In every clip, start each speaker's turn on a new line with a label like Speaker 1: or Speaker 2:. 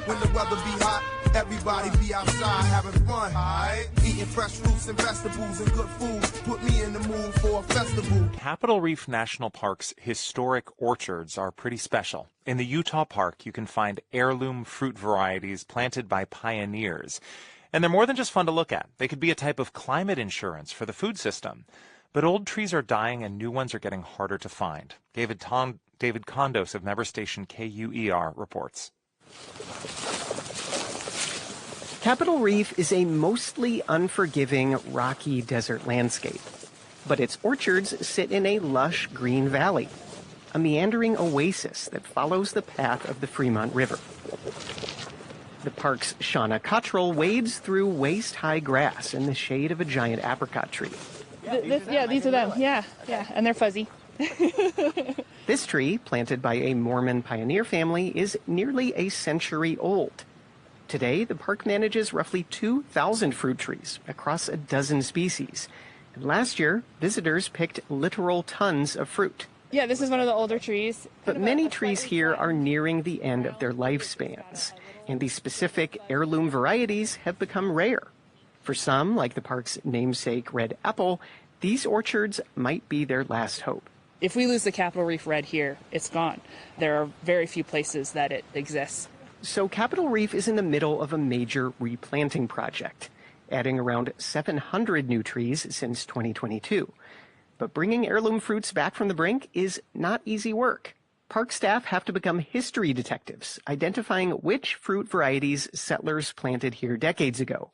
Speaker 1: When the weather be hot, everybody be outside having fun. Right? Eating fresh fruits and vegetables and good food put me in the mood for a festival.
Speaker 2: Capitol Reef National Park's historic orchards are pretty special. In the Utah Park, you can find heirloom fruit varieties planted by pioneers. And they're more than just fun to look at. They could be a type of climate insurance for the food system. But old trees are dying and new ones are getting harder to find. David Condos of member station KUER reports.
Speaker 3: Capitol Reef is a mostly unforgiving, rocky desert landscape. But its orchards sit in a lush green valley, a meandering oasis that follows the path of the Fremont River. The park's Shauna Cottrell wades through waist-high grass in the shade of a giant apricot tree.
Speaker 4: These are them. Yeah, and they're fuzzy.
Speaker 3: This tree, planted by a Mormon pioneer family, is nearly a century old. Today, the park manages roughly 2,000 fruit trees across a dozen species. And last year, visitors picked literal tons of fruit.
Speaker 4: Yeah, this is one of the older trees.
Speaker 3: But many trees here are nearing the end of their lifespans, and these specific heirloom varieties have become rare. For some, like the park's namesake red apple, these orchards might be their last hope.
Speaker 4: If we lose the Capitol Reef red here, it's gone. There are very few places that it exists.
Speaker 3: So Capitol Reef is in the middle of a major replanting project, adding around 700 new trees since 2022. But bringing heirloom fruits back from the brink is not easy work. Park staff have to become history detectives, identifying which fruit varieties settlers planted here decades ago.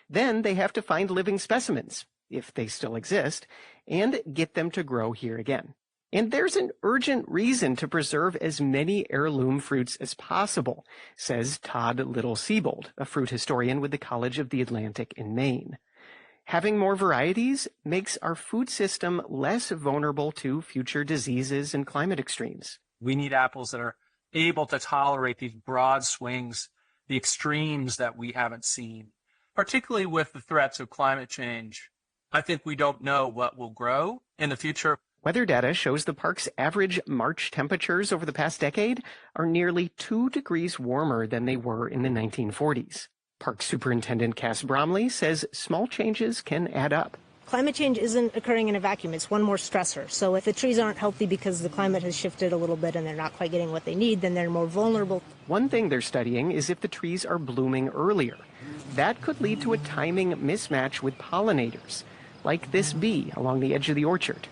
Speaker 3: Then they have to find living specimens, if they still exist, and get them to grow here again. And there's an urgent reason to preserve as many heirloom fruits as possible, says Todd Little-Siebold, a fruit historian with the College of the Atlantic in Maine. Having more varieties makes our food system less vulnerable to future diseases and climate extremes.
Speaker 5: We need apples that are able to tolerate these broad swings, the extremes that we haven't seen, particularly with the threats of climate change. I think we don't know what will grow in the future.
Speaker 3: Weather data shows the park's average March temperatures over the past decade are nearly 2 degrees warmer than they were in the 1940s. Park Superintendent Cass Bromley says small changes can add up.
Speaker 6: Climate change isn't occurring in a vacuum. It's one more stressor. So if the trees aren't healthy because the climate has shifted a little bit and they're not quite getting what they need, then they're more vulnerable.
Speaker 3: One thing they're studying is if the trees are blooming earlier. That could lead to a timing mismatch with pollinators, like this bee along the edge of the orchard.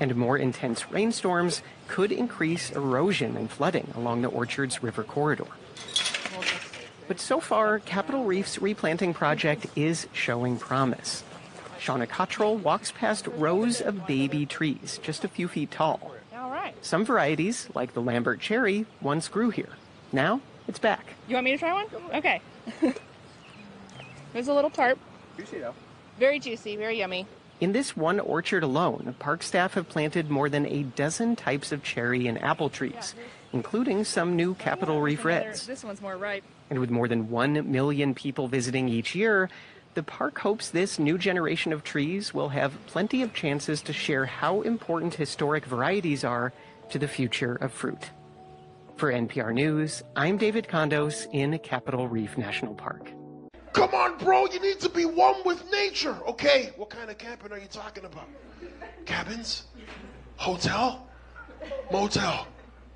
Speaker 3: And more intense rainstorms could increase erosion and flooding along the orchard's river corridor. But so far, Capitol Reef's replanting project is showing promise. Shauna Cottrell walks past rows of baby trees, just a few feet tall.
Speaker 4: All right.
Speaker 3: Some varieties, like the Lambert cherry, once grew here. Now, it's back.
Speaker 4: You want me to try one? Okay. There's a little tart.
Speaker 5: Juicy, though.
Speaker 4: Very juicy, very yummy.
Speaker 3: In this one orchard alone, park staff have planted more than a dozen types of cherry and apple trees, including some new Capitol Reef Reds.
Speaker 4: This one's more ripe.
Speaker 3: And with more than 1 million people visiting each year, the park hopes this new generation of trees will have plenty of chances to share how important historic varieties are to the future of fruit. For NPR News, I'm David Condos in Capitol Reef National Park.
Speaker 7: Come on, bro, you need to be one with nature. Okay, what kind of camping are you talking about? Cabins? Hotel? Motel?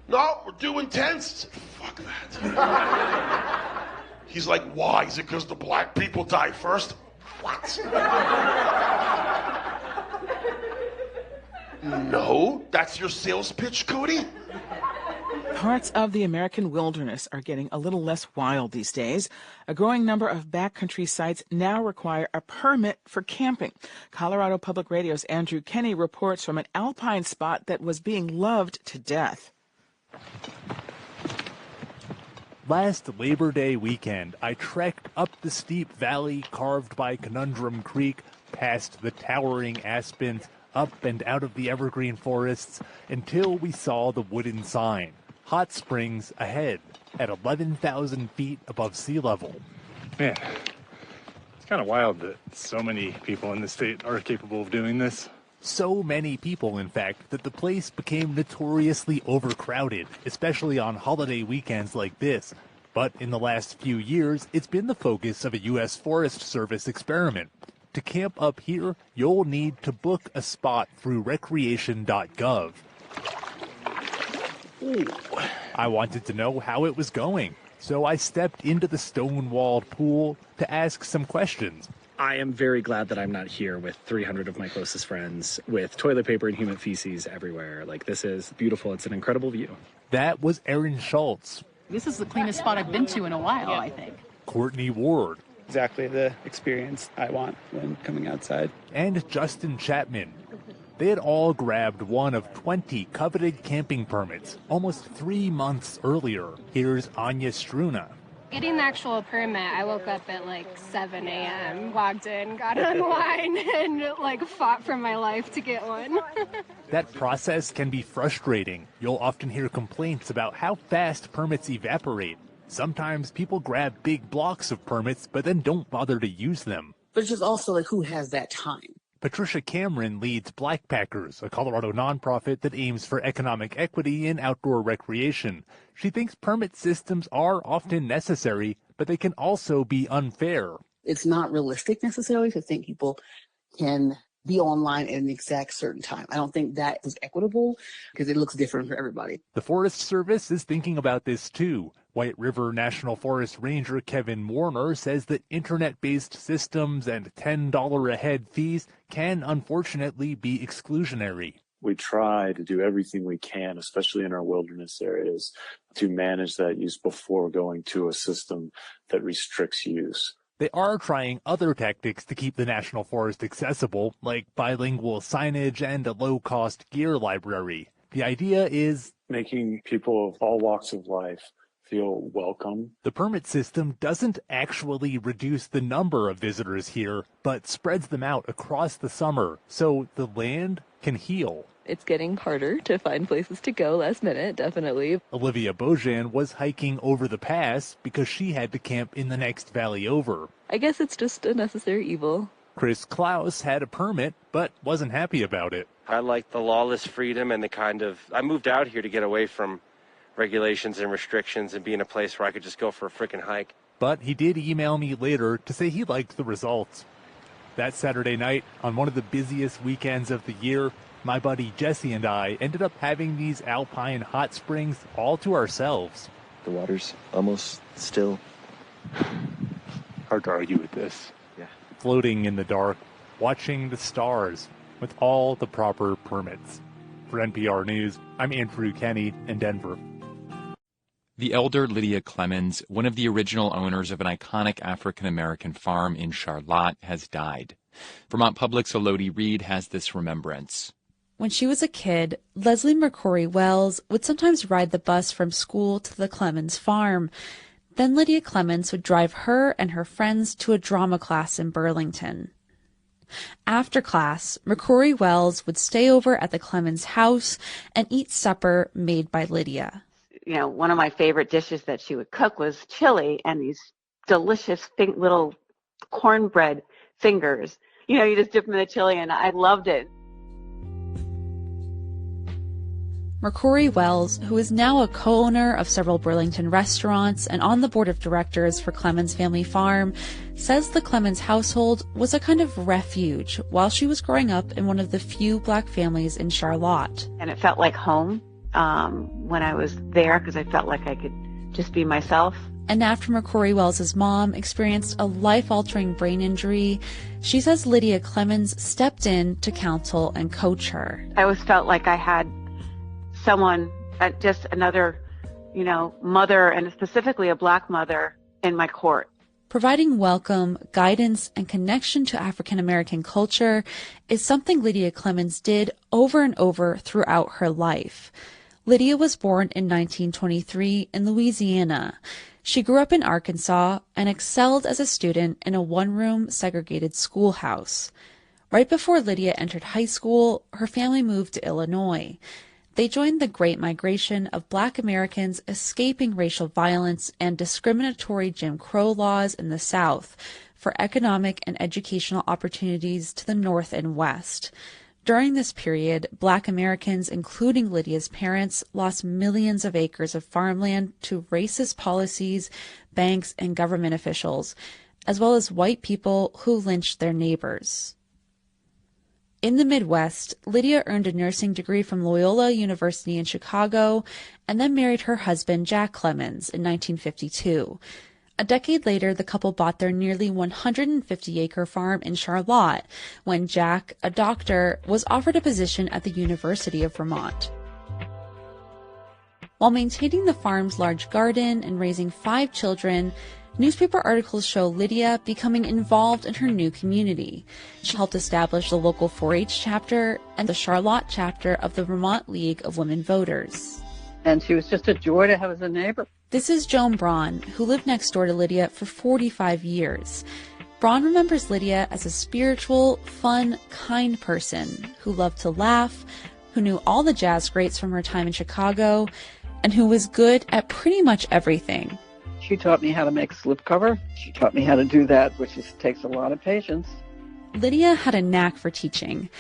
Speaker 7: No, we're doing tents. Fuck that. He's like, why? Is it because the black people die first? What? No, that's your sales pitch, Cody?
Speaker 8: Parts of the American wilderness are getting a little less wild these days. A growing number of backcountry sites now require a permit for camping. Colorado Public Radio's Andrew Kenny reports from an alpine spot that was being loved to death.
Speaker 9: Last Labor Day weekend, I trekked up the steep valley carved by Conundrum Creek, past the towering aspens, up and out of the evergreen forests, until we saw the wooden sign, Hot Springs ahead, at 11,000 feet above sea level.
Speaker 10: Man, it's kind of wild that so many people in the state are capable of doing this.
Speaker 9: So many people, in fact, that the place became notoriously overcrowded, especially on holiday weekends like this. But in the last few years, it's been the focus of a U.S. Forest Service experiment. To camp up here, you'll need to book a spot through recreation.gov. I wanted to know how it was going, so I stepped into the stone-walled pool to ask some questions.
Speaker 10: I am very glad that I'm not here with 300 of my closest friends with toilet paper and human feces everywhere. Like, this is beautiful. It's an incredible view.
Speaker 9: That was Erin Schultz.
Speaker 11: This is the cleanest spot I've been to in a while, I think.
Speaker 9: Courtney Ward.
Speaker 12: Exactly the experience I want when coming outside.
Speaker 9: And Justin Chapman. They had all grabbed one of 20 coveted camping permits almost 3 months earlier. Here's Anya Struna.
Speaker 13: Getting the actual permit, I woke up at like 7 a.m., walked in, got online, and fought for my life to get one.
Speaker 9: That process can be frustrating. You'll often hear complaints about how fast permits evaporate. Sometimes people grab big blocks of permits, but then don't bother to use them.
Speaker 14: But it's just also who has that time?
Speaker 9: Patricia Cameron leads Blackpackers, a Colorado nonprofit that aims for economic equity in outdoor recreation. She thinks permit systems are often necessary, but they can also be unfair.
Speaker 14: It's not realistic necessarily to think people can be online at an exact certain time. I don't think that is equitable because it looks different for everybody.
Speaker 9: The Forest Service is thinking about this too. White River National Forest Ranger Kevin Warner says that internet-based systems and $10 a head fees can unfortunately be exclusionary.
Speaker 15: We try to do everything we can, especially in our wilderness areas, to manage that use before going to a system that restricts use.
Speaker 9: They are trying other tactics to keep the National Forest accessible, like bilingual signage and a low-cost gear library. The idea is
Speaker 15: making people of all walks of life feel welcome.
Speaker 9: The permit system doesn't actually reduce the number of visitors here, but spreads them out across the summer, so the land can heal.
Speaker 16: It's getting harder to find places to go last minute, definitely.
Speaker 9: Olivia Bojan was hiking over the pass because she had to camp in the next valley over.
Speaker 16: I guess it's just a necessary evil.
Speaker 9: Chris Klaus had a permit, but wasn't happy about it.
Speaker 17: I like the lawless freedom and I moved out here to get away from regulations and restrictions and be in a place where I could just go for a freaking hike.
Speaker 9: But he did email me later to say he liked the results. That Saturday night, on one of the busiest weekends of the year, my buddy Jesse and I ended up having these alpine hot springs all to ourselves.
Speaker 18: The water's almost still.
Speaker 9: Hard to argue with this.
Speaker 18: Yeah.
Speaker 9: Floating in the dark, watching the stars with all the proper permits. For NPR News, I'm Andrew Kenny in Denver.
Speaker 19: The elder Lydia Clemens, one of the original owners of an iconic African-American farm in Charlotte, has died. Vermont Public's Elodie Reed has this remembrance.
Speaker 20: When she was a kid, Leslie McCrory Wells would sometimes ride the bus from school to the Clemens farm. Then Lydia Clemens would drive her and her friends to a drama class in Burlington. After class, McCrory Wells would stay over at the Clemens house and eat supper made by Lydia.
Speaker 21: You know, one of my favorite dishes that she would cook was chili and these delicious little cornbread fingers. You know, you just dip them in the chili, and I loved it.
Speaker 20: McCrory Wells, who is now a co-owner of several Burlington restaurants and on the board of directors for Clemens Family Farm, says the Clemens household was a kind of refuge while she was growing up in one of the few Black families in Charlotte.
Speaker 21: And it felt like home when I was there because I felt like I could just be myself.
Speaker 20: And after McCrory Wells' mom experienced a life-altering brain injury, she says Lydia Clemens stepped in to counsel and coach her.
Speaker 21: I always felt like I had someone, just another, mother, and specifically a Black mother in my court.
Speaker 20: Providing welcome, guidance, and connection to African American culture is something Lydia Clemens did over and over throughout her life. Lydia was born in 1923 in Louisiana. She grew up in Arkansas and excelled as a student in a one-room segregated schoolhouse. Right before Lydia entered high school, her family moved to Illinois. They joined the Great Migration of Black Americans escaping racial violence and discriminatory Jim Crow laws in the South for economic and educational opportunities to the North and West. During this period, Black Americans, including Lydia's parents, lost millions of acres of farmland to racist policies, banks, and government officials, as well as white people who lynched their neighbors. In the Midwest, Lydia earned a nursing degree from Loyola University in Chicago and then married her husband, Jack Clemens, in 1952. A decade later, the couple bought their nearly 150-acre farm in Charlotte when Jack, a doctor, was offered a position at the University of Vermont. While maintaining the farm's large garden and raising 5 children, newspaper articles show Lydia becoming involved in her new community. She helped establish the local 4-H chapter and the Charlotte chapter of the Vermont League of Women Voters.
Speaker 1: And she was just a joy to have as a neighbor.
Speaker 20: This is Joan Braun, who lived next door to Lydia for 45 years. Braun remembers Lydia as a spiritual, fun, kind person who loved to laugh, who knew all the jazz greats from her time in Chicago, and who was good at pretty much everything.
Speaker 1: She taught me how to make slipcover. She taught me how to do that, which takes a lot of patience.
Speaker 20: Lydia had a knack for teaching,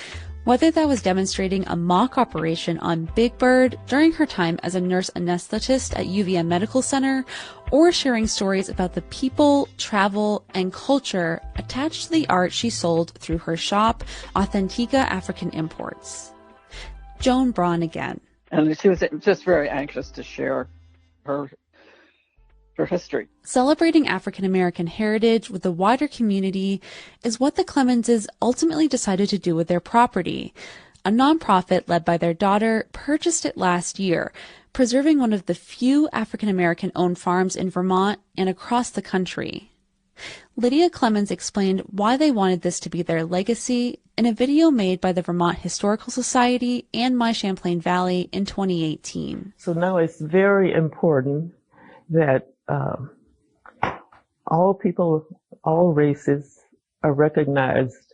Speaker 20: whether that was demonstrating a mock operation on Big Bird during her time as a nurse anesthetist at UVM Medical Center, or sharing stories about the people, travel, and culture attached to the art she sold through her shop, Authentica African Imports. Joan Braun again.
Speaker 1: And she was just very anxious to share her history.
Speaker 20: Celebrating African American heritage with the wider community is what the Clemenses ultimately decided to do with their property. A nonprofit led by their daughter purchased it last year, preserving one of the few African American owned farms in Vermont and across the country. Lydia Clemens explained why they wanted this to be their legacy in a video made by the Vermont Historical Society and My Champlain Valley in 2018.
Speaker 22: So now it's very important that all people, all races are recognized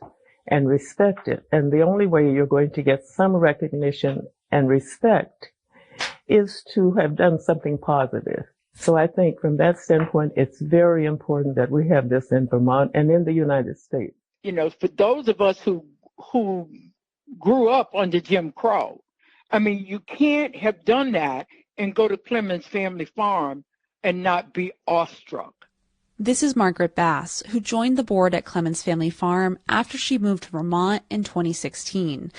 Speaker 22: and respected. And the only way you're going to get some recognition and respect is to have done something positive. So I think from that standpoint, it's very important that we have this in Vermont and in the United States.
Speaker 23: You know, for those of us who grew up under Jim Crow, I mean, you can't have done that and go to Clemens Family Farm and not be awestruck.
Speaker 20: This is Margaret Bass, who joined the board at Clemens Family Farm after she moved to Vermont in 2016.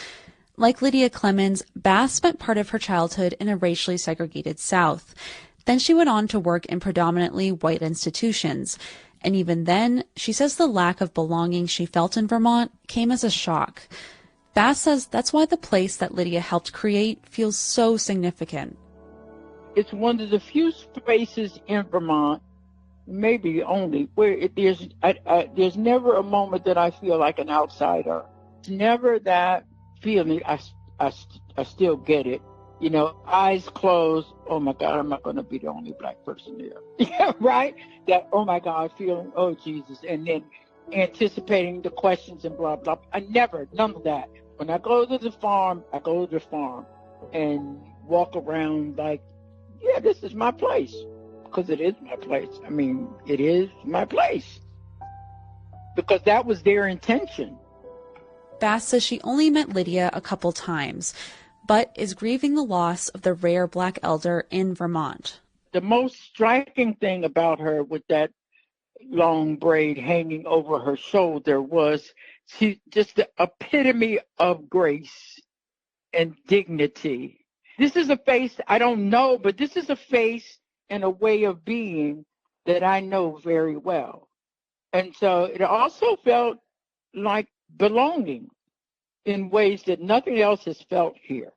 Speaker 20: Like Lydia Clemens, Bass spent part of her childhood in a racially segregated South. Then she went on to work in predominantly white institutions. And even then, she says the lack of belonging she felt in Vermont came as a shock. Bass says that's why the place that Lydia helped create feels so significant.
Speaker 23: It's one of the few spaces in Vermont, maybe only, where there's never a moment that I feel like an outsider. It's never that feeling. I still get it. You know, eyes closed. Oh my God, I'm not going to be the only black person there. Yeah, right? That, oh my God, feeling, oh Jesus. And then anticipating the questions and blah, blah. None of that. When I go to the farm, I go to the farm and walk around like, yeah, this is my place, because it is my place. I mean, it is my place, because that was their intention.
Speaker 20: Bass says she only met Lydia a couple times, but is grieving the loss of the rare black elder in Vermont.
Speaker 23: The most striking thing about her with that long braid hanging over her shoulder was she just the epitome of grace and dignity. This is a face I don't know, but this is a face and a way of being that I know very well. And so it also felt like belonging in ways that nothing else is felt here.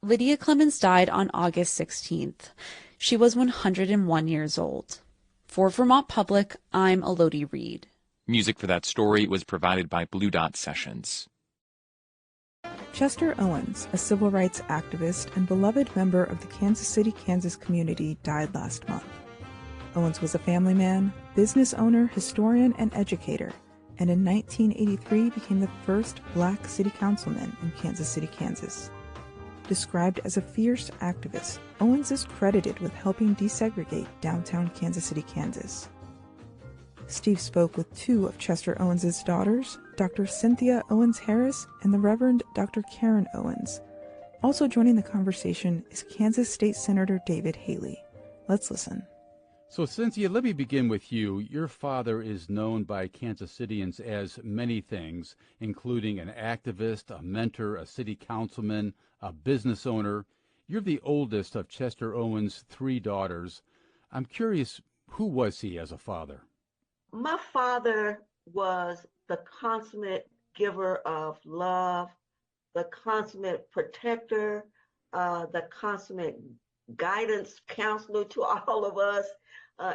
Speaker 20: Lydia Clemens died on August 16th. She was 101 years old. For Vermont Public, I'm Elodie Reed.
Speaker 19: Music for that story was provided by Blue Dot Sessions.
Speaker 24: Chester Owens, a civil rights activist and beloved member of the Kansas City, Kansas community, died last month. Owens was a family man, business owner, historian, and educator, and in 1983 became the first black city councilman in Kansas City, Kansas. Described as a fierce activist, Owens is credited with helping desegregate downtown Kansas City, Kansas. Steve spoke with two of Chester Owens' daughters, Dr. Cynthia Owens Harris and the Reverend Dr. Karen Owens. Also joining the conversation is Kansas State Senator David Haley. Let's listen.
Speaker 2: So, Cynthia, let me begin with you. Your father is known by Kansas Cityans as many things, including an activist, a mentor, a city councilman, a business owner. You're the oldest of Chester Owens' three daughters. I'm curious, who was he as a father?
Speaker 4: My father was the consummate giver of love, the consummate protector, the consummate guidance counselor to all of us.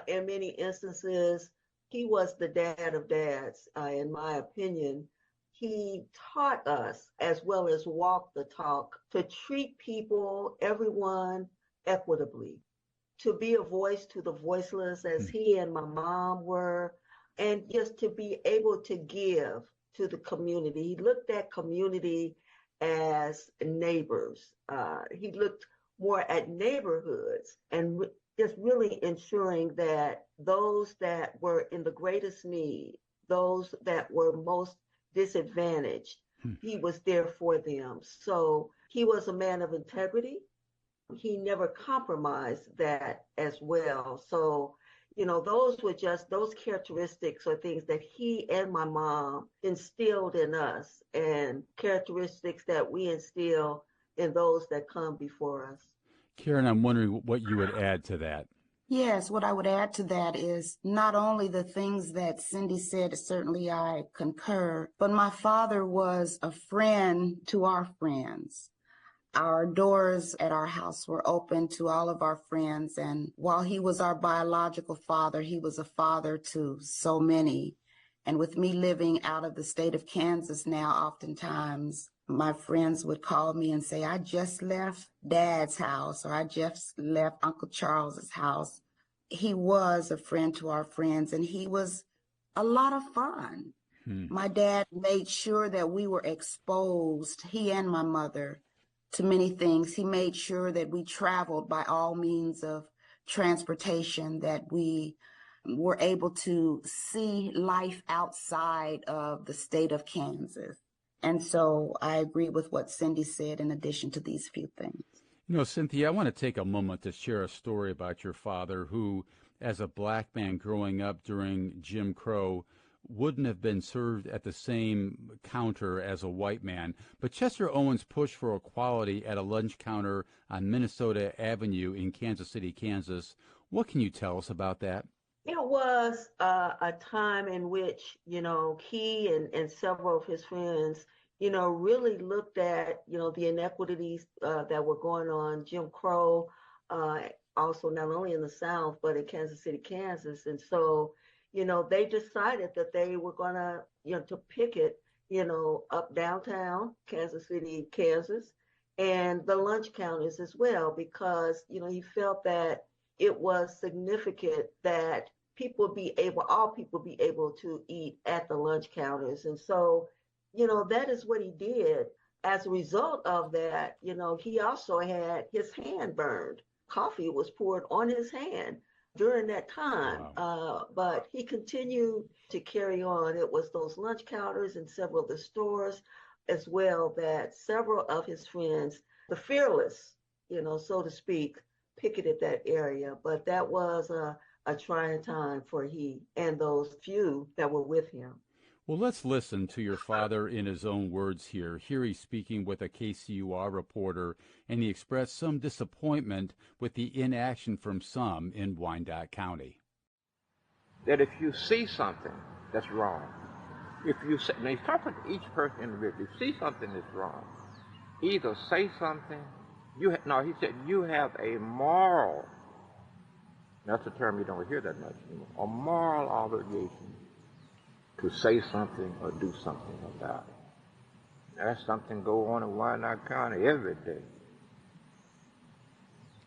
Speaker 4: In many instances, he was the dad of dads, in my opinion. He taught us, as well as walked the talk, to treat people, everyone, equitably, to be a voice to the voiceless, as he and my mom were, and just to be able to give to the community. He looked at community as neighbors. He looked more at neighborhoods and just really ensuring that those that were in the greatest need, those that were most disadvantaged, he was there for them. So he was a man of integrity. He never compromised that as well. So, you know, those were just those characteristics or things that he and my mom instilled in us, and characteristics that we instill in those that come before us.
Speaker 2: Karen, I'm wondering what you would add to that.
Speaker 5: Yes, what I would add to that is not only the things that Cindy said, certainly I concur, but my father was a friend to our friends. Our doors at our house were open to all of our friends, and while he was our biological father, he was a father to so many. And with me living out of the state of Kansas now, oftentimes my friends would call me and say, I just left Dad's house, or I just left Uncle Charles's house. He was a friend to our friends, and he was a lot of fun. My dad made sure that we were exposed, he and my mother, to many things. He made sure that we traveled by all means of transportation, that we were able to see life outside of the state of Kansas. And so I agree with what Cindy said in addition to these few things.
Speaker 2: You know, Cynthia, I want to take a moment to share a story about your father who, as a black man growing up during Jim Crow, wouldn't have been served at the same counter as a white man. But Chester Owens pushed for equality at a lunch counter on Minnesota Avenue in Kansas City, Kansas. What can you tell us about that?
Speaker 4: It was a time in which, you know, he and several of his friends, you know, really looked at, you know, the inequities that were going on, Jim Crow, also not only in the South, but in Kansas City, Kansas. And so, you know, they decided that they were going to, you know, to picket, you know, up downtown Kansas City, Kansas, and the lunch counters as well, because, you know, he felt that it was significant that all people be able to eat at the lunch counters. And so, you know, that is what he did. As a result of that, you know, he also had his hand burned. Coffee was poured on his hand during that time. Wow. But he continued to carry on. It was those lunch counters and several of the stores as well that several of his friends, the fearless, you know, so to speak, picketed that area. But that was a trying time for he and those few that were with him.
Speaker 2: Well, let's listen to your father in his own words here. Here he's speaking with a KCUR reporter, and he expressed some disappointment with the inaction from some in Wyandotte County.
Speaker 6: That if you see something that's wrong, if you say, now he's talking to each person individually, if you see something that's wrong, either say something, he said you have a moral, that's a term you don't hear that much anymore, a moral obligation to say something or do something about it. That's something go on in Wyandotte County every day.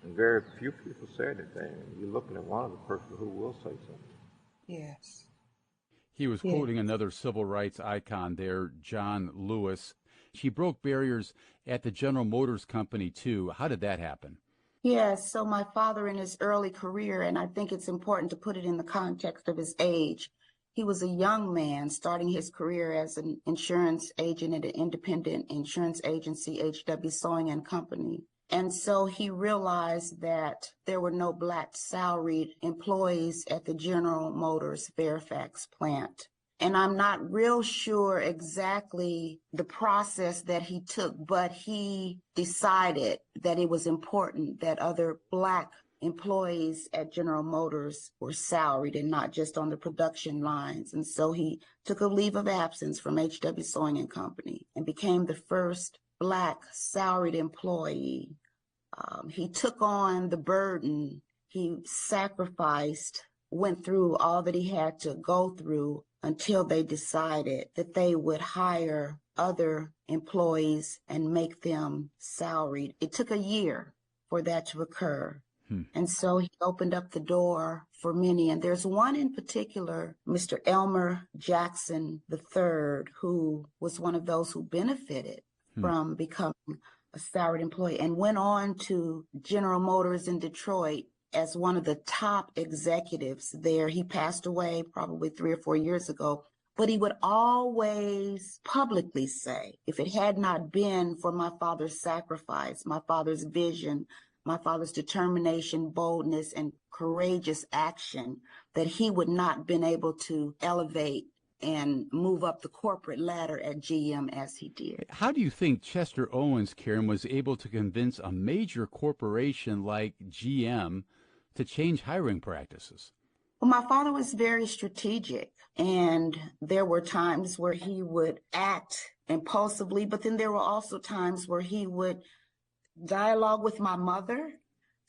Speaker 6: And very few people say anything. You're looking at one of the persons who will say something.
Speaker 5: Yes.
Speaker 2: He was quoting another civil rights icon there, John Lewis. He broke barriers at the General Motors Company, too. How did that happen?
Speaker 5: Yes, so my father in his early career, and I think it's important to put it in the context of his age, He was a young man starting his career as an insurance agent at an independent insurance agency, H.W. Sewing and Company. And so he realized that there were no Black salaried employees at the General Motors Fairfax plant. And I'm not real sure exactly the process that he took, but he decided that it was important that other Black employees at General Motors were salaried and not just on the production lines. And so he took a leave of absence from H.W. Sewing and Company and became the first Black salaried employee. He took on the burden. He sacrificed, went through all that he had to go through until they decided that they would hire other employees and make them salaried. It took a year for that to occur. And so he opened up the door for many. And there's one in particular, Mr. Elmer Jackson III, who was one of those who benefited from becoming a salaried employee and went on to General Motors in Detroit as one of the top executives there. He passed away probably 3 or 4 years ago, but he would always publicly say, if it had not been for my father's sacrifice, my father's vision, my father's determination, boldness, and courageous action, that he would not been able to elevate and move up the corporate ladder at GM as he did.
Speaker 2: How do you think Chester Owens, Karen, was able to convince a major corporation like GM to change hiring practices?
Speaker 5: Well, my father was very strategic, and there were times where he would act impulsively, but then there were also times where he would dialogue with my mother,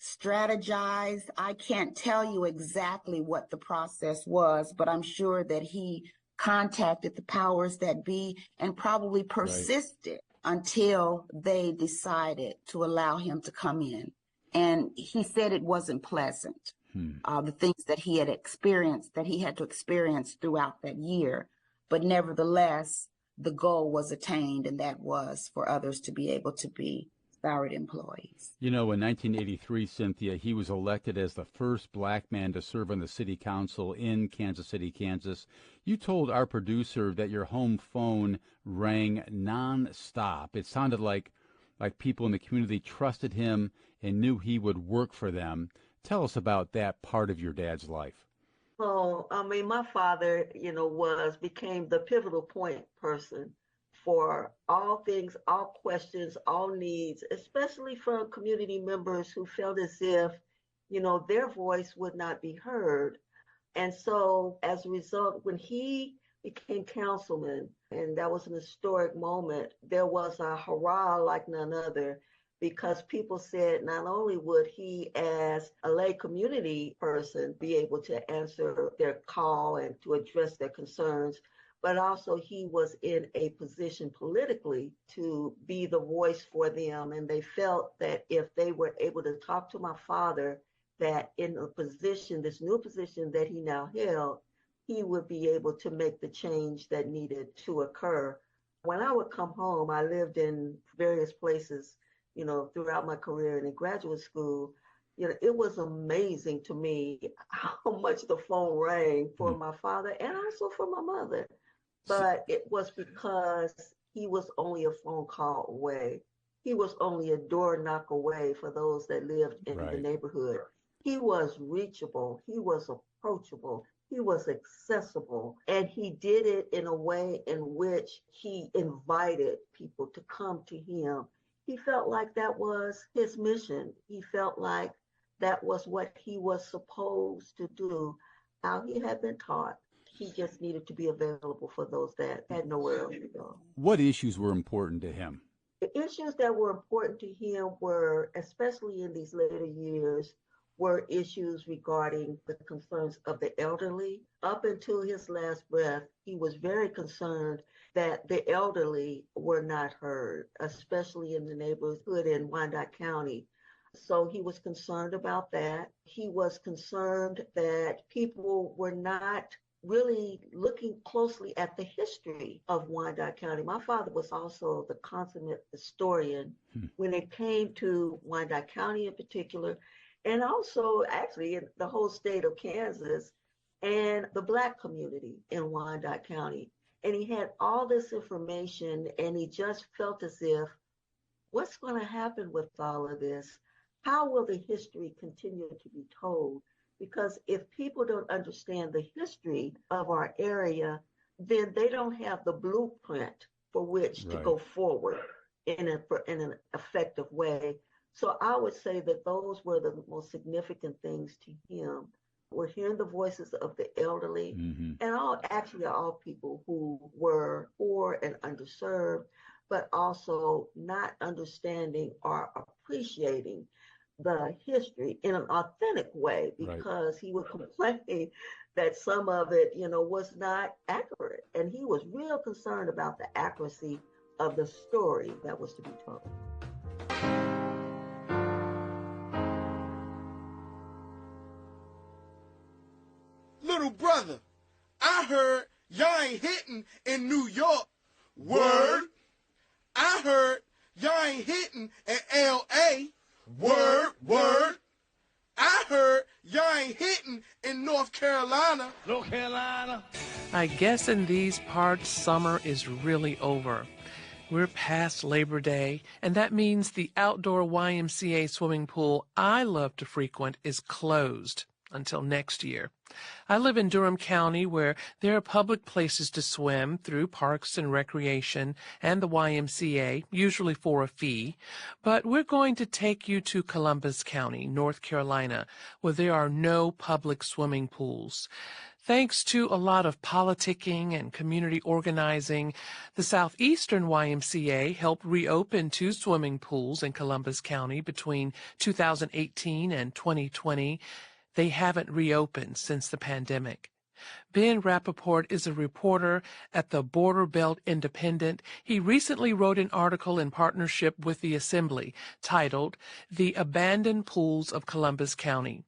Speaker 5: strategize. I can't tell you exactly what the process was, but I'm sure that he contacted the powers that be and probably persisted until they decided to allow him to come in. And he said it wasn't pleasant, the things that he had experienced, that he had to experience throughout that year. But nevertheless, the goal was attained, and that was for others to be able to be salaried employees.
Speaker 2: You know, in 1983, Cynthia, he was elected as the first Black man to serve on the city council in Kansas City, Kansas. You told our producer that your home phone rang nonstop. It sounded like people in the community trusted him and knew he would work for them. Tell us about that part of your dad's life.
Speaker 4: Oh, I mean, my father, became the pivotal point person for all things, all questions, all needs, especially from community members who felt as if, their voice would not be heard. And so as a result, when he became councilman, and that was an historic moment, there was a hurrah like none other, because people said not only would he, as a lay community person, be able to answer their call and to address their concerns, but also he was in a position politically to be the voice for them. And they felt that if they were able to talk to my father, that in a position, this new position that he now held, he would be able to make the change that needed to occur. When I would come home, I lived in various places, throughout my career and in graduate school. It was amazing to me how much the phone rang for my father and also for my mother. But it was because he was only a phone call away. He was only a door knock away for those that lived in the neighborhood. He was reachable. He was approachable. He was accessible. And he did it in a way in which he invited people to come to him. He felt like that was his mission. He felt like that was what he was supposed to do, how he had been taught. He just needed to be available for those that had nowhere else to go.
Speaker 2: What issues were important to him?
Speaker 4: The issues that were important to him were, especially in these later years, were issues regarding the concerns of the elderly. Up until his last breath, he was very concerned that the elderly were not heard, especially in the neighborhood in Wyandotte County. So he was concerned about that. He was concerned that people were not really looking closely at the history of Wyandotte County. My father was also the consummate historian when it came to Wyandotte County in particular, and also actually in the whole state of Kansas. and the Black community in Wyandotte County. And he had all this information, and he just felt as if, what's going to happen with all of this? How will the history continue to be told? Because if people don't understand the history of our area, then they don't have the blueprint for which to go forward in an effective way. So I would say that those were the most significant things to him. We're hearing the voices of the elderly and all people who were poor and underserved, but also not understanding or appreciating the history in an authentic way, because he would complain that some of it, was not accurate. And he was real concerned about the accuracy of the story that was to be told.
Speaker 3: Little brother, I heard y'all ain't hitting in New York. Word. I heard y'all ain't hitting in L.A. Word, word. I heard y'all ain't hitting in North Carolina. North Carolina.
Speaker 7: I guess in these parts, summer is really over. We're past Labor Day, and that means the outdoor YMCA swimming pool I love to frequent is closed until next year. I live in Durham County, where there are public places to swim through Parks and Recreation and the YMCA, usually for a fee. But we're going to take you to Columbus County, North Carolina, where there are no public swimming pools. Thanks to a lot of politicking and community organizing, the Southeastern YMCA helped reopen 2 swimming pools in Columbus County between 2018 and 2020. They haven't reopened since the pandemic. Ben Rappaport is a reporter at the Border Belt Independent. He recently wrote an article in partnership with the Assembly titled "The Abandoned Pools of Columbus County."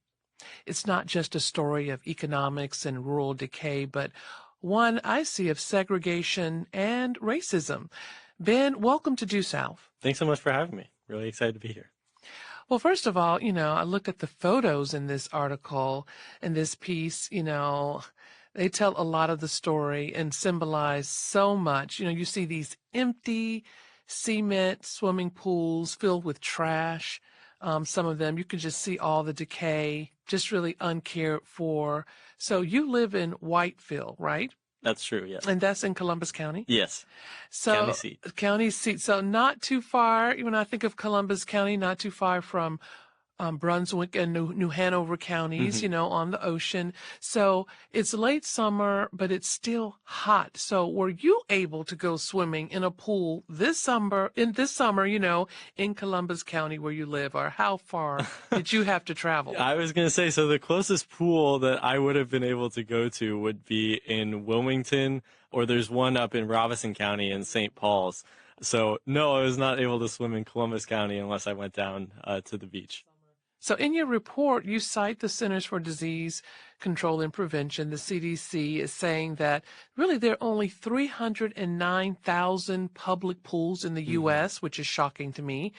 Speaker 7: It's not just a story of economics and rural decay, but one I see of segregation and racism. Ben, welcome to Due South.
Speaker 8: Thanks so much for having me. Really excited to be here.
Speaker 7: Well, first of all, I looked at the photos in this article and this piece, they tell a lot of the story and symbolize so much. You see these empty cement swimming pools filled with trash. Some of them, you can just see all the decay, just really uncared for. So you live in Whiteville, right?
Speaker 8: That's true, yes.
Speaker 7: And that's in Columbus County?
Speaker 8: Yes.
Speaker 7: So,
Speaker 8: county seat.
Speaker 7: County seat. So not too far, when I think of Columbus County, not too far from Brunswick and New Hanover counties, on the ocean. So it's late summer, but it's still hot. So were you able to go swimming in a pool this summer, in Columbus County where you live, or how far did you have to travel?
Speaker 8: I was going to say, so the closest pool that I would have been able to go to would be in Wilmington, or there's one up in Robeson County in St. Paul's. So no, I was not able to swim in Columbus County unless I went down to the beach.
Speaker 7: So in your report, you cite the Centers for Disease Control and Prevention. The CDC is saying that really there are only 309,000 public pools in the U.S., which is shocking to me.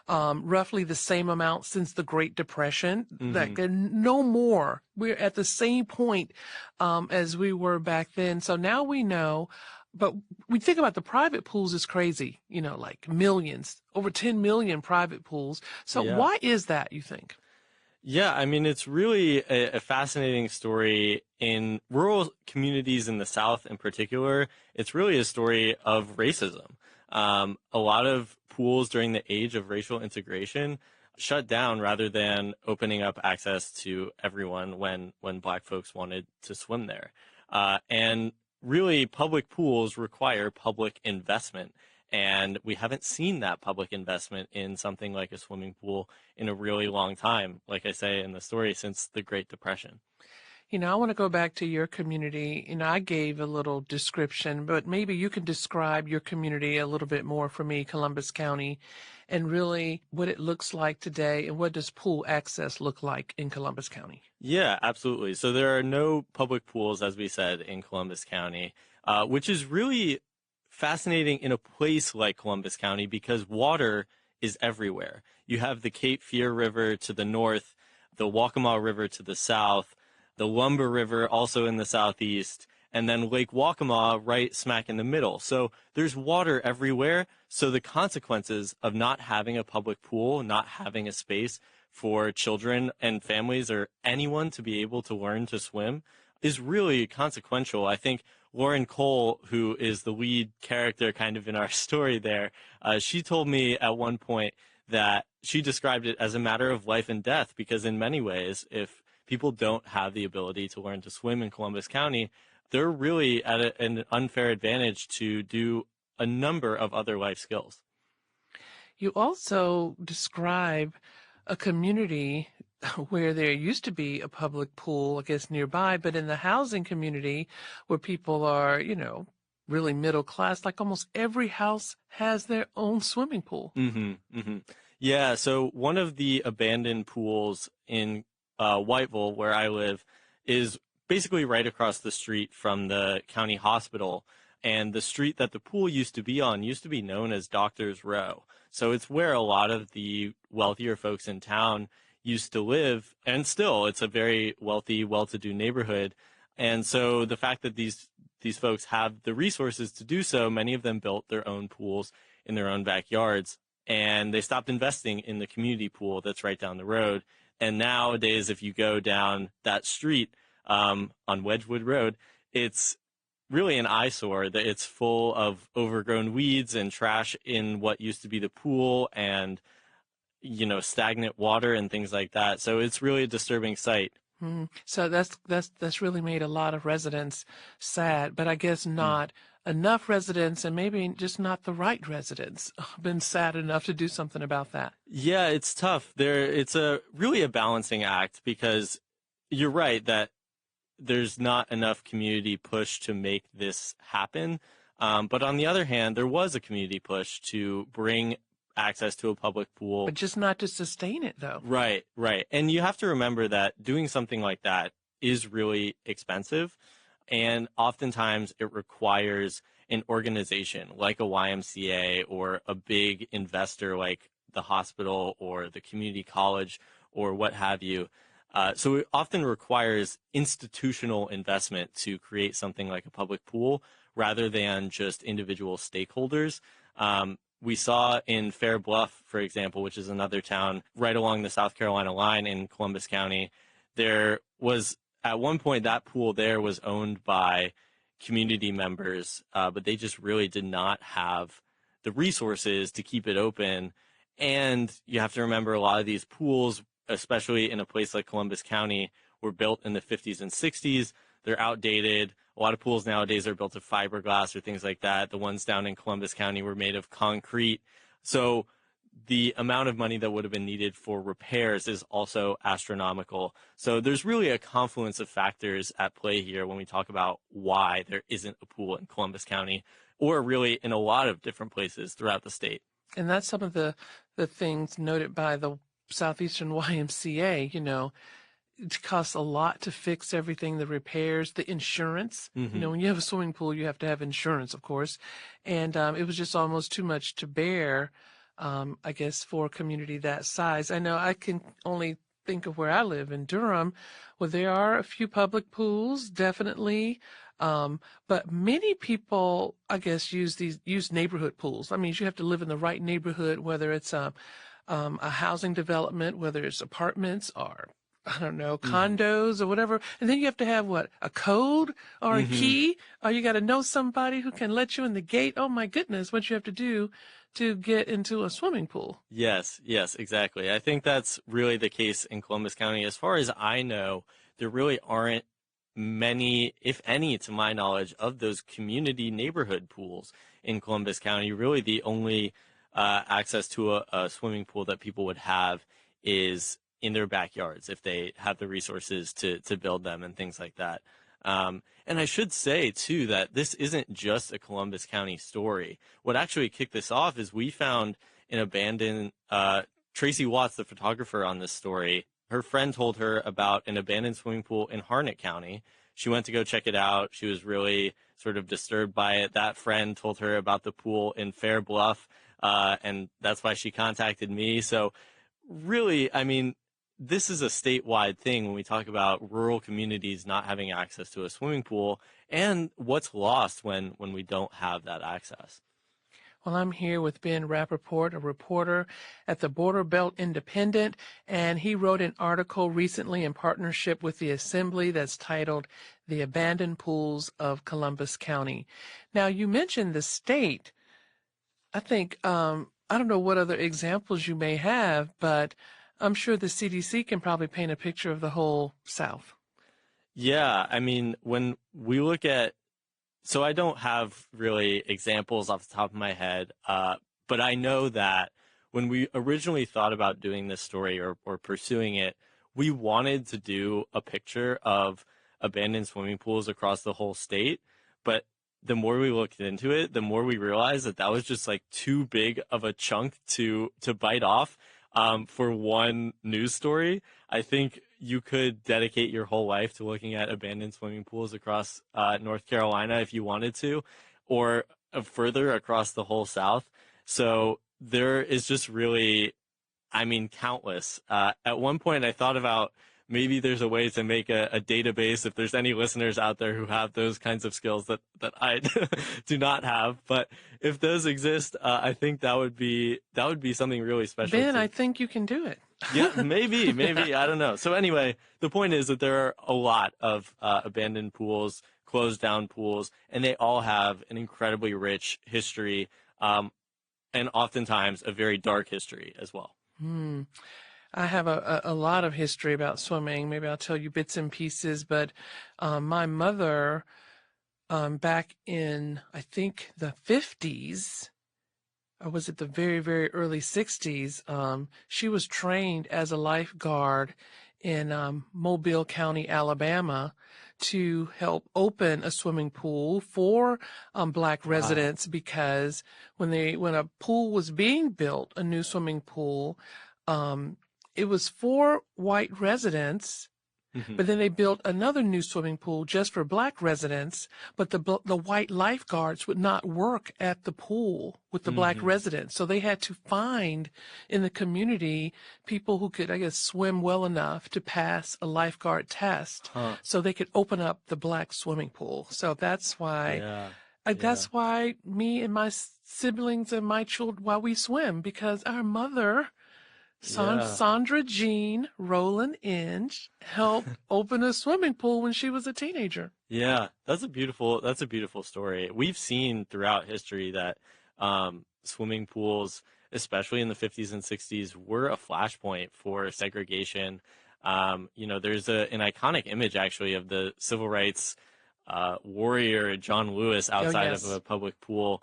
Speaker 7: Roughly the same amount since the Great Depression. Like no more. We're at the same point as we were back then. So now we know. But we think about the private pools is crazy, like millions, over 10 million private pools. So why is that, you think?
Speaker 8: Yeah, I mean, it's really a fascinating story in rural communities in the South in particular. It's really a story of racism. A lot of pools during the age of racial integration shut down rather than opening up access to everyone when Black folks wanted to swim there. And really, public pools require public investment, and we haven't seen that public investment in something like a swimming pool in a really long time, like I say in the story, since the Great Depression.
Speaker 7: I want to go back to your community. I gave a little description, but maybe you can describe your community a little bit more for me, Columbus County, and really what it looks like today, and what does pool access look like in Columbus County?
Speaker 8: Yeah, absolutely. So there are no public pools, as we said, in Columbus County, which is really fascinating in a place like Columbus County because water is everywhere. You have the Cape Fear River to the north, the Waccamaw River to the south, the Lumber River also in the southeast, and then Lake Waccamaw right smack in the middle. So there's water everywhere. So the consequences of not having a public pool, not having a space for children and families or anyone to be able to learn to swim is really consequential. I think Lauren Cole, who is the lead character kind of in our story there, she told me at one point that she described it as a matter of life and death, because in many ways, if people don't have the ability to learn to swim in Columbus County, they're really at an unfair advantage to do a number of other life skills.
Speaker 7: You also describe a community where there used to be a public pool, I guess, nearby, but in the housing community where people are, really middle class, like almost every house has their own swimming pool.
Speaker 8: Yeah, so one of the abandoned pools in Whiteville, where I live, is basically right across the street from the county hospital. And the street that the pool used to be on used to be known as Doctors Row. So it's where a lot of the wealthier folks in town used to live. And still, it's a very wealthy, well-to-do neighborhood. And so the fact that these folks have the resources to do so, many of them built their own pools in their own backyards. And they stopped investing in the community pool that's right down the road. And nowadays, if you go down that street on Wedgwood Road, it's really an eyesore. It's full of overgrown weeds and trash in what used to be the pool, and stagnant water and things like that. So it's really a disturbing sight.
Speaker 7: So that's really made a lot of residents sad, but I guess not enough residents, and maybe just not the right residents, been sad enough to do something about that.
Speaker 8: Yeah, it's tough. It's really a balancing act, because you're right that there's not enough community push to make this happen. But on the other hand, there was a community push to bring access to a public pool.
Speaker 7: But just not to sustain it, though.
Speaker 8: Right. And you have to remember that doing something like that is really expensive. And oftentimes it requires an organization like a YMCA or a big investor like the hospital or the community college or what have you. So it often requires institutional investment to create something like a public pool rather than just individual stakeholders. We saw in Fair Bluff, for example, which is another town right along the South Carolina line in Columbus County, there was at one point that pool there was owned by community members, but they just really did not have the resources to keep it open. And you have to remember a lot of these pools, especially in a place like Columbus County, were built in the 50s and 60s. They're outdated. A lot of pools nowadays are built of fiberglass or things like that. The ones down in Columbus County were made of concrete. So the amount of money that would have been needed for repairs is also astronomical. So there's really a confluence of factors at play here when we talk about why there isn't a pool in Columbus County, or really in a lot of different places throughout the state.
Speaker 7: And that's some of the things noted by the Southeastern YMCA. It costs a lot to fix everything, the repairs, the insurance. When you have a swimming pool, you have to have insurance, of course. And it was just almost too much to bear, I guess, for a community that size. I know I can only think of where I live in Durham, where there are a few public pools, definitely. But many people, I guess, use neighborhood pools. I mean, you have to live in the right neighborhood, whether it's a housing development, whether it's apartments or, I don't know, condos or whatever. And then you have to have a code or a key, or you got to know somebody who can let you in the gate. Oh my goodness, what you have to do to get into a swimming pool.
Speaker 8: Yes, exactly. I think that's really the case in Columbus County. As far as I know, there really aren't many, if any, to my knowledge, of those community neighborhood pools in Columbus County. Really the only access to a swimming pool that people would have is in their backyards if they have the resources to build them and things like that. And I should say, too, that this isn't just a Columbus County story. What actually kicked this off is we found an abandoned, Tracy Watts, the photographer on this story, her friend told her about an abandoned swimming pool in Harnett County. She went to go check it out. She was really sort of disturbed by it. That friend told her about the pool in Fair Bluff, and that's why she contacted me. So really, I mean, this is a statewide thing when we talk about rural communities not having access to a swimming pool and what's lost when we don't have that access.
Speaker 7: Well, I'm here with Ben Rappaport, a reporter at the Border Belt Independent, and he wrote an article recently in partnership with the Assembly that's titled The Abandoned Pools of Columbus County. Now, you mentioned the state. I think, I don't know what other examples you may have, but I'm sure the CDC can probably paint a picture of the whole South.
Speaker 8: Yeah, I mean, when we look at, so I don't have really examples off the top of my head, but I know that when we originally thought about doing this story or pursuing it, we wanted to do a picture of abandoned swimming pools across the whole state. But the more we looked into it, the more we realized that that was just like too big of a chunk to bite off for one news story. I think you could dedicate your whole life to looking at abandoned swimming pools across North Carolina if you wanted to, or further across the whole South. So there is just really, I mean, countless. At one point, I thought about maybe there's a way to make a database if there's any listeners out there who have those kinds of skills that I do not have. But if those exist, I think that would be something really special.
Speaker 7: Ben, I think you can do it.
Speaker 8: Yeah, maybe, I don't know. So anyway, the point is that there are a lot of abandoned pools, closed down pools, and they all have an incredibly rich history, and oftentimes a very dark history as well.
Speaker 7: I have a lot of history about swimming. Maybe I'll tell you bits and pieces, but my mother, back in, I think, the 50s, or was it the very, very early 60s, she was trained as a lifeguard in Mobile County, Alabama, to help open a swimming pool for Black residents, because when a pool was being built, a new swimming pool, it was for white residents, but then they built another new swimming pool just for Black residents, but the white lifeguards would not work at the pool with the Black residents. So they had to find in the community people who could, I guess, swim well enough to pass a lifeguard test so they could open up the Black swimming pool. So that's why, that's why me and my siblings and my children, why we swim, because our mother, Sandra Jean Rowland Inge, helped open a swimming pool when she was a teenager.
Speaker 8: Yeah, that's a beautiful story. We've seen throughout history that swimming pools, especially in the 50s and 60s, were a flashpoint for segregation. There's an iconic image actually of the civil rights warrior John Lewis outside of a public pool.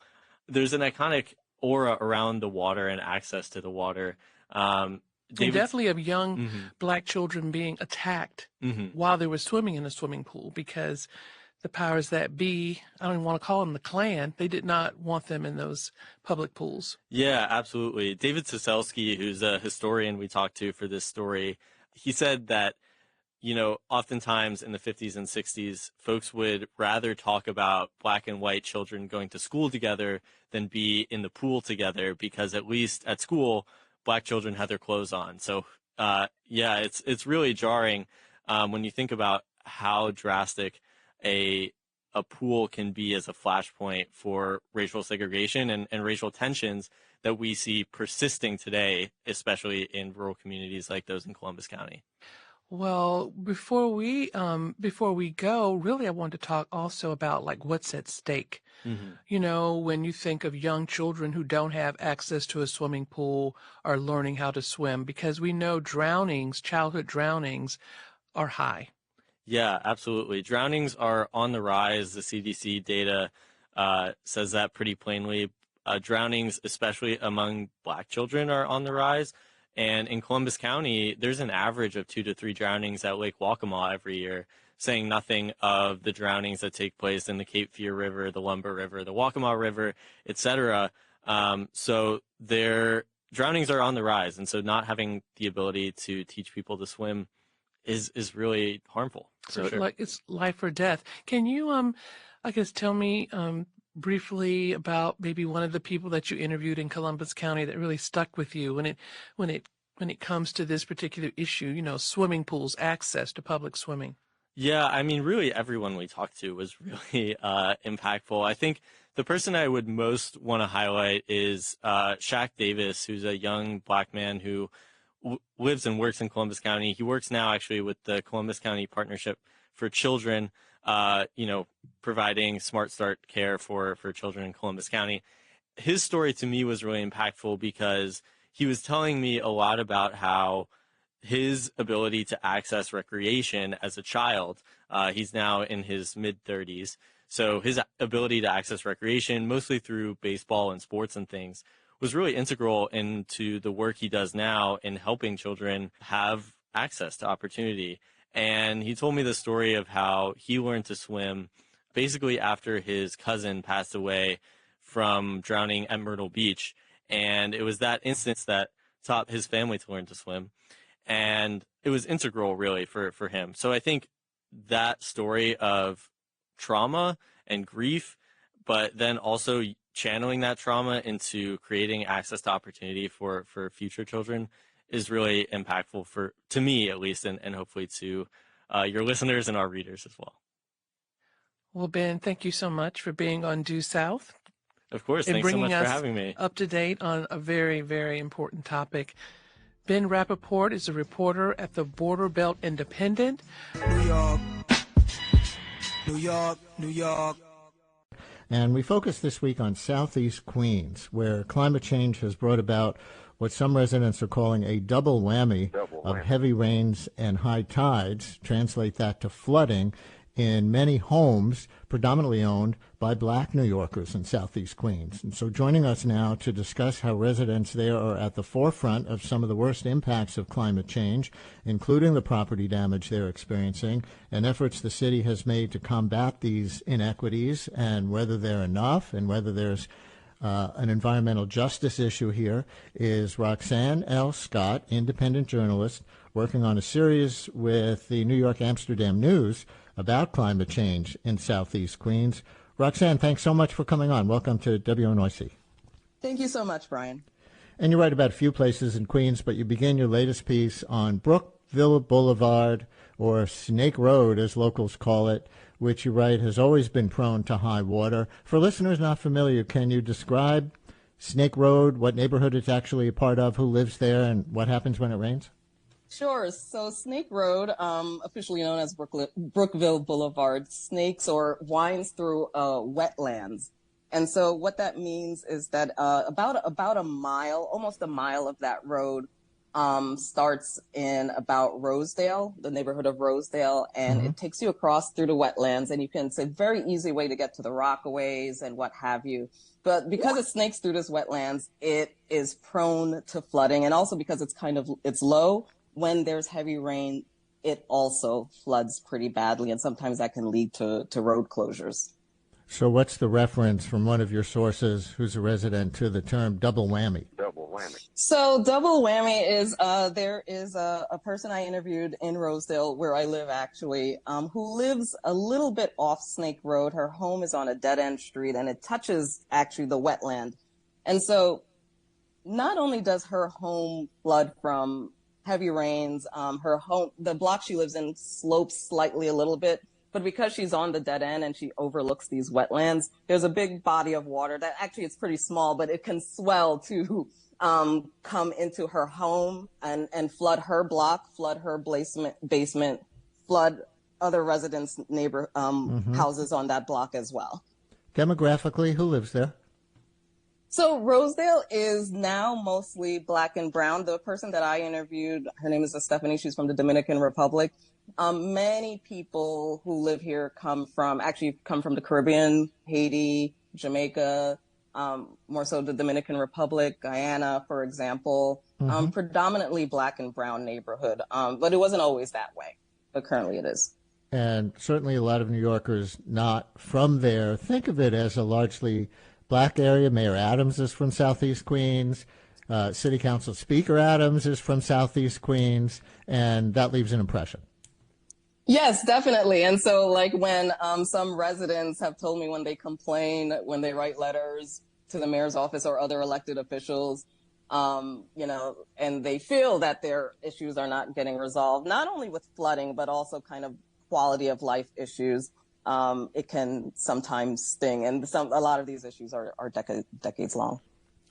Speaker 8: There's an iconic aura around the water and access to the water. And
Speaker 7: definitely of young Black children being attacked while they were swimming in a swimming pool, because the powers that be, I don't even want to call them the Klan, they did not want them in those public pools.
Speaker 8: Yeah, absolutely. David Soselski, who's a historian we talked to for this story, he said that, oftentimes in the 50s and 60s, folks would rather talk about Black and white children going to school together than be in the pool together, because at least at school, Black children had their clothes on. So, it's really jarring when you think about how drastic a pool can be as a flashpoint for racial segregation and racial tensions that we see persisting today, especially in rural communities like those in Columbus County.
Speaker 7: Well, before we go, really, I want to talk also about like what's at stake. When you think of young children who don't have access to a swimming pool are learning how to swim, because we know childhood drownings are high.
Speaker 8: Yeah, absolutely. Drownings are on the rise. The CDC data says that pretty plainly. Drownings, especially among Black children, are on the rise. And in Columbus County, there's an average of 2 to 3 drownings at Lake Waccamaw every year, saying nothing of the drownings that take place in the Cape Fear River, the Lumber River, the Waccamaw River, etc. So their drownings are on the rise. And so not having the ability to teach people to swim is really harmful.
Speaker 7: So like it's life or death. Can you, tell me briefly about maybe one of the people that you interviewed in Columbus County that really stuck with you when it when it comes to this particular issue, swimming pools, access to public swimming?
Speaker 8: Yeah, I mean, really everyone we talked to was really impactful. I think the person I would most want to highlight is Shaq Davis, who's a young Black man who lives and works in Columbus County. He works now actually with the Columbus County Partnership for Children, providing Smart Start care for children in Columbus County. His story to me was really impactful because he was telling me a lot about how his ability to access recreation as a child, he's now in his mid-30s, so his ability to access recreation, mostly through baseball and sports and things, was really integral into the work he does now in helping children have access to opportunity. And he told me the story of how he learned to swim basically after his cousin passed away from drowning at Myrtle Beach. And it was that instance that taught his family to learn to swim. And it was integral, really, for him. So I think that story of trauma and grief, but then also channeling that trauma into creating access to opportunity for future children is really impactful to me, at least, and hopefully to your listeners and our readers as well.
Speaker 7: Well, Ben, thank you so much for being on Due South.
Speaker 8: Of course. Thanks so much for having me.
Speaker 7: Up to date on a very, very important topic. Ben Rappaport is a reporter at the Border Belt Independent.
Speaker 10: New York, New York, New York.
Speaker 11: And we focus this week on Southeast Queens, where climate change has brought about what some residents are calling a double whammy of heavy rains and high tides. Translate that to flooding in many homes predominantly owned by Black New Yorkers in Southeast Queens. And so joining us now to discuss how residents there are at the forefront of some of the worst impacts of climate change, including the property damage they're experiencing and efforts the city has made to combat these inequities and whether they're enough and whether there's an environmental justice issue here, is Roxanne L. Scott, independent journalist, working on a series with the New York Amsterdam News about climate change in Southeast Queens. Roxanne, thanks so much for coming on. Welcome to WNYC.
Speaker 12: Thank you so much, Brian.
Speaker 11: And you write about a few places in Queens, but you begin your latest piece on Brookville Boulevard, or Snake Road, as locals call it, which you write has always been prone to high water. For listeners not familiar, can you describe Snake Road, what neighborhood it's actually a part of, who lives there, and what happens when it rains?
Speaker 12: Sure. So Snake Road, officially known as Brookville Boulevard, snakes or winds through wetlands. And so what that means is that about a mile, almost a mile of that road starts in about Rosedale, the neighborhood of Rosedale, and it takes you across through the wetlands, and it's a very easy way to get to the Rockaways and what have you. But because it snakes through this wetlands, it is prone to flooding, and also because it's low. When there's heavy rain, it also floods pretty badly, and sometimes that can lead to road closures.
Speaker 11: So what's the reference from one of your sources who's a resident to the term double whammy?
Speaker 6: Double whammy.
Speaker 12: So double whammy is there is a person I interviewed in Rosedale, where I live actually, who lives a little bit off Snake Road. Her home is on a dead-end street, and it touches actually the wetland. And so not only does her home flood from heavy rains, the block she lives in slopes slightly a little bit, but because she's on the dead end and she overlooks these wetlands, there's a big body of water that actually it's pretty small, but it can swell to come into her home and flood her block, flood her basement, flood other residents' houses on that block as well.
Speaker 11: Demographically, who lives there?
Speaker 12: So Rosedale is now mostly Black and brown. The person that I interviewed, her name is Stephanie. She's from the Dominican Republic. Many people who live here come from the Caribbean, Haiti, Jamaica, more so the Dominican Republic, Guyana, for example. Predominantly Black and brown neighborhood, but it wasn't always that way, but currently it is.
Speaker 11: And certainly a lot of New Yorkers not from there think of it as a largely Black area. Mayor Adams is from Southeast Queens. City Council Speaker Adams is from Southeast Queens, and that leaves an impression.
Speaker 12: Yes, definitely. And so when some residents have told me when they complain, when they write letters to the mayor's office or other elected officials, and they feel that their issues are not getting resolved, not only with flooding, but also kind of quality of life issues. It can sometimes sting, and a lot of these issues are decades long.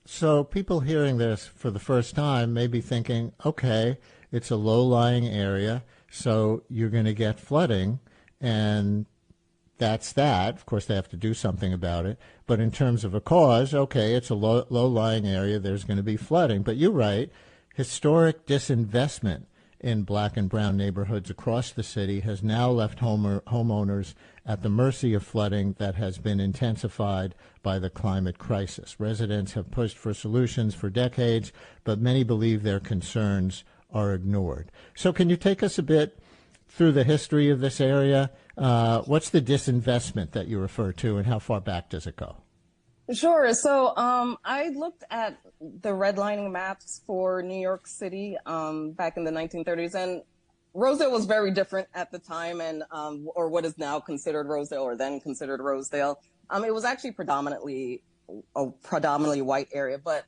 Speaker 11: So people hearing this for the first time may be thinking, okay, it's a low-lying area, so you're going to get flooding, and that's that. Of course, they have to do something about it. But in terms of a cause, okay, it's a low-lying area, there's going to be flooding. But you're right, historic disinvestment in black and brown neighborhoods across the city has now left homeowners at the mercy of flooding that has been intensified by the climate crisis. Residents have pushed for solutions for decades, but many believe their concerns are ignored. So can you take us a bit through the history of this area? What's the disinvestment that you refer to, and how far back does it go?
Speaker 12: Sure. So I looked at the redlining maps for New York City back in the 1930s, and Rosedale was very different at the time, and or what is now considered Rosedale, or then considered Rosedale. It was actually predominantly a white area, but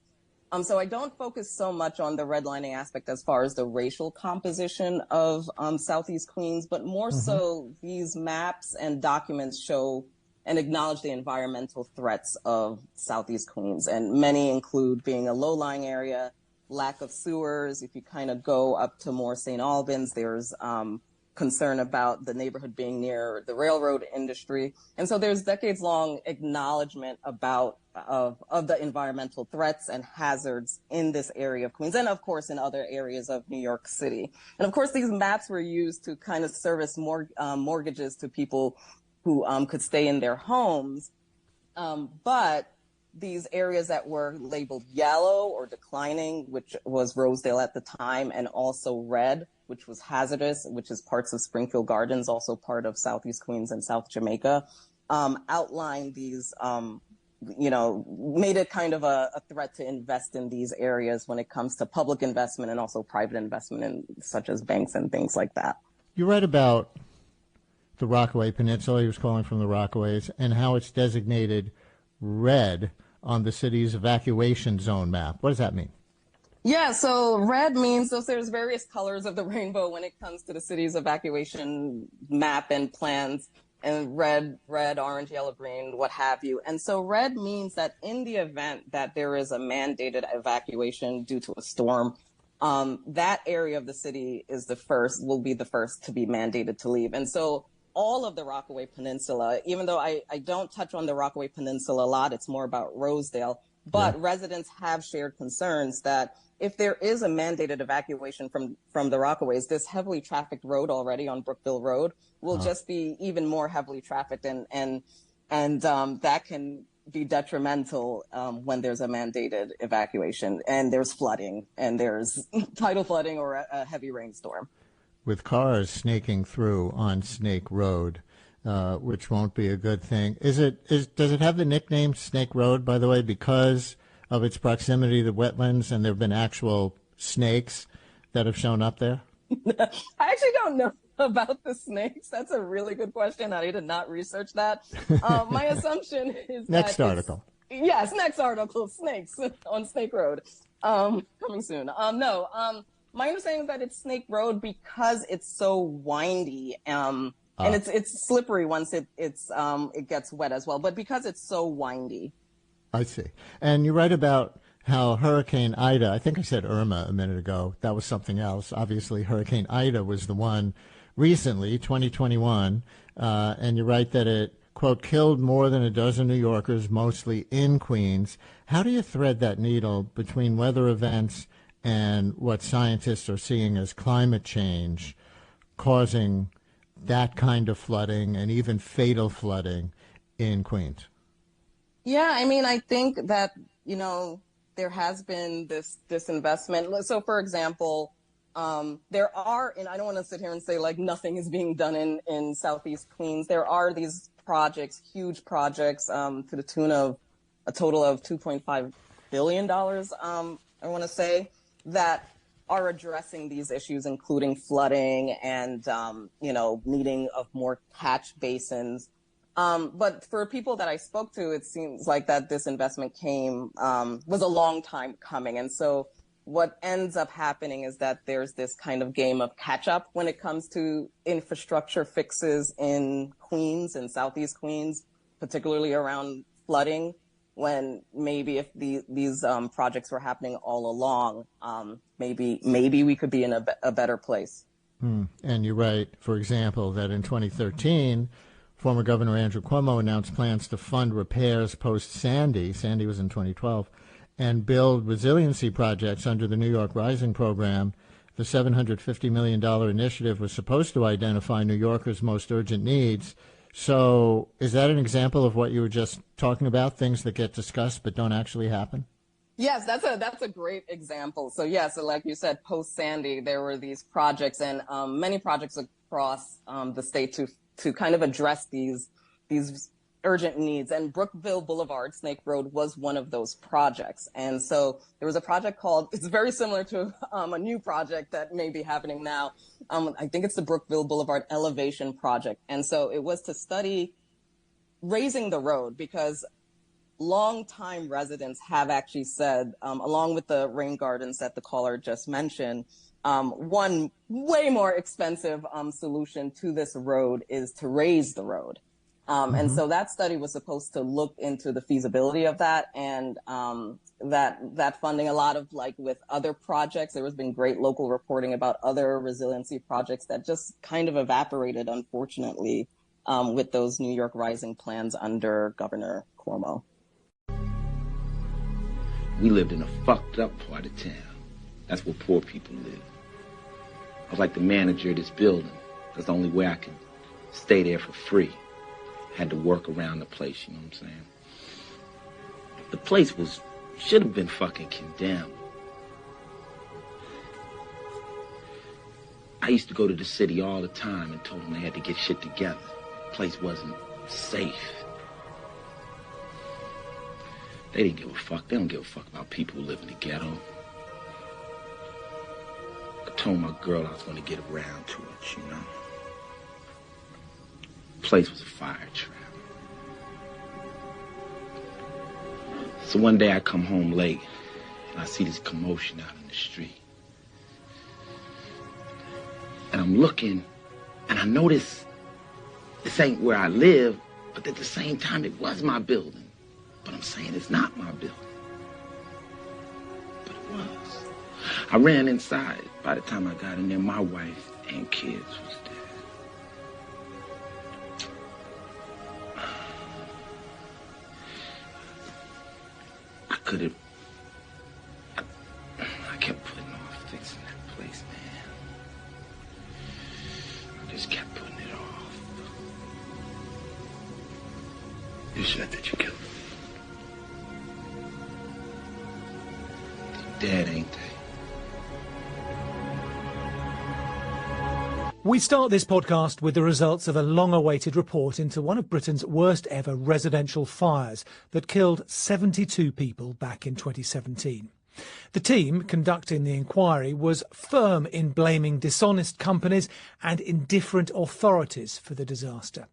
Speaker 12: so I don't focus so much on the redlining aspect as far as the racial composition of Southeast Queens, but more so these maps and documents show and acknowledge the environmental threats of Southeast Queens. And many include being a low-lying area, lack of sewers. If you kind of go up to more St. Albans, there's concern about the neighborhood being near the railroad industry. And so there's decades-long acknowledgement of the environmental threats and hazards in this area of Queens, and of course in other areas of New York City. And of course, these maps were used to kind of service mortgages to people who could stay in their homes. But these areas that were labeled yellow or declining, which was Rosedale at the time, and also red, which was hazardous, which is parts of Springfield Gardens, also part of Southeast Queens and South Jamaica, outlined these, made it kind of a threat to invest in these areas when it comes to public investment and also private investment in such as banks and things like that.
Speaker 11: You write about the Rockaway Peninsula, he was calling from the Rockaways, and how it's designated red on the city's evacuation zone map. What does that mean?
Speaker 12: Yeah, so red means there's various colors of the rainbow when it comes to the city's evacuation map and plans, and red, orange, yellow, green, what have you. And so red means that in the event that there is a mandated evacuation due to a storm, that area of the city will be the first to be mandated to leave. And so all of the Rockaway Peninsula, even though I don't touch on the Rockaway Peninsula a lot, it's more about Rosedale, but residents have shared concerns that if there is a mandated evacuation from the Rockaways, this heavily trafficked road already on Brookville Road will just be even more heavily trafficked, and that can be detrimental when there's a mandated evacuation and there's flooding and there's tidal flooding or a heavy rainstorm.
Speaker 11: With cars snaking through on Snake Road, which won't be a good thing. Does it have the nickname Snake Road, by the way, because of its proximity to wetlands, and there have been actual snakes that have shown up there?
Speaker 12: I actually don't know about the snakes. That's a really good question. I did not research that. My assumption is
Speaker 11: next article.
Speaker 12: Yes, next article, snakes on Snake Road. Coming soon. My understanding is that it's Snake Road because it's so windy, and it's slippery once it gets wet as well, but because it's so windy.
Speaker 11: I see. And you write about how Hurricane Ida, I think I said Irma a minute ago, that was something else. Obviously, Hurricane Ida was the one recently, 2021, and you write that it, quote, killed more than a dozen New Yorkers, mostly in Queens. How do you thread that needle between weather events and what scientists are seeing as climate change causing that kind of flooding and even fatal flooding in Queens?
Speaker 12: Yeah, I mean, I think that, there has been this investment. So, for example, there are, and I don't want to sit here and say like nothing is being done in Southeast Queens. There are these projects, huge projects, to the tune of a total of $2.5 billion, I want to say, that are addressing these issues, including flooding and, needing of more catch basins But for people that I spoke to, it seems like that this investment was a long time coming. And so what ends up happening is that there's this kind of game of catch up when it comes to infrastructure fixes in Queens and Southeast Queens, particularly around flooding, when maybe if these projects were happening all along, maybe we could be in a better place.
Speaker 11: And you write, for example, that in 2013, former Governor Andrew Cuomo announced plans to fund repairs post-Sandy. Sandy was in 2012, and build resiliency projects under the New York Rising program. The $750 million initiative was supposed to identify New Yorkers' most urgent needs. So is that an example of what you were just talking about, things that get discussed but don't actually happen?
Speaker 12: Yes, that's a great example. So yes, like you said, post-Sandy, there were these projects and many projects across the state to kind of address these urgent needs. And Brookville Boulevard, Snake Road, was one of those projects. And so there was a project it's very similar to a new project that may be happening now. I think it's the Brookville Boulevard Elevation Project. And so it was to study raising the road, because longtime residents have actually said, along with the rain gardens that the caller just mentioned, one way more expensive solution to this road is to raise the road. And so that study was supposed to look into the feasibility of that, and that funding, a lot of like with other projects, there has been great local reporting about other resiliency projects that just kind of evaporated, unfortunately, with those New York Rising plans under Governor Cuomo.
Speaker 13: We lived in a fucked up part of town. That's where poor people live. I was like the manager of this building. That's the only way I could stay there for free. Had to work around the place, you know what I'm saying? The place should have been fucking condemned. I used to go to the city all the time and told them they had to get shit together. The place wasn't safe. They didn't give a fuck. They don't give a fuck about people who live in the ghetto. I told my girl I was going to get around to it, you know? The place was a fire trap. So one day I come home late and I see this commotion out in the street. And I'm looking and I notice this ain't where I live, but at the same time it was my building. But I'm saying it's not my building. But it was. I ran inside. By the time I got in there, my wife and kids was dead. I could have... I kept putting off fixing that place, man. I just kept putting it off. You said that you killed him. Dead, ain't they?
Speaker 14: We start this podcast with the results of a long-awaited report into one of Britain's worst ever residential fires that killed 72 people back in 2017. The team conducting the inquiry was firm in blaming dishonest companies and indifferent authorities for the disaster.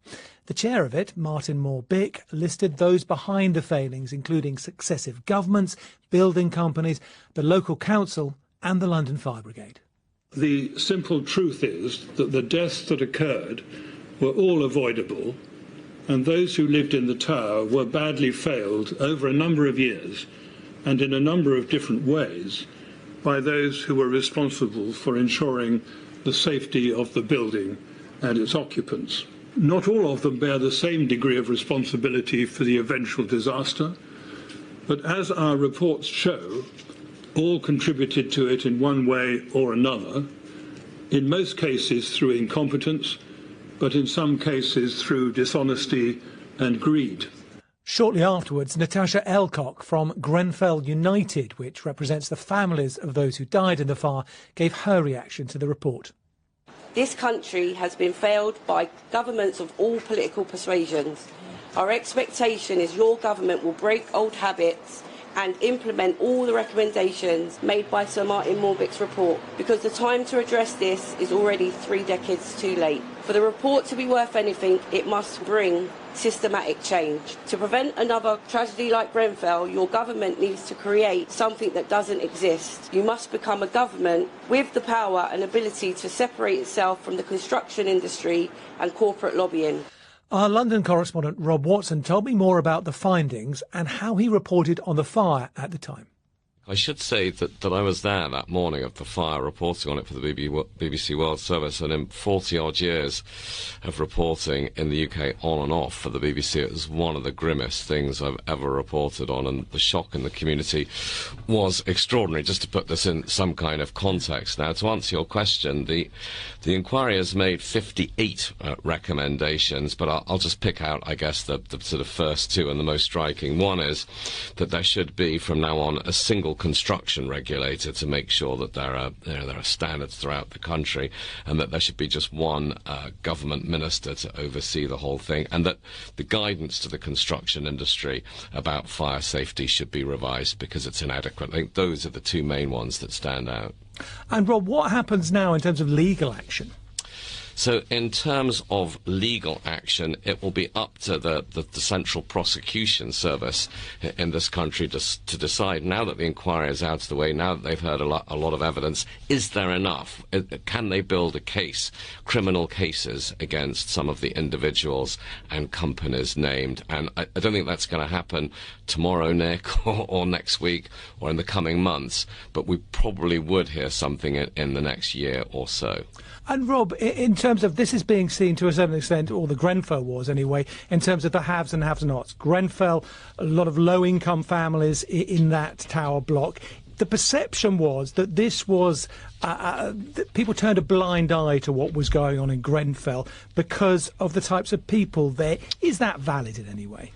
Speaker 14: The chair of it, Martin Moore-Bick, listed those behind the failings, including successive governments, building companies, the local council and the London Fire Brigade.
Speaker 15: The simple truth is that the deaths that occurred were all avoidable, and those who lived in the tower were badly failed over a number of years and in a number of different ways by those who were responsible for ensuring the safety of the building and its occupants. Not all of them bear the same degree of responsibility for the eventual disaster, but as our reports show, all contributed to it in one way or another, in most cases through incompetence, but in some cases through dishonesty and greed.
Speaker 14: Shortly afterwards, Natasha Elcock from Grenfell United, which represents the families of those who died in the fire, gave her reaction to the report.
Speaker 16: This country has been failed by governments of all political persuasions. Our expectation is your government will break old habits and implement all the recommendations made by Sir Martin Moore-Bick's report, because the time to address this is already 3 decades too late. For the report to be worth anything, it must bring systematic change. To prevent another tragedy like Grenfell, your government needs to create something that doesn't exist. You must become a government with the power and ability to separate itself from the construction industry and corporate lobbying.
Speaker 14: Our London correspondent Rob Watson told me more about the findings and how he reported on the fire at the time.
Speaker 9: I should say that I was there that morning of the fire, reporting on it for the BBC World Service, and in 40-odd years of reporting in the UK on and off for the BBC, it was one of the grimmest things I've ever reported on, and the shock in the community was extraordinary. Just to put this in some kind of context now, to answer your question, the inquiry has made 58 recommendations, but I'll just pick out, I guess, the sort of first two and the most striking. One is that there should be, from now on, a single construction regulator to make sure that there are standards throughout the country, and that there should be just one government minister to oversee the whole thing, and that the guidance to the construction industry about fire safety should be revised because it's inadequate. I think those are the two main ones that stand out.
Speaker 14: And Rob, what happens now in terms of legal action?
Speaker 9: So in terms of legal action, it will be up to the Central Prosecution Service in this country to decide, now that the inquiry is out of the way, now that they've heard a lot of evidence, is there enough? Can they build a case, criminal cases, against some of the individuals and companies named? And I don't think that's going to happen tomorrow, Nick, or next week, or in the coming months, but we probably would hear something in the next year or so.
Speaker 14: And Rob, in terms of this is being seen to a certain extent, or the Grenfell was anyway, in terms of the haves and have-nots. Grenfell, a lot of low-income families in that tower block. The perception was that this was, that people turned a blind eye to what was going on in Grenfell because of the types of people there. Is that valid in any way?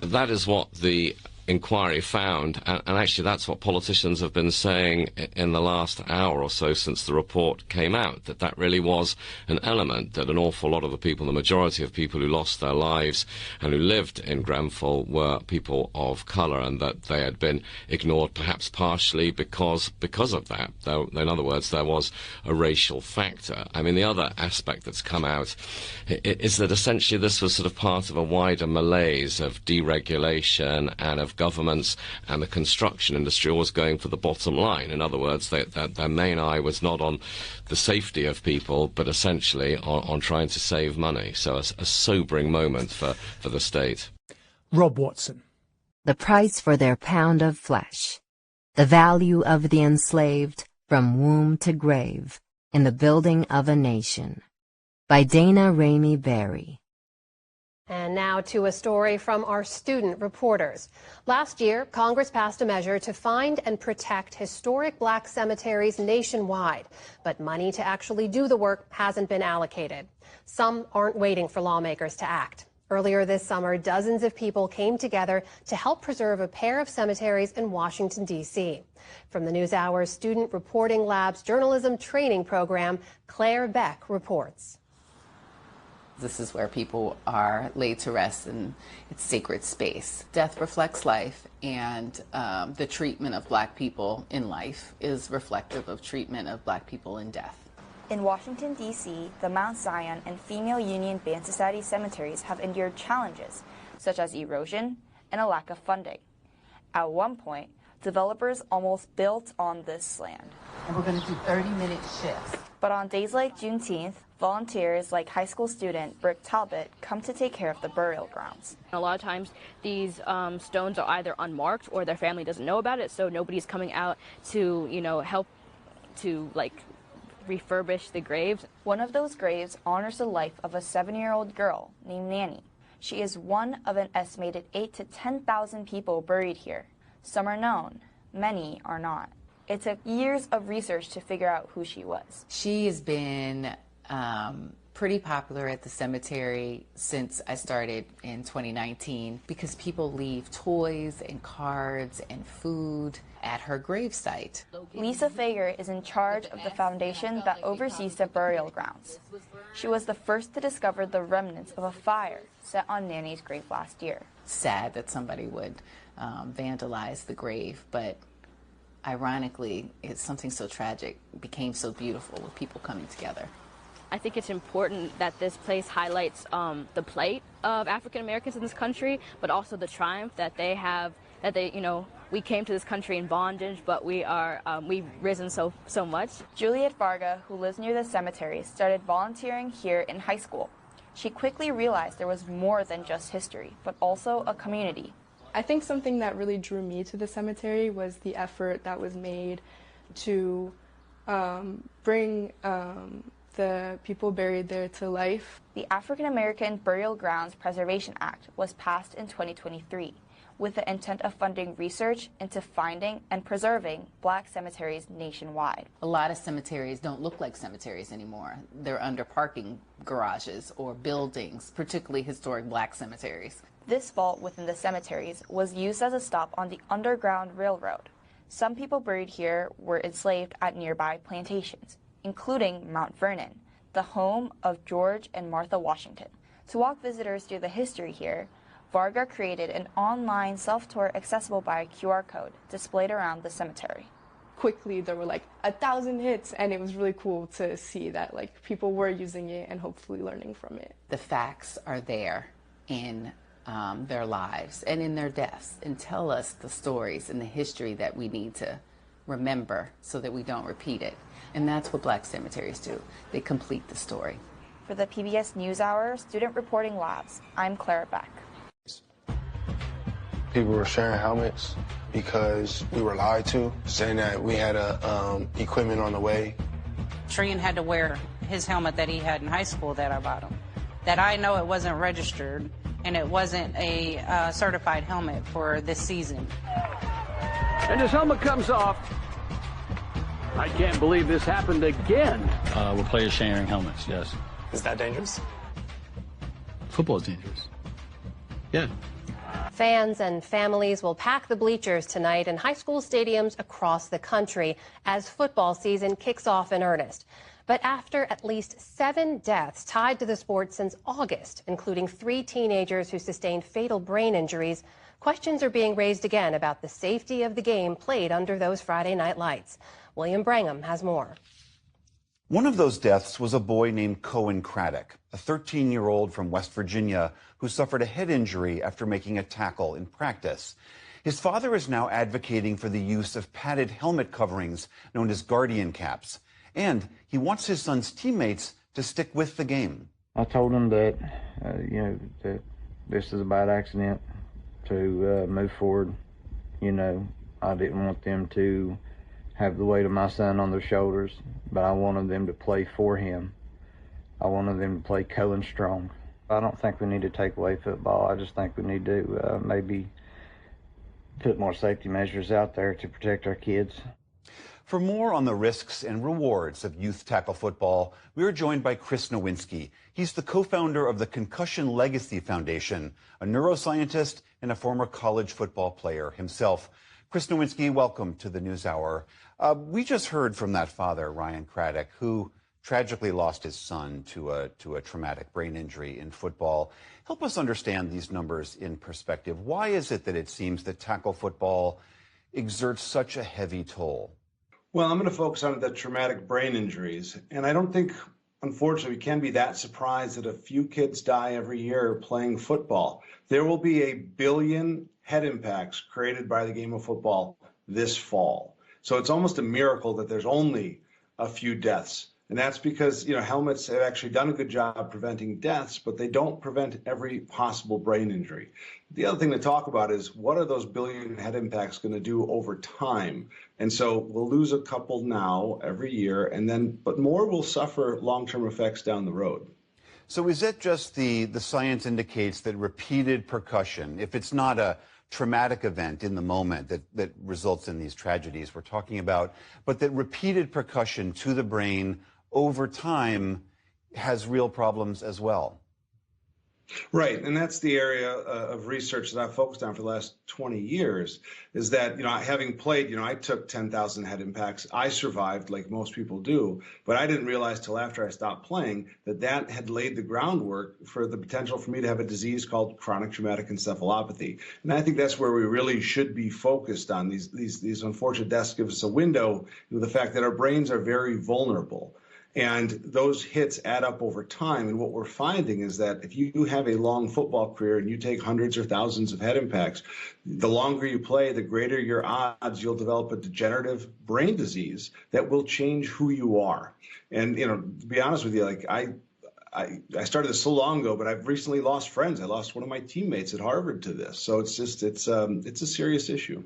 Speaker 9: That is what the inquiry found, and actually that's what politicians have been saying in the last hour or so since the report came out, that really was an element, that an awful lot of the people, the majority of people who lost their lives and who lived in Grenfell were people of colour, and that they had been ignored perhaps partially because of that. In other words, there was a racial factor. I mean, the other aspect that's come out is that essentially this was sort of part of a wider malaise of deregulation and of governments and the construction industry always going for the bottom line. In other words, their main eye was not on the safety of people, but essentially on trying to save money. So a sobering moment for the state.
Speaker 14: Rob Watson.
Speaker 17: The price for their pound of flesh. The value of the enslaved from womb to grave in the building of a nation. By Dana Ramey Berry.
Speaker 18: And now to a story from our student reporters. Last year, Congress passed a measure to find and protect historic black cemeteries nationwide, but money to actually do the work hasn't been allocated. Some aren't waiting for lawmakers to act. Earlier this summer, dozens of people came together to help preserve a pair of cemeteries in Washington, D.C. From the NewsHour's Student Reporting Lab's journalism training program, Claire Beck reports.
Speaker 21: This is where people are laid to rest, and it's sacred space. Death reflects life, and the treatment of black people in life is reflective of treatment of black people in death.
Speaker 25: In Washington, D.C., the Mount Zion and Female Union Band Society cemeteries have endured challenges, such as erosion and a lack of funding. At one point, developers almost built on this land.
Speaker 21: And we're going to do 30-minute shifts.
Speaker 25: But on days like Juneteenth, volunteers like high school student Brooke Talbot come to take care of the burial grounds.
Speaker 26: A lot of times these stones are either unmarked or their family doesn't know about it, so nobody's coming out to, help to refurbish the graves.
Speaker 25: One of those graves honors the life of a 7-year-old girl named Nanny. She is one of an estimated 8,000 to 10,000 people buried here. Some are known, many are not. It took years of research to figure out who she was.
Speaker 21: She has been pretty popular at the cemetery since I started in 2019 because people leave toys and cards and food at her gravesite.
Speaker 25: Lisa Fager is in charge of the foundation that oversees the burial grounds. She was the first to discover the remnants of a fire set on Nanny's grave last year.
Speaker 21: Sad that somebody would vandalize the grave, but ironically, it's something so tragic became so beautiful with people coming together.
Speaker 26: I think it's important that this place highlights the plight of African Americans in this country, but also the triumph that they have, that they, we came to this country in bondage, but we've risen so much.
Speaker 25: Juliet Varga, who lives near the cemetery, started volunteering here in high school. She quickly realized there was more than just history, but also a community.
Speaker 1: I think something that really drew me to the cemetery was the effort that was made to bring the people buried there to life.
Speaker 25: The African American Burial Grounds Preservation Act was passed in 2023 with the intent of funding research into finding and preserving Black cemeteries nationwide.
Speaker 21: A lot of cemeteries don't look like cemeteries anymore. They're under parking garages or buildings, particularly historic Black cemeteries.
Speaker 25: This vault within the cemeteries was used as a stop on the Underground Railroad. Some people buried here were enslaved at nearby plantations, including Mount Vernon, the home of George and Martha Washington. To walk visitors through the history here, Varga created an online self-tour accessible by a QR code displayed around the cemetery.
Speaker 1: Quickly, there were like 1,000 hits, and it was really cool to see that people were using it and hopefully learning from it.
Speaker 21: The facts are there in their lives and in their deaths, and tell us the stories and the history that we need to remember so that we don't repeat it. And that's what Black cemeteries do. They complete the story.
Speaker 25: For the PBS NewsHour Student Reporting Labs, I'm Clara Beck.
Speaker 3: People were sharing helmets because we were lied to, saying that we had equipment on the way.
Speaker 19: Trian had to wear his helmet that he had in high school that I bought him. That I know it wasn't registered and it wasn't a certified helmet for this season.
Speaker 20: And his helmet comes off. I can't believe this happened again.
Speaker 22: We're players sharing helmets, yes.
Speaker 23: Is that dangerous?
Speaker 22: Football is dangerous. Yeah.
Speaker 18: Fans and families will pack the bleachers tonight in high school stadiums across the country as football season kicks off in earnest. But after at least 7 deaths tied to the sport since August, including 3 teenagers who sustained fatal brain injuries, questions are being raised again about the safety of the game played under those Friday night lights. William Brangham has more.
Speaker 24: One of those deaths was a boy named Cohen Craddock, a 13-year-old from West Virginia who suffered a head injury after making a tackle in practice. His father is now advocating for the use of padded helmet coverings known as guardian caps, and he wants his son's teammates to stick with the game.
Speaker 27: I told him that, that this is a bad accident, to move forward. I didn't want them to have the weight of my son on their shoulders, but I wanted them to play for him. I wanted them to play co and strong. I don't think we need to take away football. I just think we need to maybe put more safety measures out there to protect our kids.
Speaker 24: For more on the risks and rewards of youth tackle football, we are joined by Chris Nowinski. He's the co-founder of the Concussion Legacy Foundation, a neuroscientist and a former college football player himself. Chris Nowinski, welcome to the NewsHour. We just heard from that father, Ryan Craddock, who tragically lost his son to a traumatic brain injury in football. Help us understand these numbers in perspective. Why is it that it seems that tackle football exerts such a heavy toll?
Speaker 28: Well, I'm going to focus on the traumatic brain injuries. And I don't think, unfortunately, we can be that surprised that a few kids die every year playing football. There will be 1 billion head impacts created by the game of football this fall. So it's almost a miracle that there's only a few deaths. And that's because, helmets have actually done a good job preventing deaths, but they don't prevent every possible brain injury. The other thing to talk about is what are those billion head impacts going to do over time? And so we'll lose a couple now every year, but more will suffer long-term effects down the road.
Speaker 24: So is it just the science indicates that repeated percussion, if it's not a traumatic event in the moment that results in these tragedies we're talking about, but that repeated percussion to the brain over time has real problems as well?
Speaker 28: Right, and that's the area of research that I've focused on for the last 20 years, is that, having played, I took 10,000 head impacts. I survived like most people do, but I didn't realize till after I stopped playing that had laid the groundwork for the potential for me to have a disease called chronic traumatic encephalopathy. And I think that's where we really should be focused on. These unfortunate deaths give us a window into the fact that our brains are very vulnerable. And those hits add up over time. And what we're finding is that if you have a long football career and you take hundreds or thousands of head impacts, the longer you play, the greater your odds you'll develop a degenerative brain disease that will change who you are. And, you know, to be honest with you, like I started this so long ago, but I've recently lost friends. I lost one of my teammates at Harvard to this. So it's just, it's a serious issue.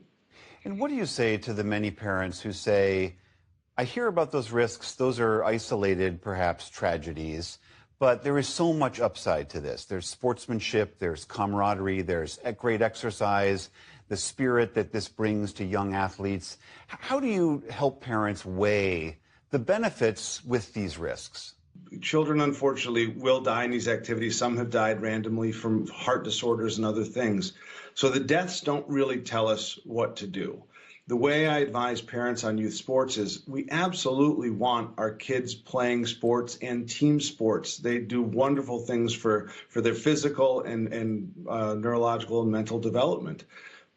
Speaker 24: And what do you say to the many parents who say, I hear about those risks, those are isolated, perhaps, tragedies, but there is so much upside to this. There's sportsmanship, there's camaraderie, there's great exercise, the spirit that this brings to young athletes. How do you help parents weigh the benefits with these risks?
Speaker 28: Children, unfortunately, will die in these activities. Some have died randomly from heart disorders and other things. So the deaths don't really tell us what to do. The way I advise parents on youth sports is we absolutely want our kids playing sports and team sports. They do wonderful things for their physical and neurological and mental development.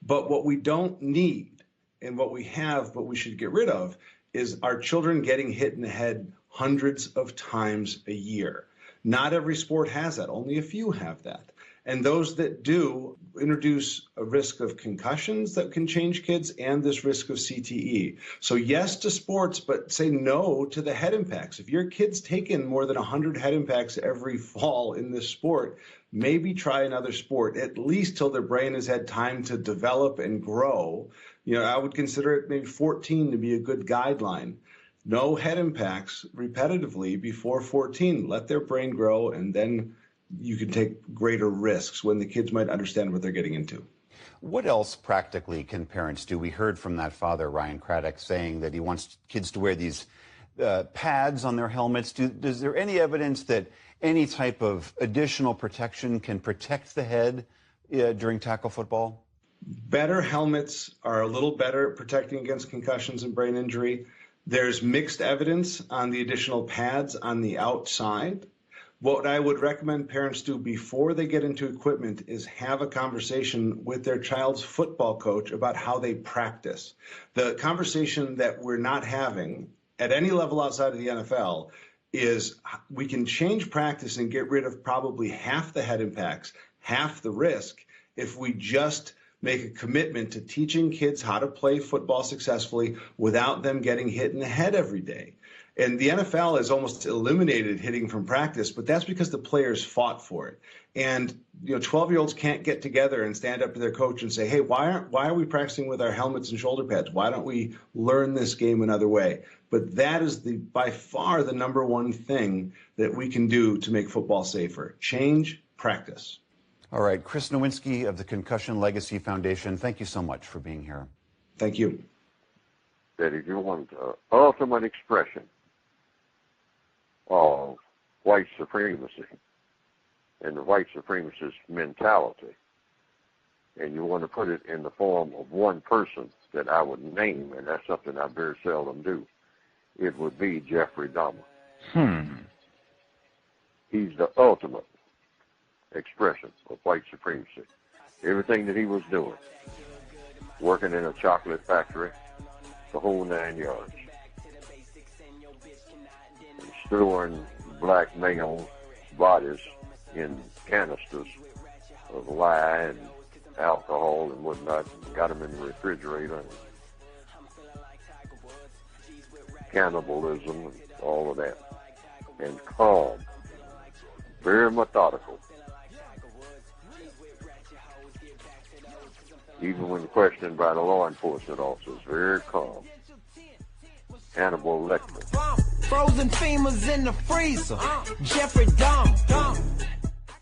Speaker 28: But what we don't need and what we have but we should get rid of is our children getting hit in the head hundreds of times a year. Not every sport has that. Only a few have that. And those that do introduce a risk of concussions that can change kids and this risk of CTE. So yes to sports, but say no to the head impacts. If your kid's taken more than 100 head impacts every fall in this sport, maybe try another sport, at least till their brain has had time to develop and grow. You know, I would consider it maybe 14 to be a good guideline. No head impacts repetitively before 14. Let their brain grow, and then you can take greater risks when the kids might understand what they're getting into.
Speaker 24: What else practically can parents do? We heard from that father, Ryan Craddock, saying that he wants kids to wear these pads on their helmets. Is there any evidence that any type of additional protection can protect the head during tackle football?
Speaker 28: Better helmets are a little better at protecting against concussions and brain injury. There's mixed evidence on the additional pads on the outside. What I would recommend parents do before they get into equipment is have a conversation with their child's football coach about how they practice. The conversation that we're not having at any level outside of the NFL is we can change practice and get rid of probably half the head impacts, half the risk, if we just make a commitment to teaching kids how to play football successfully without them getting hit in the head every day. And the NFL has almost eliminated hitting from practice, but that's because the players fought for it. And, you know, 12-year-olds can't get together and stand up to their coach and say, hey, why are we practicing with our helmets and shoulder pads? Why don't we learn this game another way? But that is by far the number one thing that we can do to make football safer. Change practice.
Speaker 24: All right, Chris Nowinski of the Concussion Legacy Foundation, thank you so much for being here.
Speaker 28: Thank you.
Speaker 2: That if you want ultimate expression of white supremacy and the white supremacist mentality, and you want to put it in the form of one person that I would name, and that's something I very seldom do, it would be Jeffrey Dahmer. He's the ultimate expression of white supremacy. Everything that he was doing, working in a chocolate factory, the whole 9 yards, storing black male bodies in canisters of lye and alcohol and whatnot, got them in the refrigerator, and cannibalism and all of that, and calm, very methodical. Even when questioned by the law enforcement officers, very calm. Hannibal Lecter.
Speaker 4: Frozen femurs in the freezer. Jeffrey Dahmer.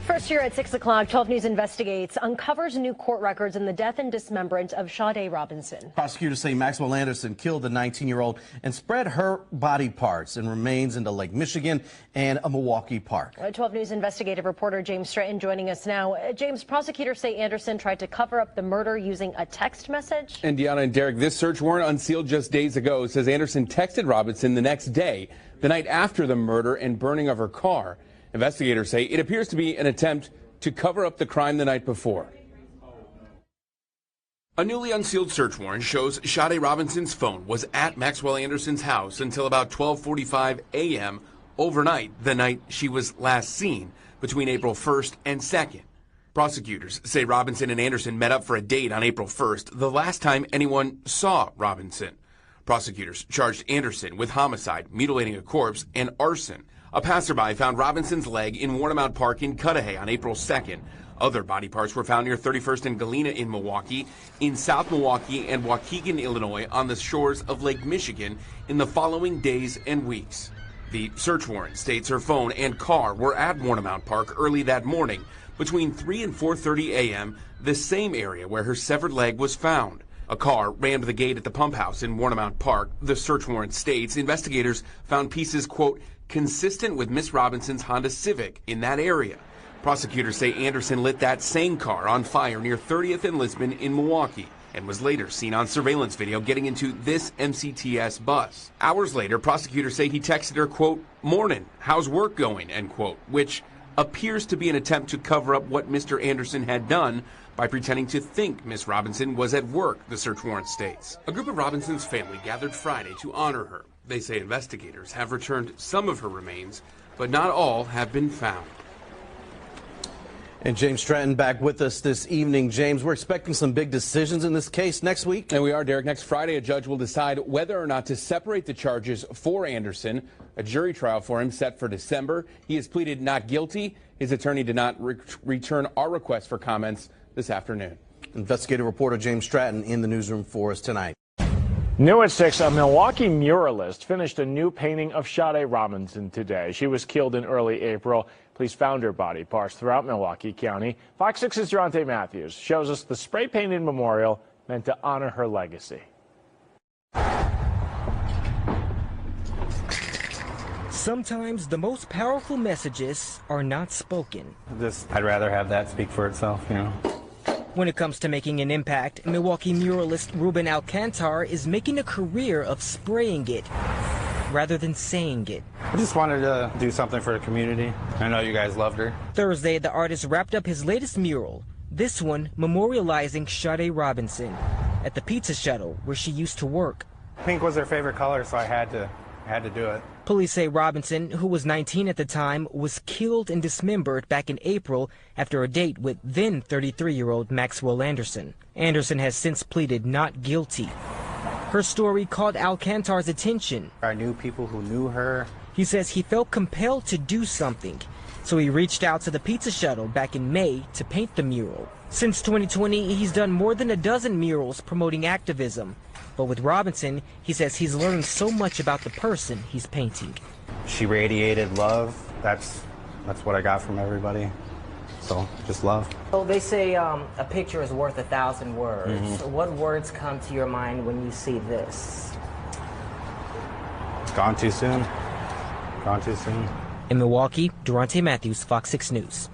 Speaker 18: First here at 6 o'clock, 12 News investigates, uncovers new court records in the death and dismemberment of Sade Robinson.
Speaker 5: Prosecutors say Maxwell Anderson killed the 19-year-old and spread her body parts and remains into Lake Michigan and a Milwaukee park. 12 News investigative reporter James Stratton joining us now. James, prosecutors say Anderson tried to cover up the murder using a text message.
Speaker 6: And Deanna and Derek, this search warrant unsealed just days ago says Anderson texted Robinson the next day, the night after the murder and burning of her car. Investigators say it appears to be an attempt to cover up the crime the night before. A newly unsealed search warrant shows Sade Robinson's phone was at Maxwell Anderson's house until about 12:45 a.m. overnight, the night she was last seen, between April 1st and 2nd. Prosecutors say Robinson and Anderson met up for a date on April 1st, the last time anyone saw Robinson. Prosecutors charged Anderson with homicide, mutilating a corpse, and arson. A passerby found Robinson's leg in Warnemount Park in Cudahy on April 2nd. Other body parts were found near 31st and Galena in Milwaukee, in South Milwaukee and Waukegan, Illinois, on the shores of Lake Michigan in the following days and weeks. The search warrant states her phone and car were at Warnemount Park early that morning, between 3 and 4:30 a.m., the same area where her severed leg was found. A car rammed the gate at the pump house in Warnemount Park. The search warrant states investigators found pieces, quote, consistent with Miss Robinson's Honda Civic in that area. Prosecutors say Anderson lit that same car on fire near 30th and Lisbon in Milwaukee and was later seen on surveillance video getting into this MCTS bus. Hours later, prosecutors say he texted her, quote, morning, how's work going, end quote, which appears to be an attempt to cover up what Mr. Anderson had done by pretending to think Miss Robinson was at work, the search warrant states. A group of Robinson's family gathered Friday to honor her. They say investigators have returned some of her remains, but not all have been found.
Speaker 5: And James Stratton back with us this evening. James, we're expecting some big decisions in this case next week.
Speaker 6: And we are, Derek. Next Friday, a judge will decide whether or not to separate the charges for Anderson. A jury trial for him set for December. He has pleaded not guilty. His attorney did not return our request for comments this afternoon.
Speaker 5: Investigative reporter James Stratton in the newsroom for us tonight.
Speaker 7: New at 6, a Milwaukee muralist finished a new painting of C.O.W.S. Robinson today. She was killed in early April. Police found her body parts throughout Milwaukee County. Fox 6's Durante Matthews shows us the spray-painted memorial meant to honor her legacy.
Speaker 8: Sometimes the most powerful messages are not spoken.
Speaker 10: I'd rather have that speak for itself, you know.
Speaker 8: When it comes to making an impact, Milwaukee muralist Ruben Alcantar is making a career of spraying it rather than saying it.
Speaker 10: I just wanted to do something for the community. I know you guys loved her.
Speaker 8: Thursday, the artist wrapped up his latest mural, this one memorializing C.O.W.S. Robinson at the Pizza Shuttle where she used to work.
Speaker 10: Pink was her favorite color, so I had to do it.
Speaker 8: Police say Robinson, who was 19 at the time, was killed and dismembered back in April after a date with then 33-year-old Maxwell Anderson. Anderson has since pleaded not guilty. Her story caught Alcantar's attention.
Speaker 10: I knew people who knew her.
Speaker 8: He says he felt compelled to do something, so he reached out to the Pizza Shuttle back in May to paint the mural. Since 2020, he's done more than a dozen murals promoting activism. But with Robinson, he says he's learned so much about the person he's painting.
Speaker 10: She radiated love. That's what I got from everybody. So, just love.
Speaker 8: So they say a picture is worth 1,000 words.
Speaker 10: Mm-hmm.
Speaker 8: What words come to your mind when you see this?
Speaker 10: Gone too soon. Gone too soon.
Speaker 8: In Milwaukee, Durante Matthews, Fox 6 News.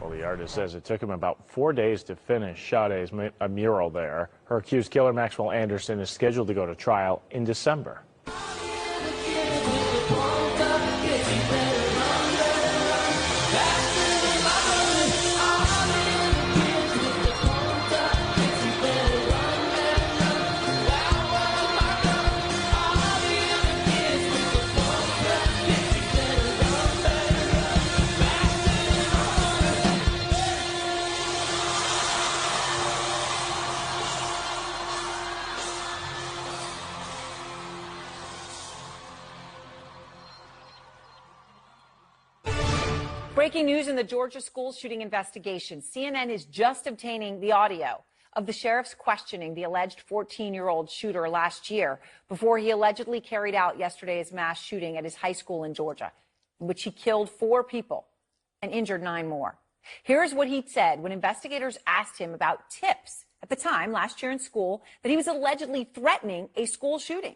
Speaker 7: Well, the artist says it took him about 4 days to finish C.O.W.S. mural there. Her accused killer, Maxwell Anderson, is scheduled to go to trial in December.
Speaker 11: Breaking news in the Georgia school shooting investigation. CNN is just obtaining the audio of the sheriff's questioning the alleged 14-year-old shooter last year before he allegedly carried out yesterday's mass shooting at his high school in Georgia, in which he killed 4 people and injured 9 more. Here's what he said when investigators asked him about tips at the time last year in school that he was allegedly threatening a school shooting.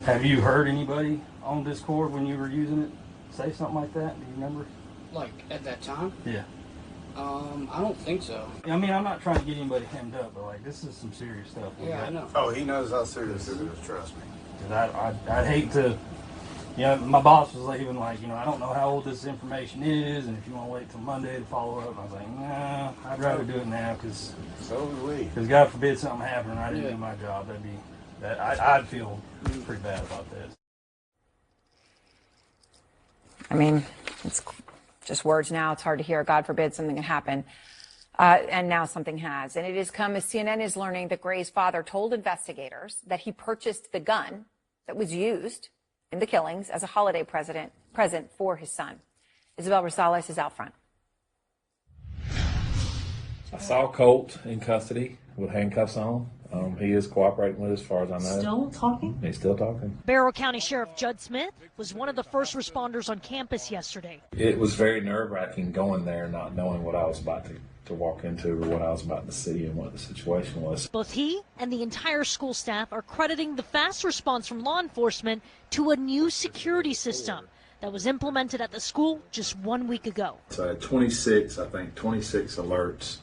Speaker 22: Have you heard anybody on Discord when you were using it say something like that? Do you remember?
Speaker 12: Like, at that time?
Speaker 22: Yeah.
Speaker 12: I don't think so.
Speaker 22: I mean, I'm not trying to get anybody hemmed up, but like, this is some serious stuff.
Speaker 12: Yeah, I know.
Speaker 3: Oh, he knows how serious it is, trust me.
Speaker 22: And I'd hate to, you know, my boss was even like, you know, I don't know how old this information is, and if you want to wait till Monday to follow up, I was like, nah, I'd rather do it now, because God forbid something happened and I didn't do my job. I'd feel pretty bad about this.
Speaker 11: I mean, it's just words now. It's hard to hear. God forbid something can happen. And now something has. And it has come as CNN is learning that Gray's father told investigators that he purchased the gun that was used in the killings as a holiday present for his son. Isabel Rosales is out front.
Speaker 9: I saw Colt in custody with handcuffs on. He is cooperating with us as far as I know.
Speaker 13: Still talking?
Speaker 9: He's still talking.
Speaker 13: Barrow County Sheriff Judd Smith was one of the first responders on campus yesterday.
Speaker 9: It was very nerve-wracking going there, not knowing what I was about to walk into or what I was about to see and what the situation was.
Speaker 13: Both he and the entire school staff are crediting the fast response from law enforcement to a new security system that was implemented at the school just 1 week ago.
Speaker 9: So I had 26 alerts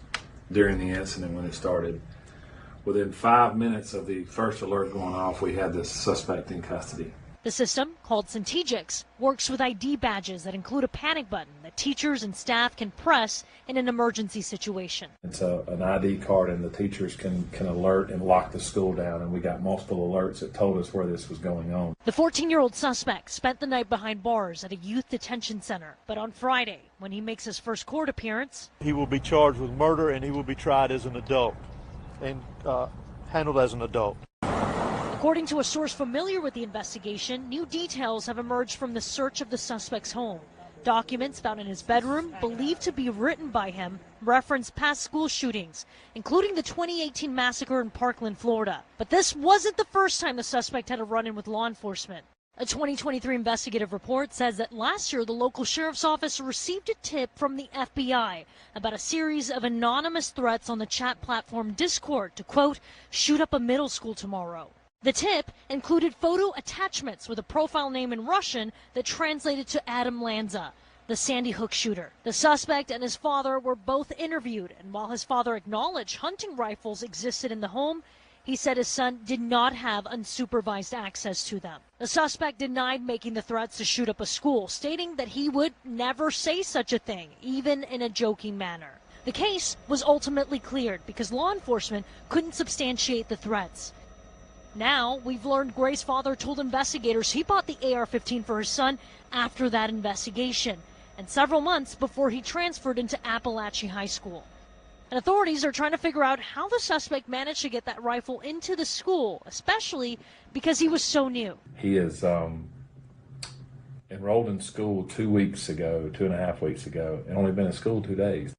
Speaker 9: during the incident when it started. Within 5 minutes of the first alert going off, we had the suspect in custody.
Speaker 13: The system, called Centegix, works with ID badges that include a panic button that teachers and staff can press in an emergency situation.
Speaker 9: It's an ID card, and the teachers can alert and lock the school down, and we got multiple alerts that told us where this was going on.
Speaker 13: The 14-year-old suspect spent the night behind bars at a youth detention center, but on Friday, when he makes his first court appearance,
Speaker 14: he will be charged with murder and he will be tried as an adult and handled as an adult.
Speaker 13: According to a source familiar with the investigation, new details have emerged from the search of the suspect's home. Documents found in his bedroom, believed to be written by him, reference past school shootings, including the 2018 massacre in Parkland, Florida. But this wasn't the first time the suspect had a run-in with law enforcement. A 2023 investigative report says that last year the local sheriff's office received a tip from the FBI about a series of anonymous threats on the chat platform Discord to, quote, shoot up a middle school tomorrow. The tip included photo attachments with a profile name in Russian that translated to Adam Lanza, the Sandy Hook shooter. The suspect and his father were both interviewed, and while his father acknowledged hunting rifles existed in the home, he said his son did not have unsupervised access to them. The suspect denied making the threats to shoot up a school, stating that he would never say such a thing, even in a joking manner. The case was ultimately cleared because law enforcement couldn't substantiate the threats. Now, we've learned Gray's father told investigators he bought the AR-15 for his son after that investigation, and several months before he transferred into Apalachee High School. And authorities are trying to figure out how the suspect managed to get that rifle into the school, especially because he was so new.
Speaker 9: He is enrolled in school 2 weeks ago, 2.5 weeks ago, and only been in school 2 days.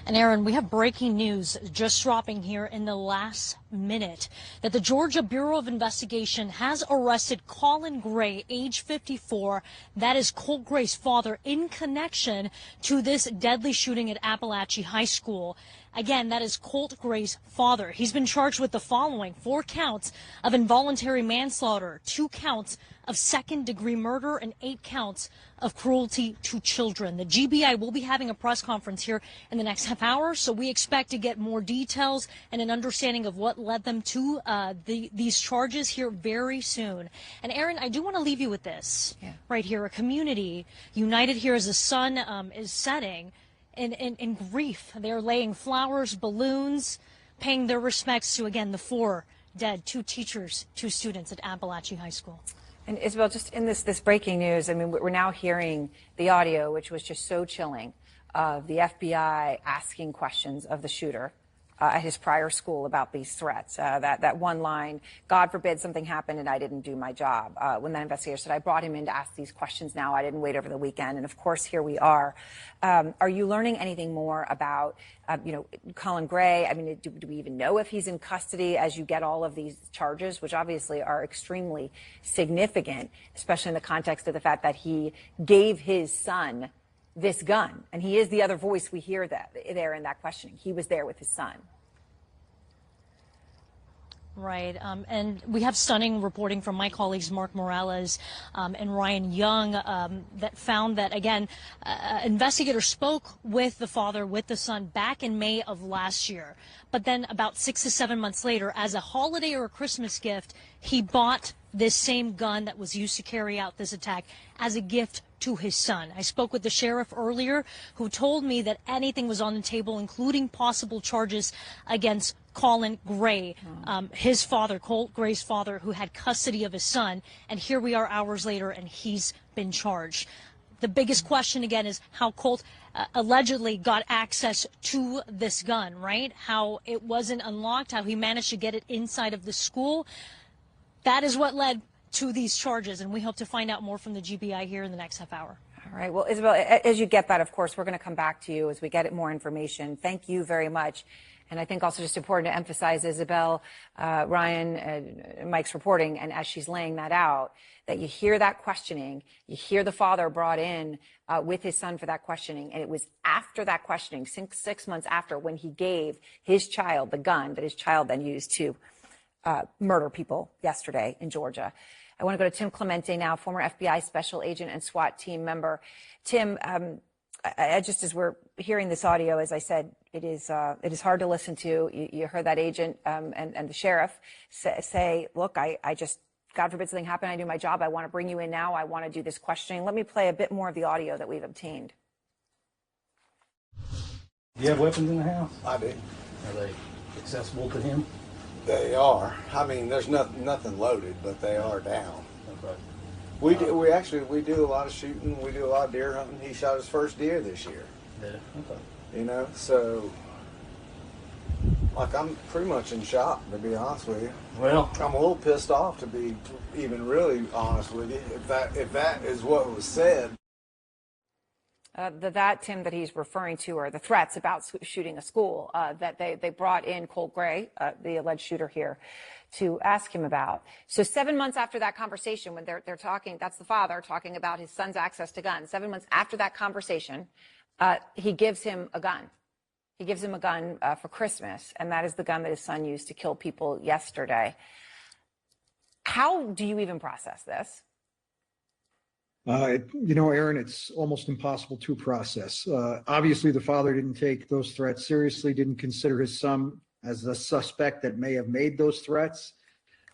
Speaker 13: And Aaron, we have breaking news just dropping here in the last minute that the Georgia Bureau of Investigation has arrested Colin Gray, age 54. That is Colt Gray's father, in connection to this deadly shooting at Apalachee High School. Again, that is Colt Gray's father. He's been charged with the following: 4 counts of involuntary manslaughter, 2 counts of second-degree murder, and 8 counts of cruelty to children. The GBI will be having a press conference here in the next half hour, so we expect to get more details and an understanding of what led them to these charges here very soon. And Aaron, I do want to leave you with this right here: a community united here as the sun is setting in grief. They're laying flowers, balloons, paying their respects to, again, the 4 dead, 2 teachers, 2 students at Apalachee High School.
Speaker 11: And Isabel, just in this breaking news, I mean, we're now hearing the audio, which was just so chilling, of the FBI asking questions of the shooter at his prior school about these threats. That one line, God forbid something happened and I didn't do my job. When that investigator said, I brought him in to ask these questions now, I didn't wait over the weekend. And of course, here we are. Are you learning anything more about, Colin Gray? I mean, do we even know if he's in custody as you get all of these charges, which obviously are extremely significant, especially in the context of the fact that he gave his son this gun, and he is the other voice we hear there in that questioning. He was there with his son.
Speaker 13: Right. And we have stunning reporting from my colleagues Mark Morales and Ryan Young that found that, again, investigators spoke with the father, with the son, back in May of last year. But then about 6 to 7 months later, as a holiday or a Christmas gift, he bought this same gun that was used to carry out this attack as a gift to his son. I spoke with the sheriff earlier, who told me that anything was on the table, including possible charges against Colin Gray, his father, Colt Gray's father, who had custody of his son. And here we are hours later, and he's been charged. The biggest question, again, is how Colt allegedly got access to this gun, right? How it wasn't unlocked, how he managed to get it inside of the school. That is what led to these charges, and we hope to find out more from the GBI here in the next half hour.
Speaker 11: All right. Well, Isabel, as you get that, of course, we're going to come back to you as we get more information. Thank you very much. And I think also just important to emphasize, Isabel, Ryan, Mike's reporting, and as she's laying that out, that you hear that questioning, you hear the father brought in with his son for that questioning, and it was after that questioning, 6 months after, when he gave his child the gun that his child then used to murder people yesterday in Georgia. I want to go to Tim Clemente now, former FBI special agent and SWAT team member. Tim, just as we're hearing this audio, as I said, it is hard to listen to. You heard that agent and the sheriff say, look, I just, God forbid something happen, I do my job. I want to bring you in now. I want to do this questioning. Let me play a bit more of the audio that we've obtained.
Speaker 22: Do you have weapons in the house?
Speaker 1: I do.
Speaker 22: Are they accessible to him?
Speaker 1: They are. I mean, there's nothing loaded, but they are down.
Speaker 22: Okay.
Speaker 1: We do a lot of shooting. We do a lot of deer hunting. He shot his first deer this year.
Speaker 22: Yeah. Okay.
Speaker 1: You know, so like I'm pretty much in shock, to be honest with you.
Speaker 22: Well,
Speaker 1: I'm a little pissed off, to be even really honest with you. If that is what was said.
Speaker 11: That, Tim, that he's referring to are the threats about shooting a school that they brought in Colt Gray, the alleged shooter here, to ask him about. So 7 months after that conversation, when they're talking, that's the father talking about his son's access to guns. 7 months after that conversation, he gives him a gun. He gives him a gun for Christmas, and that is the gun that his son used to kill people yesterday. How do you even process this?
Speaker 15: You know, Aaron, it's almost impossible to process. Obviously, the father didn't take those threats seriously, didn't consider his son as a suspect that may have made those threats.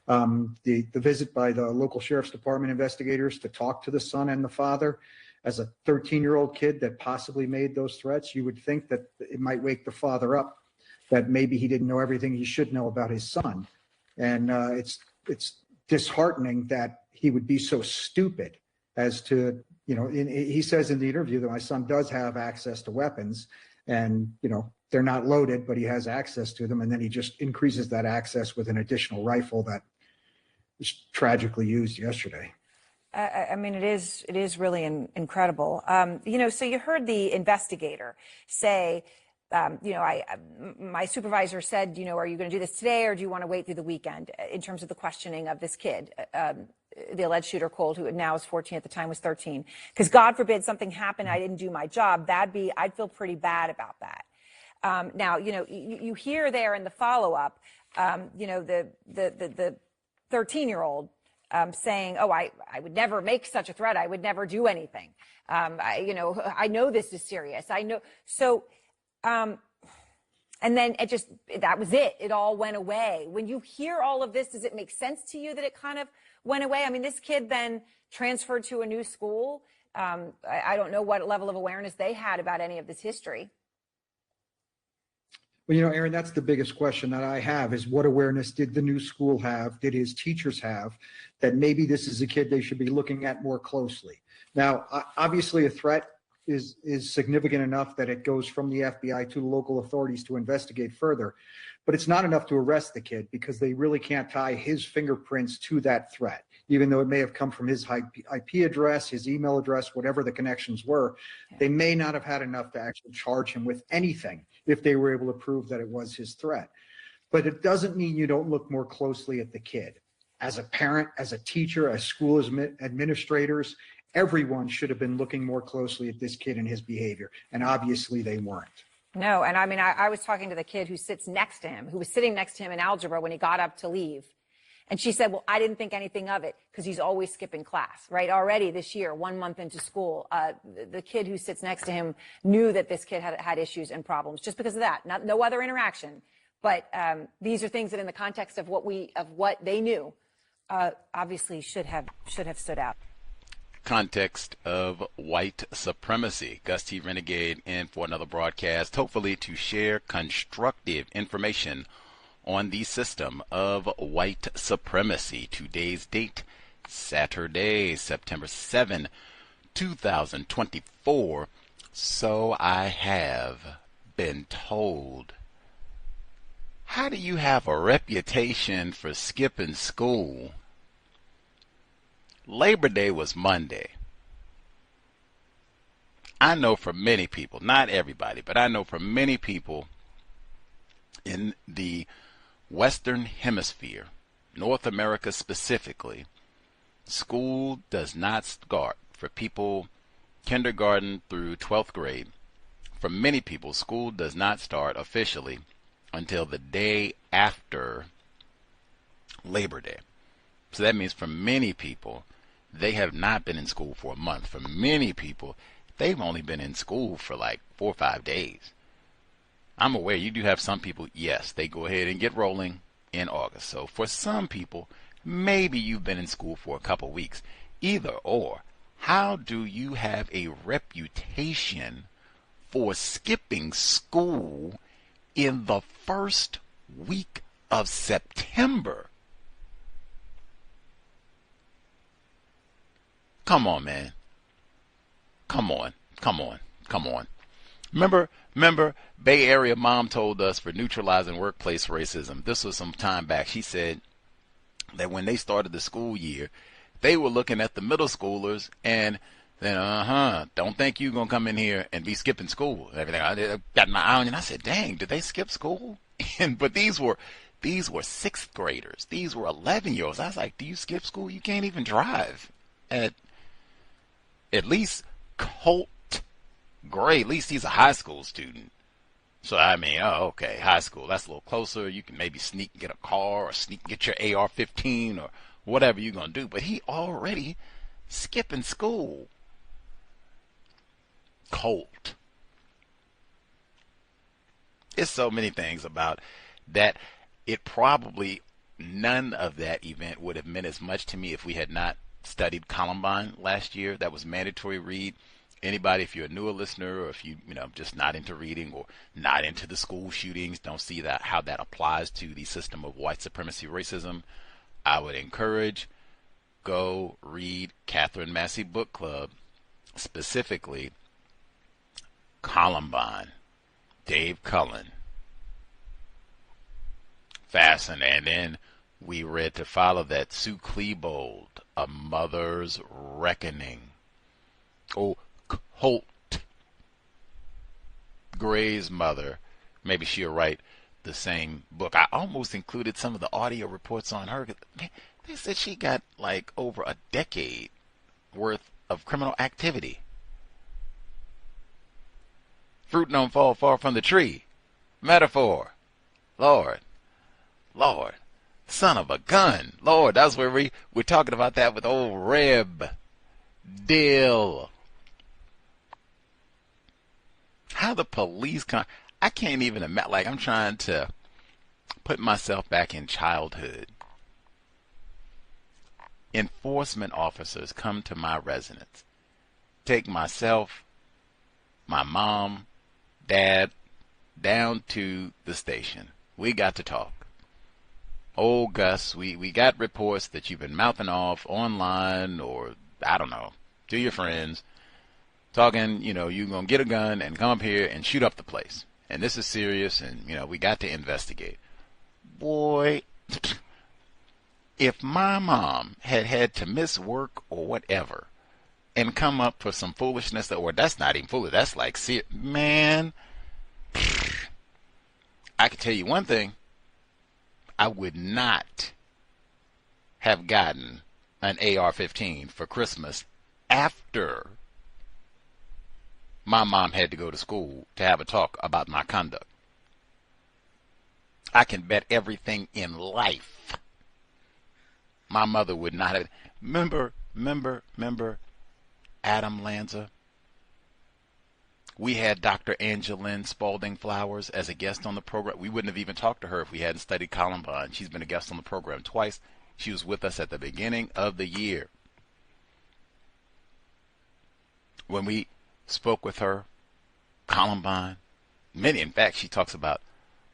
Speaker 15: The visit by the local sheriff's department investigators to talk to the son and the father as a 13-year-old kid that possibly made those threats, you would think that it might wake the father up, that maybe he didn't know everything he should know about his son. And it's disheartening that he would be so stupid as to, you know, he says in the interview that my son does have access to weapons and, you know, they're not loaded, but he has access to them. And then he just increases that access with an additional rifle that was tragically used yesterday.
Speaker 11: I mean, it is really incredible. You know, so you heard the investigator say, you know, my supervisor said, you know, are you going to do this today or do you want to wait through the weekend in terms of the questioning of this kid, the alleged shooter, Colt, who now is 14, at the time was 13? Because God forbid something happened, I didn't do my job. I'd feel pretty bad about that. Now, you know, you hear there in the follow-up, you know, the 13-year-old saying, oh, I would never make such a threat. I would never do anything. You know, I know this is serious. I know. So, and then that was it. It all went away. When you hear all of this, does it make sense to you that it kind of went away? I mean, this kid then transferred to a new school. I don't know what level of awareness they had about any of this history.
Speaker 15: Well, you know, Aaron, that's the biggest question that I have is what awareness did the new school have, did his teachers have, that maybe this is a kid they should be looking at more closely. Now, obviously a threat is significant enough that it goes from the FBI to the local authorities to investigate further, but it's not enough to arrest the kid because they really can't tie his fingerprints to that threat, even though it may have come from his IP address, his email address, whatever the connections were. They may not have had enough to actually charge him with anything if they were able to prove that it was his threat. But it doesn't mean you don't look more closely at the kid. As a parent, as a teacher, as school administrators, everyone should have been looking more closely at this kid and his behavior. And obviously they weren't.
Speaker 11: No, and I mean, I was talking to the kid who sits next to him, who was sitting next to him in algebra when he got up to leave. And she said, well, I didn't think anything of it because he's always skipping class, right? Already this year, 1 month into school, the kid who sits next to him knew that this kid had issues and problems just because of that. No other interaction. But these are things that in the context of what they knew, obviously should have stood out.
Speaker 16: Context of White Supremacy. Gus T. Renegade in for another broadcast, hopefully to share constructive information on the system of white supremacy. Today's date, Saturday, September 7, 2024. So I have been told. How do you have a reputation for skipping school? Labor Day was Monday. I know for many people, not everybody, but I know for many people in the Western Hemisphere, North America specifically, school does not start for people kindergarten through 12th grade. For many people, school does not start officially until the day after Labor Day. So that means for many people, they have not been in school for a month. For many people, they've only been in school for like 4 or 5 days. I'm aware you do have some people, yes, they go ahead and get rolling in August. So for some people, maybe you've been in school for a couple weeks. Either or, how do you have a reputation for skipping school in the first week of September? Come on, man. Come on. Remember, Bay Area mom told us for neutralizing workplace racism. This was some time back. She said that when they started the school year, they were looking at the middle schoolers and then, don't think you're going to come in here and be skipping school and everything. I got my eye on you and I said, dang, did they skip school? But these were 6th graders. These were 11-year-olds. I was like, do you skip school? You can't even drive. At least Colt Gray, at least he's a high school student. So, I mean, oh, okay, high school, that's a little closer. You can maybe sneak and get a car or sneak and get your AR-15 or whatever you're going to do. But he already skipping school. Colt. There's so many things about that. It probably, none of that event would have meant as much to me if we had not studied Columbine last year. That was mandatory read. Anybody, if you're a newer listener or if you just not into reading or not into the school shootings, don't see that how that applies to the system of white supremacy racism, I would encourage, go read Catherine Massey Book Club, specifically Columbine, Dave Cullen. Fascinating. And then we read to follow that Sue Klebold, A Mother's Reckoning. Oh, Colt Gray's mother. Maybe she'll write the same book. I almost included some of the audio reports on her. They said she got like over a decade worth of criminal activity. Fruit don't fall far from the tree. Metaphor. Lord. Son of a gun. Lord, that's where we're talking about that with old Reb. Dill. How the police I can't even imagine. Like, I'm trying to put myself back in childhood. Enforcement officers come to my residence, take myself, my mom, dad, down to the station. We got to talk. Oh, Gus, we got reports that you've been mouthing off online or, I don't know, to your friends, talking, you're going to get a gun and come up here and shoot up the place. And this is serious, and, we got to investigate. Boy, if my mom had to miss work or whatever and come up for some foolishness, or that's not even foolish, that's like, man, I can tell you one thing. I would not have gotten an AR-15 for Christmas after my mom had to go to school to have a talk about my conduct. I can bet everything in life my mother would not have. Remember Adam Lanza? We had Dr. Angeline Spalding Flowers as a guest on the program. We wouldn't have even talked to her if we hadn't studied Columbine. She's been a guest on the program twice. She was with us at the beginning of the year. When we spoke with her, Columbine, many, in fact, she talks about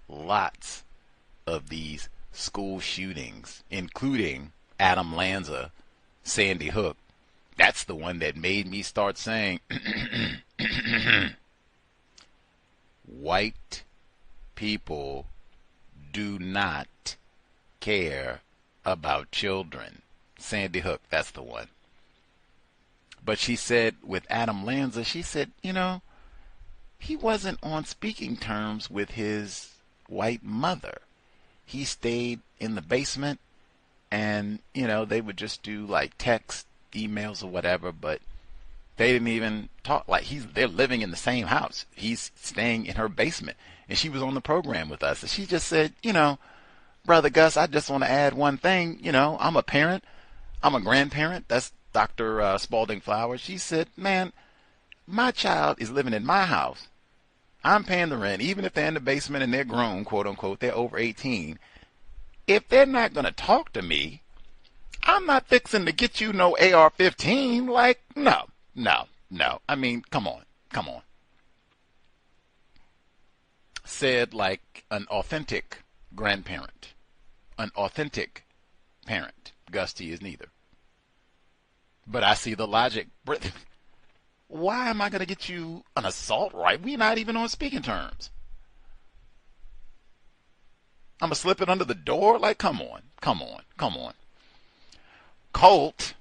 Speaker 16: lots of these school shootings, including Adam Lanza, Sandy Hook, that's the one that made me start saying, white people do not care about children. Sandy Hook, that's the one. But she said with Adam Lanza, she said, he wasn't on speaking terms with his white mother. He stayed in the basement and, they would just do like text, emails or whatever, but they didn't even talk. Like they're living in the same house. He's staying in her basement. And she was on the program with us. And she just said, Brother Gus, I just want to add one thing. I'm a parent. I'm a grandparent. That's Dr. Spalding Flowers. She said, man, my child is living in my house. I'm paying the rent, even if they're in the basement and they're grown, quote unquote, they're over 18. If they're not going to talk to me, I'm not fixing to get you no AR-15. Like, no. I mean, come on. Said like an authentic grandparent, an authentic parent. Gusty is neither. But I see the logic. Why am I going to get you an assault rifle? We're not even on speaking terms. I'm going to slip it under the door? Like, come on. Colt,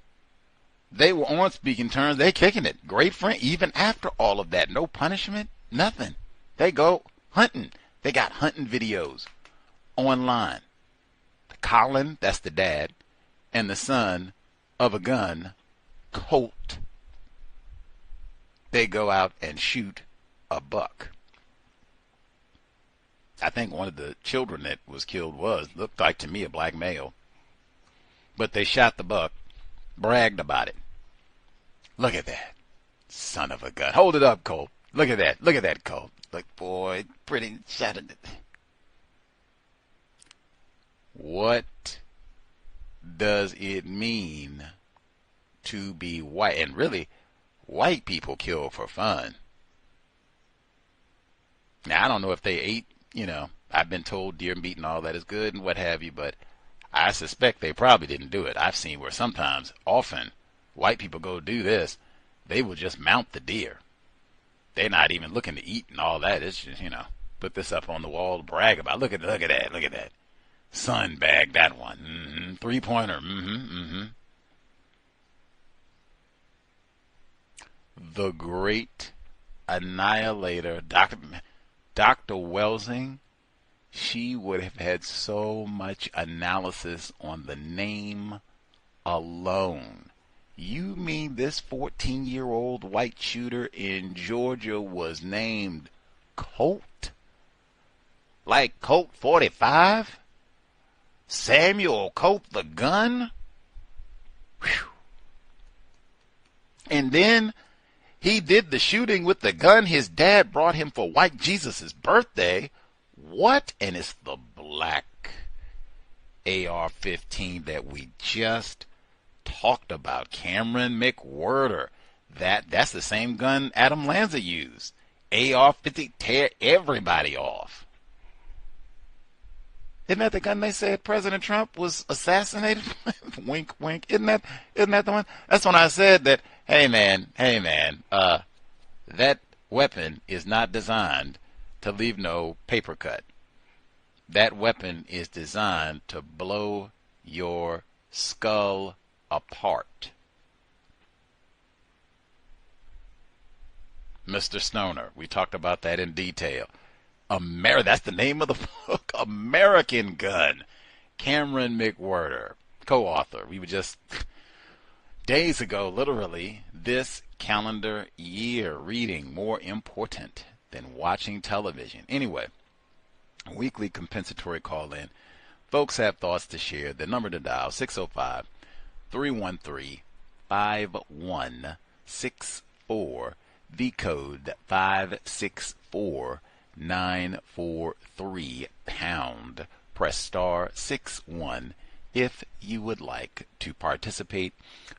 Speaker 16: they were on speaking terms. They're kicking it. Great friend, even after all of that. No punishment, nothing. They go hunting. They got hunting videos online. Colin, that's the dad, and the son of a gun, Colt. They go out and shoot a buck. I think one of the children that was killed looked like to me a black male. But they shot the buck, bragged about it. Look at that. Son of a gun. Hold it up, Colt. Look at that, Colt. Look, boy, pretty shot it. What does it mean to be white? And really, white people kill for fun. Now, I don't know if they ate, I've been told deer meat and all that is good and what have you, but I suspect they probably didn't do it. I've seen where often, white people go do this. They will just mount the deer. They're not even looking to eat and all that. It's just, put this up on the wall to brag about. Look at that. Son bagged that one. 3-pointer. The great annihilator, Dr. Welsing, she would have had so much analysis on the name alone. You mean this 14-year-old white shooter in Georgia was named Colt? Like Colt 45? Samuel Colt the gun? Whew. And then he did the shooting with the gun his dad brought him for White Jesus' birthday. What? And it's the black AR-15 that we just talked about. Cameron McWhirter. That's the same gun Adam Lanza used. AR-50, tear everybody off. Isn't that the gun they said President Trump was assassinated with? Wink, wink. Isn't that the one? That's when I said that, hey man, that weapon is not designed to leave no paper cut. That weapon is designed to blow your skull apart. Mr. Stoner, we talked about that in detail. That's the name of the book, American Gun. Cameron McWhirter, co-author. We were just days ago, literally, this calendar year, reading more important than watching television. Anyway, weekly compensatory call-in. Folks have thoughts to share. The number to dial, 605-313-5164. The code 564943 pound. Press star 61 if you would like to participate.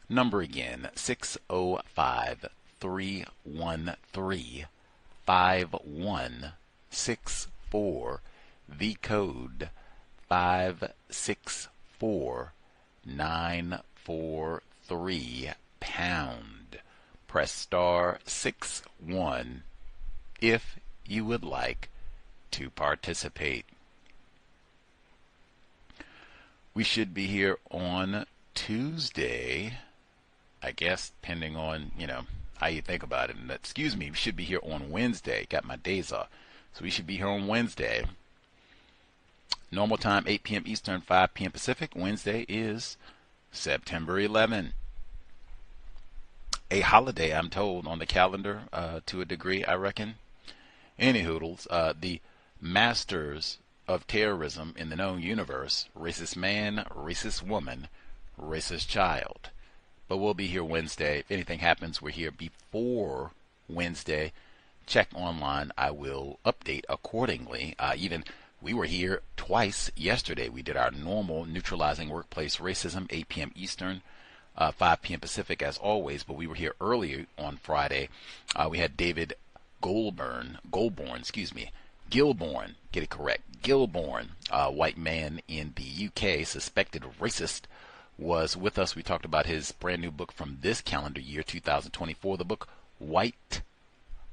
Speaker 16: Number again, 605-313-5164. The code 564-943-pound. Press star 61 if you would like to participate. We should be here on Tuesday, I guess, depending on, how you think about it. And excuse me, we should be here on Wednesday. Got my days off. So we should be here on Wednesday. Normal time, 8 p.m. Eastern, 5 p.m. Pacific. Wednesday is September 11. A holiday, I'm told, on the calendar to a degree, I reckon. Any hoodles, the masters of terrorism in the known universe, racist man, racist woman, racist child. But we'll be here Wednesday. If anything happens, we're here before Wednesday. Check online. I will update accordingly. We were here twice yesterday. We did our normal neutralizing workplace racism, 8 p.m. Eastern, 5 p.m. Pacific as always, but we were here earlier on Friday. We had David Gilborn, get it correct, Gilborn, white man in the UK, suspected racist, was with us. We talked about his brand new book from this calendar year, 2024, the book White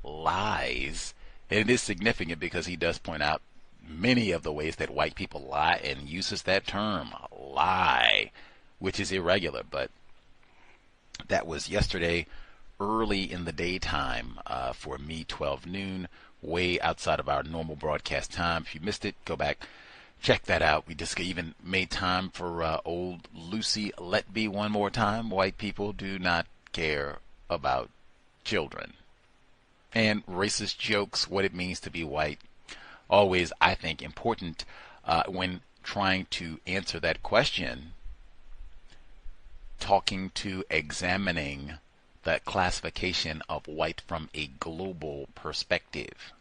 Speaker 16: Lies. And it is significant because he does point out many of the ways that white people lie and uses that term, lie, which is irregular. But that was yesterday, early in the daytime for me, 12 noon, way outside of our normal broadcast time. If you missed it, go back, check that out. We just even made time for old Lucy Letby one more time. White people do not care about children. And racist jokes, what it means to be white. Always, I think, important when trying to answer that question, examining that classification of white from a global perspective.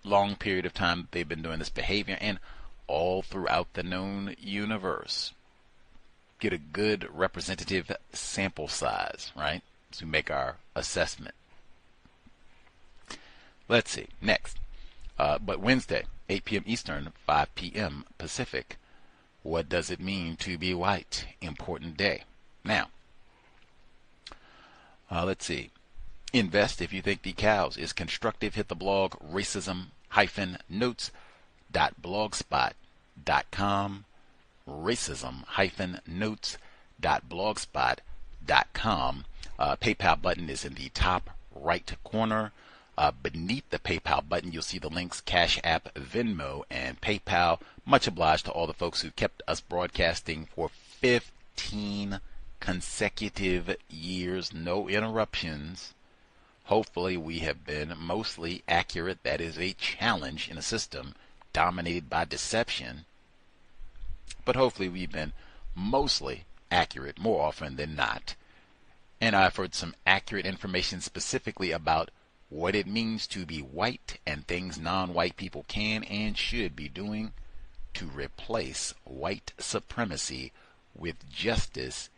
Speaker 16: Long period of time they've been doing this behavior, and all throughout the known universe. Get a good representative sample size, right, to make our assessment. Let's see, next. But Wednesday, 8 p.m. Eastern, 5 p.m. Pacific. What does it mean to be white? Important day. Now, let's see. Invest if you think the cows is constructive. Hit the blog racism-notes.blogspot.com. racism-notes.blogspot.com. PayPal button is in the top right corner. Beneath the PayPal button, you'll see the links Cash App, Venmo, and PayPal. Much obliged to all the folks who kept us broadcasting for 15 consecutive years, no interruptions. Hopefully we have been mostly accurate. That is a challenge in a system dominated by deception. But hopefully we've been mostly accurate more often than not. And I've heard some accurate information specifically about what it means to be white and things non-white people can and should be doing to replace white supremacy with justice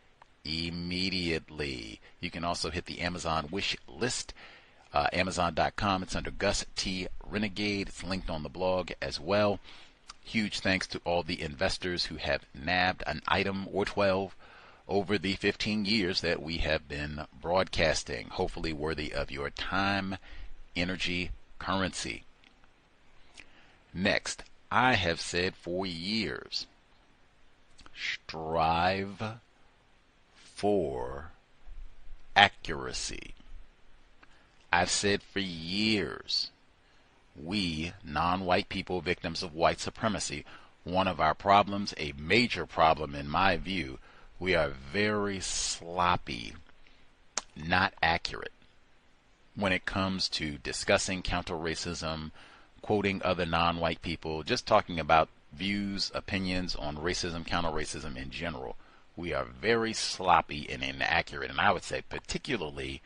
Speaker 16: immediately. You can also hit the Amazon wish list, Amazon.com. It's under Gus T. Renegade. It's linked on the blog as well. Huge thanks to all the investors who have nabbed an item or 12 over the 15 years that we have been broadcasting, hopefully worthy of your time, energy, currency. Next, I have said for years, strive for accuracy. I've said for years, we, non-white people, victims of white supremacy, one of our problems, a major problem in my view, we are very sloppy, not accurate, when it comes to discussing counter-racism, quoting other non-white people, just talking about views, opinions on racism, counter-racism in general. We are very sloppy and inaccurate, and I would say particularly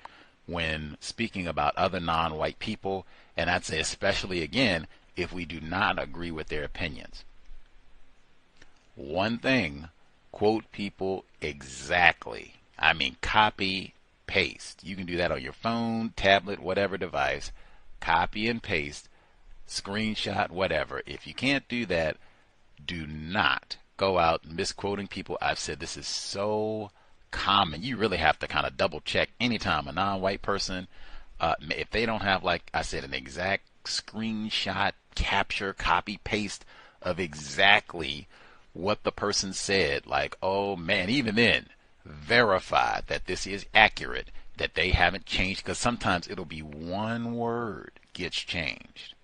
Speaker 16: when speaking about other non-white people, and I'd say especially, again, if we do not agree with their opinions. One thing, quote people exactly. I mean, copy, paste. You can do that on your phone, tablet, whatever device. Copy and paste, screenshot, whatever. If you can't do that, do not go out misquoting people. I've said this is so common. You really have to kind of double check anytime a non-white person, if they don't have, like I said, an exact screenshot, capture, copy, paste of exactly what the person said, like, oh man, even then, verify that this is accurate, that they haven't changed, because sometimes it'll be one word gets changed.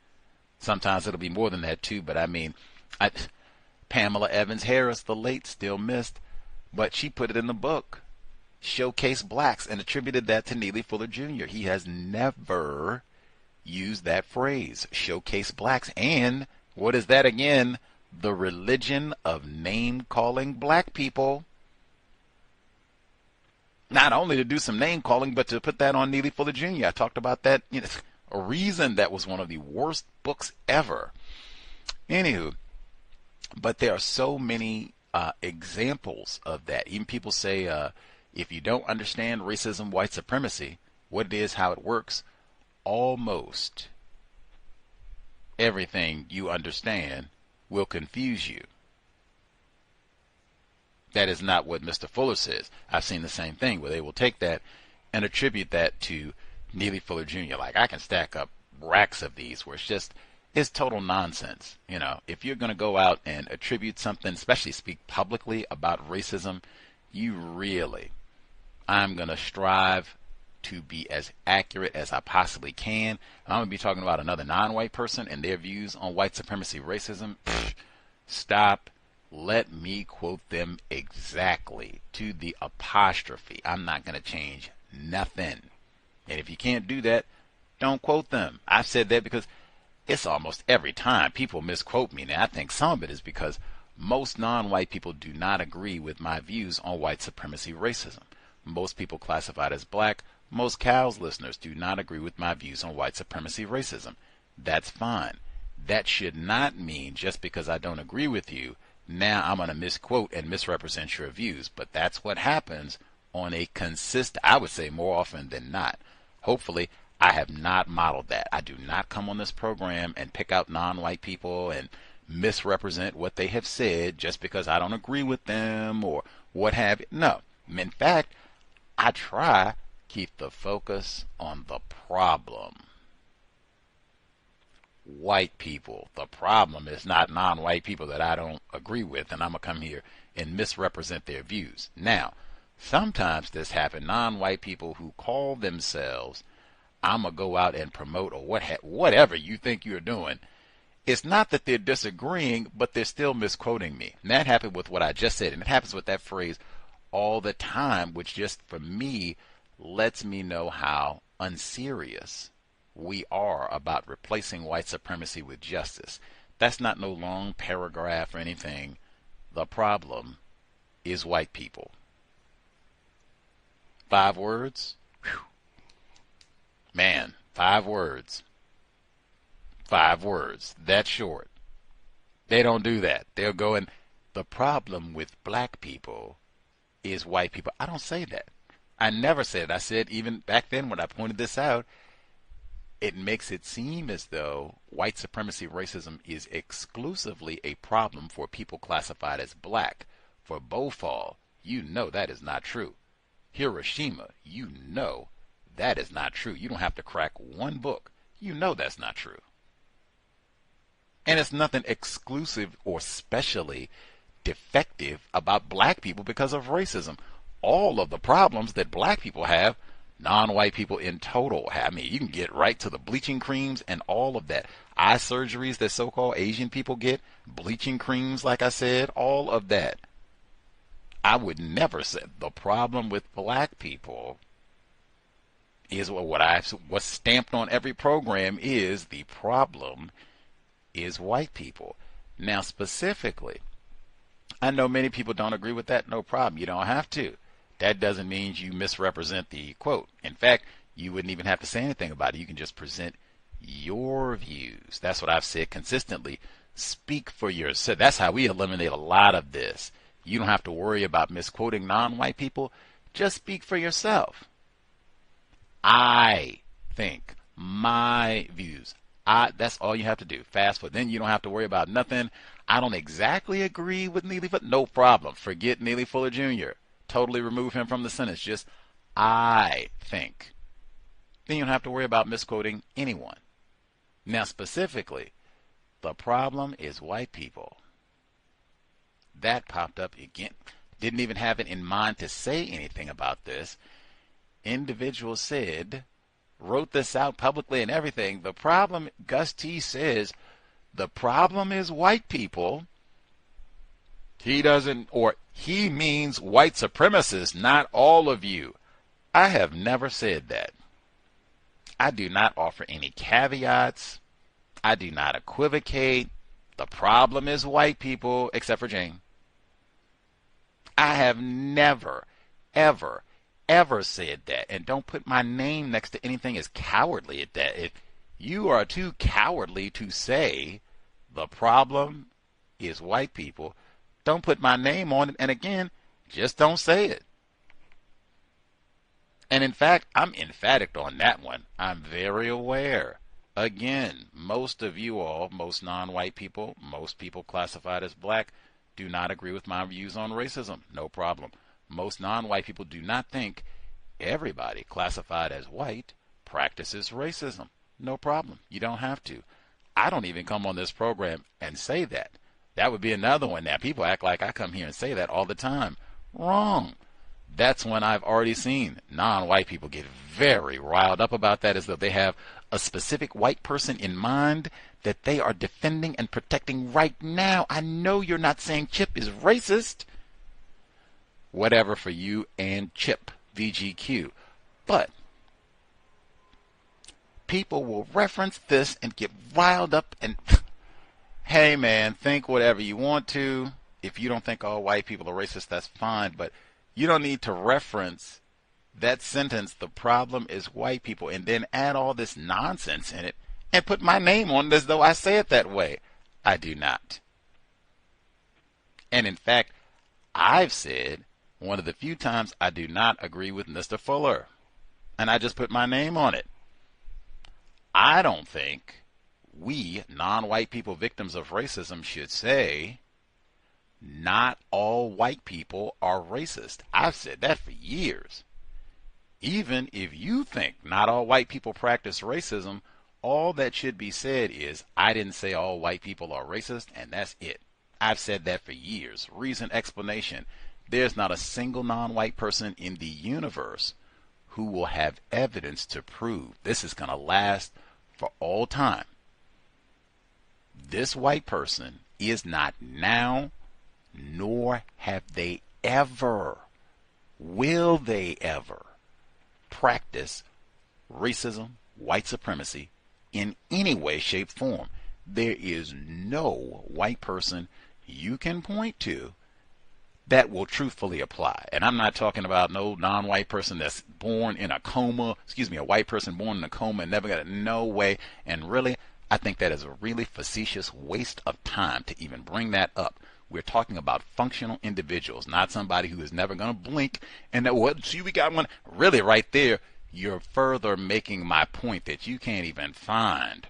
Speaker 16: Sometimes it'll be more than that too, but I mean, Pamela Evans Harris, the late, still missed, but she put it in the book, Showcase Blacks, and attributed that to Neely Fuller Jr. He has never used that phrase, Showcase Blacks. And what is that again? The religion of name-calling black people. Not only to do some name-calling, but to put that on Neely Fuller Jr. I talked about that. You know, a reason that was one of the worst books ever. Anywho, but there are so many examples of that. Even people say, if you don't understand racism, white supremacy, what it is, how it works, almost everything you understand will confuse you. That is not what Mr. Fuller says. I've seen the same thing where they will take that and attribute that to Neely Fuller Jr. Like, I can stack up racks of these where it's total nonsense. You know, if you're going to go out and attribute something, especially speak publicly about racism, I'm going to strive to be as accurate as I possibly can. And I'm going to be talking about another non-white person and their views on white supremacy, racism. Stop. Let me quote them exactly to the apostrophe. I'm not going to change nothing. And if you can't do that, don't quote them. I've said that because it's almost every time people misquote me. Now, I think some of it is because most non-white people do not agree with my views on white supremacy, racism. Most people classified as black, most COWS listeners do not agree with my views on white supremacy, racism. That's fine. That should not mean just because I don't agree with you, now I'm going to misquote and misrepresent your views. But that's what happens on a consistent, I would say more often than not. Hopefully, I have not modeled that. I do not come on this program and pick out non-white people and misrepresent what they have said just because I don't agree with them or what have you. No. In fact, I try keep the focus on the problem. White people. The problem is not non-white people that I don't agree with, and I'm going to come here and misrepresent their views. Now, sometimes this happens. Non-white people who call themselves, I'm going to go out and promote or whatever you think you're doing. It's not that they're disagreeing, but they're still misquoting me. And that happened with what I just said, and it happens with that phrase all the time, which just for me lets me know how unserious we are about replacing white supremacy with justice. That's not no long paragraph or anything. The problem is white people. 5 words? Whew. Man, 5 words. 5 words. That's short. They don't do that. They'll go and the problem with black people is white people. I don't say that. I never said it. I said even back then when I pointed this out, it makes it seem as though white supremacy racism is exclusively a problem for people classified as black. For Bhopal, you know that is not true. Hiroshima, you know that is not true. You don't have to crack one book. You know that's not true. And it's nothing exclusive or specially defective about black people because of racism. All of the problems that black people have, non-white people in total have. I mean, you can get right to the bleaching creams and all of that. Eye surgeries that so-called Asian people get, bleaching creams, like I said, all of that. I would never say the problem with black people is what's stamped on every program is the problem is white people. Now, specifically, I know many people don't agree with that. No problem. You don't have to. That doesn't mean you misrepresent the quote. In fact, you wouldn't even have to say anything about it. You can just present your views. That's what I've said consistently. Speak for yourself. That's how we eliminate a lot of this. You don't have to worry about misquoting non-white people. Just speak for yourself. I think my views. That's all you have to do. Fast forward. Then you don't have to worry about nothing. I don't exactly agree with Neely Fuller. No problem. Forget Neely Fuller Jr. Totally remove him from the sentence. Just, I think. Then you don't have to worry about misquoting anyone. Now, specifically, the problem is white people. That popped up again. Didn't even have it in mind to say anything about this. Individual said, wrote this out publicly and everything. The problem, Gus T says, the problem is white people. He doesn't, or he means white supremacists, not all of you. I have never said that. I do not offer any caveats. I do not equivocate. The problem is white people, except for Jane. I have never, ever, ever said that. And don't put my name next to anything as cowardly at that. If you are too cowardly to say the problem is white people, don't put my name on it. And again, just don't say it. And in fact, I'm emphatic on that one. I'm very aware. Again, most of you all, most non-white people, most people classified as black, do not agree with my views on racism. No problem. Most non-white people do not think everybody classified as white practices racism. No problem. You don't have to. I don't even come on this program and say that. That would be another one. Now, people act like I come here and say that all the time. Wrong. That's when I've already seen non-white people get very riled up about that, as though they have a specific white person in mind that they are defending and protecting right now. I know you're not saying Chip is racist. Whatever for you and Chip, VGQ. But people will reference this and get riled up and, hey man, think whatever you want to. If you don't think all white people are racist, that's fine. But you don't need to reference that sentence, the problem is white people, and then add all this nonsense in it and put my name on it as though I say it that way. I do not. And in fact, I've said one of the few times I do not agree with Mr. Fuller, and I just put my name on it. I don't think we non-white people victims of racism should say not all white people are racist. I've said that for years. Even if you think not all white people practice racism, all that should be said is, I didn't say all white people are racist, and that's it. I've said that for years. Reason, explanation. There's not a single non-white person in the universe who will have evidence to prove this is going to last for all time. This white person is not now, nor have they ever, will they ever, practice racism, white supremacy in any way, shape, form. There is no white person you can point to that will truthfully apply. And I'm not talking about no non-white person that's born in a coma, a white person born in a coma and never got it. No way. And really, I think that is a really facetious waste of time to even bring that up. We're talking about functional individuals, not somebody who is never going to blink. And that, well, see, we got one. Really, right there, you're further making my point that you can't even find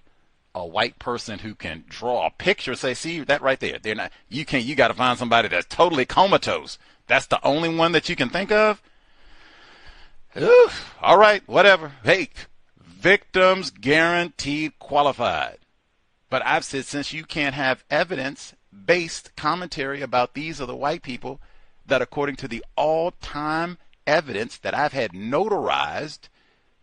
Speaker 16: a white person who can draw a picture. Say, see that right there. They're not. You can't. You got to find somebody that's totally comatose. That's the only one that you can think of. Oof. All right, whatever. Hey, victims guaranteed qualified. But I've said, since you can't have evidence-based commentary about these are the white people that, according to the all-time evidence that I've had notarized,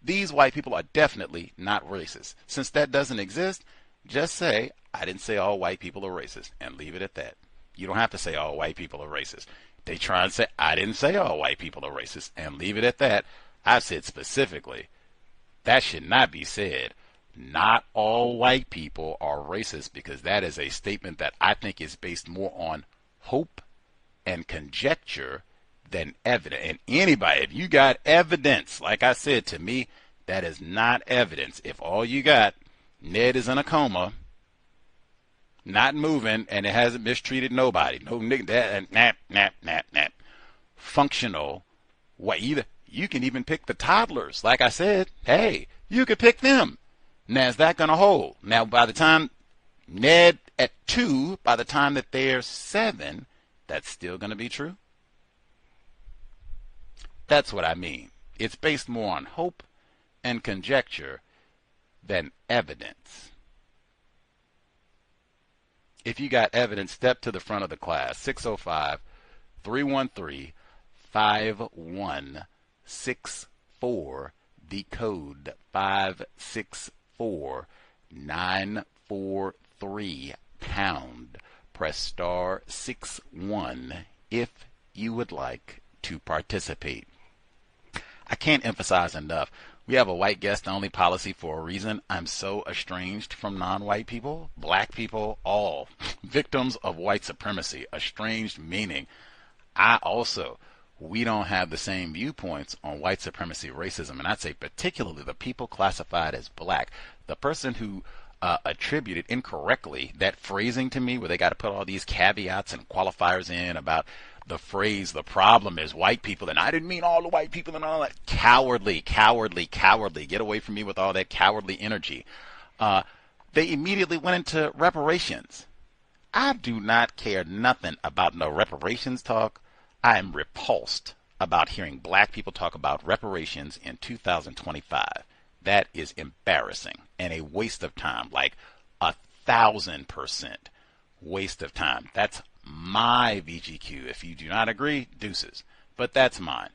Speaker 16: these white people are definitely not racist. Since that doesn't exist, just say, I didn't say all white people are racist, and leave it at that. You don't have to say all white people are racist. They try and say, I didn't say all white people are racist, and leave it at that. I've said specifically, that should not be said. Not all white people are racist, because that is a statement that I think is based more on hope and conjecture than evidence. And anybody, if you got evidence, like I said, to me, that is not evidence. If all you got, Ned is in a coma, not moving, and it hasn't mistreated nobody. No nigga, that nap. Functional. What either you can even pick the toddlers. Like I said, hey, you could pick them. Now, is that going to hold? Now, by the time Ned at 2 by the time that they're 7, that's still going to be true? That's what I mean. It's based more on hope and conjecture than evidence. If you got evidence, step to the front of the class. 605-313-5164. The code 564-943 pound. Press star 61 if you would like to participate. I can't emphasize enough. We have a white guest only policy for a reason. I'm so estranged from non-white people, black people, all victims of white supremacy. Estranged meaning we don't have the same viewpoints on white supremacy, racism, and I'd say particularly the people classified as black. The person who attributed incorrectly that phrasing to me, where they got to put all these caveats and qualifiers in about the phrase, the problem is white people, and I didn't mean all the white people and all that. Cowardly, cowardly, cowardly. Get away from me with all that cowardly energy. They immediately went into reparations. I do not care nothing about no reparations talk. I am repulsed about hearing black people talk about reparations in 2025. That is embarrassing and a waste of time, like 1,000% waste of time. That's my VGQ. If you do not agree, deuces. But that's mine.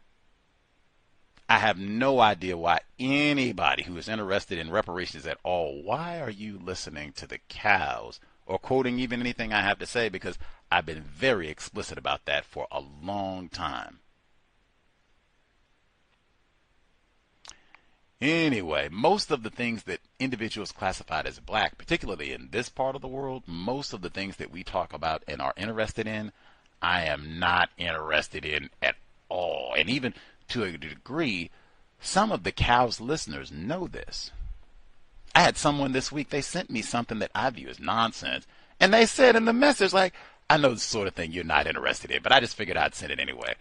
Speaker 16: I have no idea why anybody who is interested in reparations at all, why are you listening to the cows or quoting even anything I have to say? Because I've been very explicit about that for a long time. Anyway, most of the things that individuals classified as black, particularly in this part of the world, most of the things that we talk about and are interested in, I am not interested in at all. And even to a degree, some of the Cows listeners know this. I had someone this week, they sent me something that I view as nonsense, and they said in the message, like, I know the sort of thing you're not interested in, but I just figured I'd send it anyway.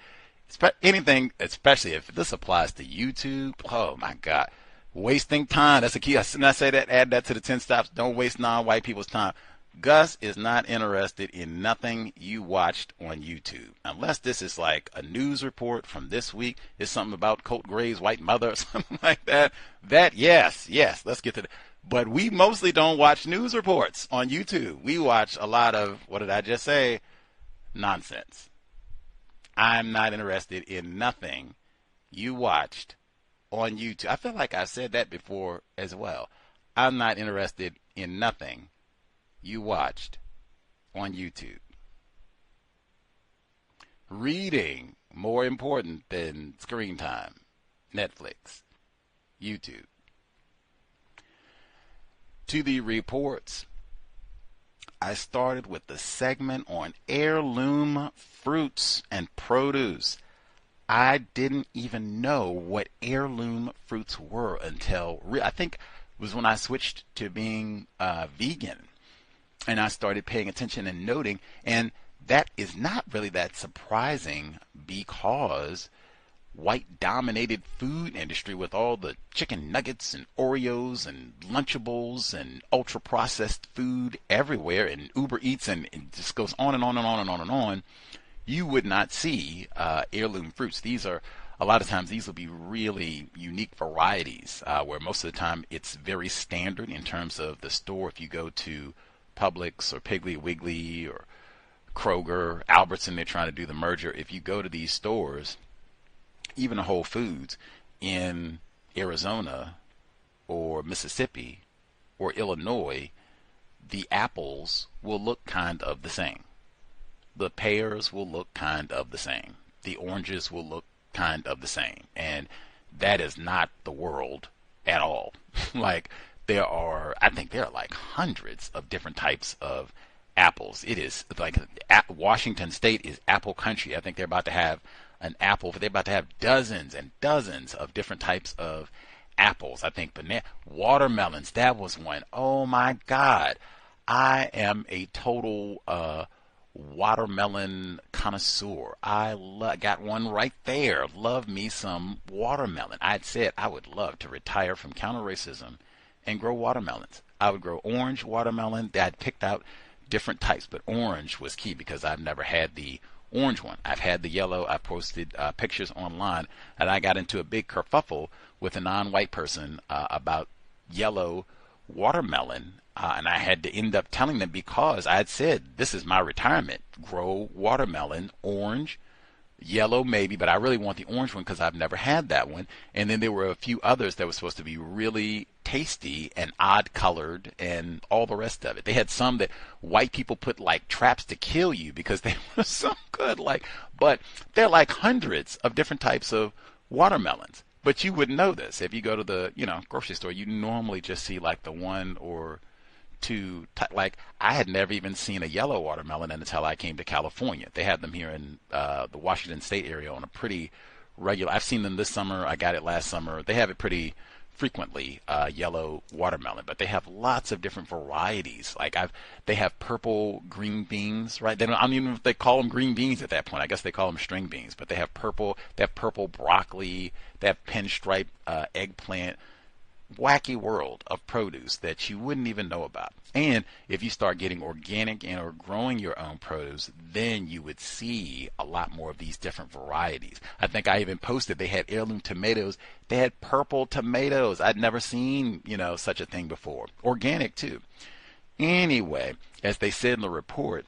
Speaker 16: Anything, especially if this applies to YouTube, oh my God, wasting time. That's a key. I say that, add that to the 10 stops. Don't waste non-white people's time. Gus is not interested in nothing you watched on YouTube. Unless this is like a news report from this week. It's something about Colt Gray's white mother or something like that. Yes, let's get to that. But we mostly don't watch news reports on YouTube. We watch a lot of, what did I just say? Nonsense. I'm not interested in nothing you watched on YouTube. I feel like I said that before as well. I'm not interested in nothing you watched on YouTube. Reading, more important than screen time. Netflix, YouTube. To the reports. I started with the segment on heirloom fruits and produce. I didn't even know what heirloom fruits were until, I think it was when I switched to being vegan. And I started paying attention and noting, and that is not really that surprising because white-dominated food industry with all the chicken nuggets and Oreos and Lunchables and ultra-processed food everywhere and Uber Eats and it just goes on and on and on and on and on, you would not see heirloom fruits. These are, a lot of times, these will be really unique varieties where most of the time it's very standard in terms of the store. If you go to Publix or Piggly Wiggly or Kroger, Albertson, they're trying to do the merger. If you go to these stores, even Whole Foods in Arizona or Mississippi or Illinois, the apples will look kind of the same. The pears will look kind of the same. The oranges will look kind of the same. And that is not the world at all. Like I think there are like hundreds of different types of apples. It is like Washington State is apple country. I think they're about to have they're about to have dozens and dozens of different types of apples. I think watermelons, that was one. Oh my God. I am a total watermelon connoisseur. I got one right there. Love me some watermelon. I'd said I would love to retire from counter racism and grow watermelons. I would grow orange watermelon. I'd picked out different types, but orange was key because I've never had the orange one. I've had the yellow. I posted pictures online, and I got into a big kerfuffle with a non-white person about yellow watermelon, and I had to end up telling them, because I had said, this is my retirement, grow watermelon, orange, yellow maybe, but I really want the orange one because I've never had that one. And then there were a few others that were supposed to be really tasty and odd colored and all the rest of it. They had some that white people put like traps to kill you because they were so good. But they're like hundreds of different types of watermelons. But you wouldn't know this. If you go to the grocery store, you normally just see like the one or two. Like I had never even seen a yellow watermelon until I came to California. They have them here in the Washington State area on a pretty regular. I've seen them this summer. I got it last summer. They have it pretty frequently, yellow watermelon, but they have lots of different varieties. They have purple green beans, right? I don't even know if they call them green beans at that point. I guess they call them string beans, but they have purple broccoli, they have pinstripe eggplant. Wacky world of produce that you wouldn't even know about. And if you start getting organic and or growing your own produce, then you would see a lot more of these different varieties. I think I even posted they had heirloom tomatoes. They had purple tomatoes. I'd never seen, such a thing before. Organic too. Anyway, as they said in the report,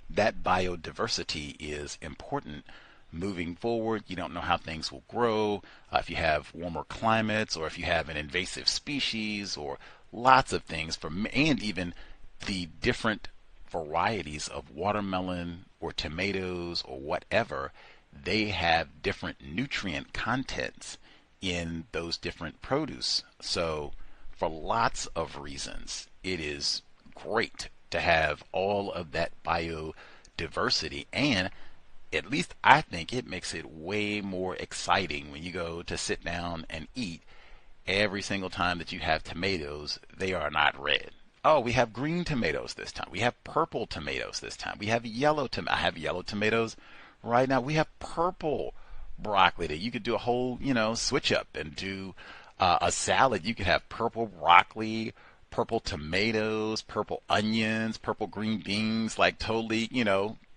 Speaker 16: that biodiversity is important. Moving forward, you don't know how things will grow, if you have warmer climates, or if you have an invasive species, or lots of things, and even the different varieties of watermelon or tomatoes or whatever, they have different nutrient contents in those different produce. So for lots of reasons, it is great to have all of that biodiversity, and at least I think it makes it way more exciting when you go to sit down and eat. Every single time that you have tomatoes, they are not red. Oh, we have green tomatoes this time. We have purple tomatoes this time. We have yellow tomatoes. I have yellow tomatoes right now. We have purple broccoli that you could do a whole, switch up and do a salad. You could have purple broccoli, purple tomatoes, purple onions, purple green beans, like totally,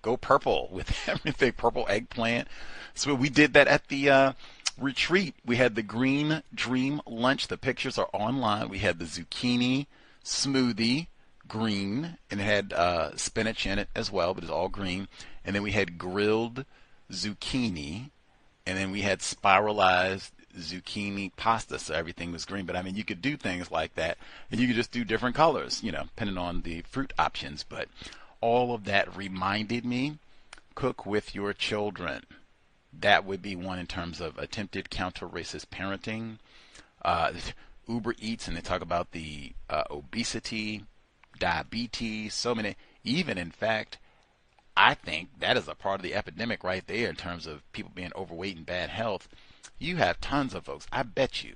Speaker 16: go purple with everything, purple eggplant. So we did that at the retreat. We had the green dream lunch. The pictures are online. We had the zucchini smoothie, green, and it had spinach in it as well, but it's all green. And then we had grilled zucchini, and then we had spiralized zucchini pasta, so everything was green. But I mean, you could do things like that, and you could just do different colors, depending on the fruit options. But all of that reminded me, cook with your children. That would be one in terms of attempted counter-racist parenting. Uber Eats, and they talk about the obesity, diabetes, so many. Even, in fact, I think that is a part of the epidemic right there in terms of people being overweight and bad health. You have tons of folks. I bet you,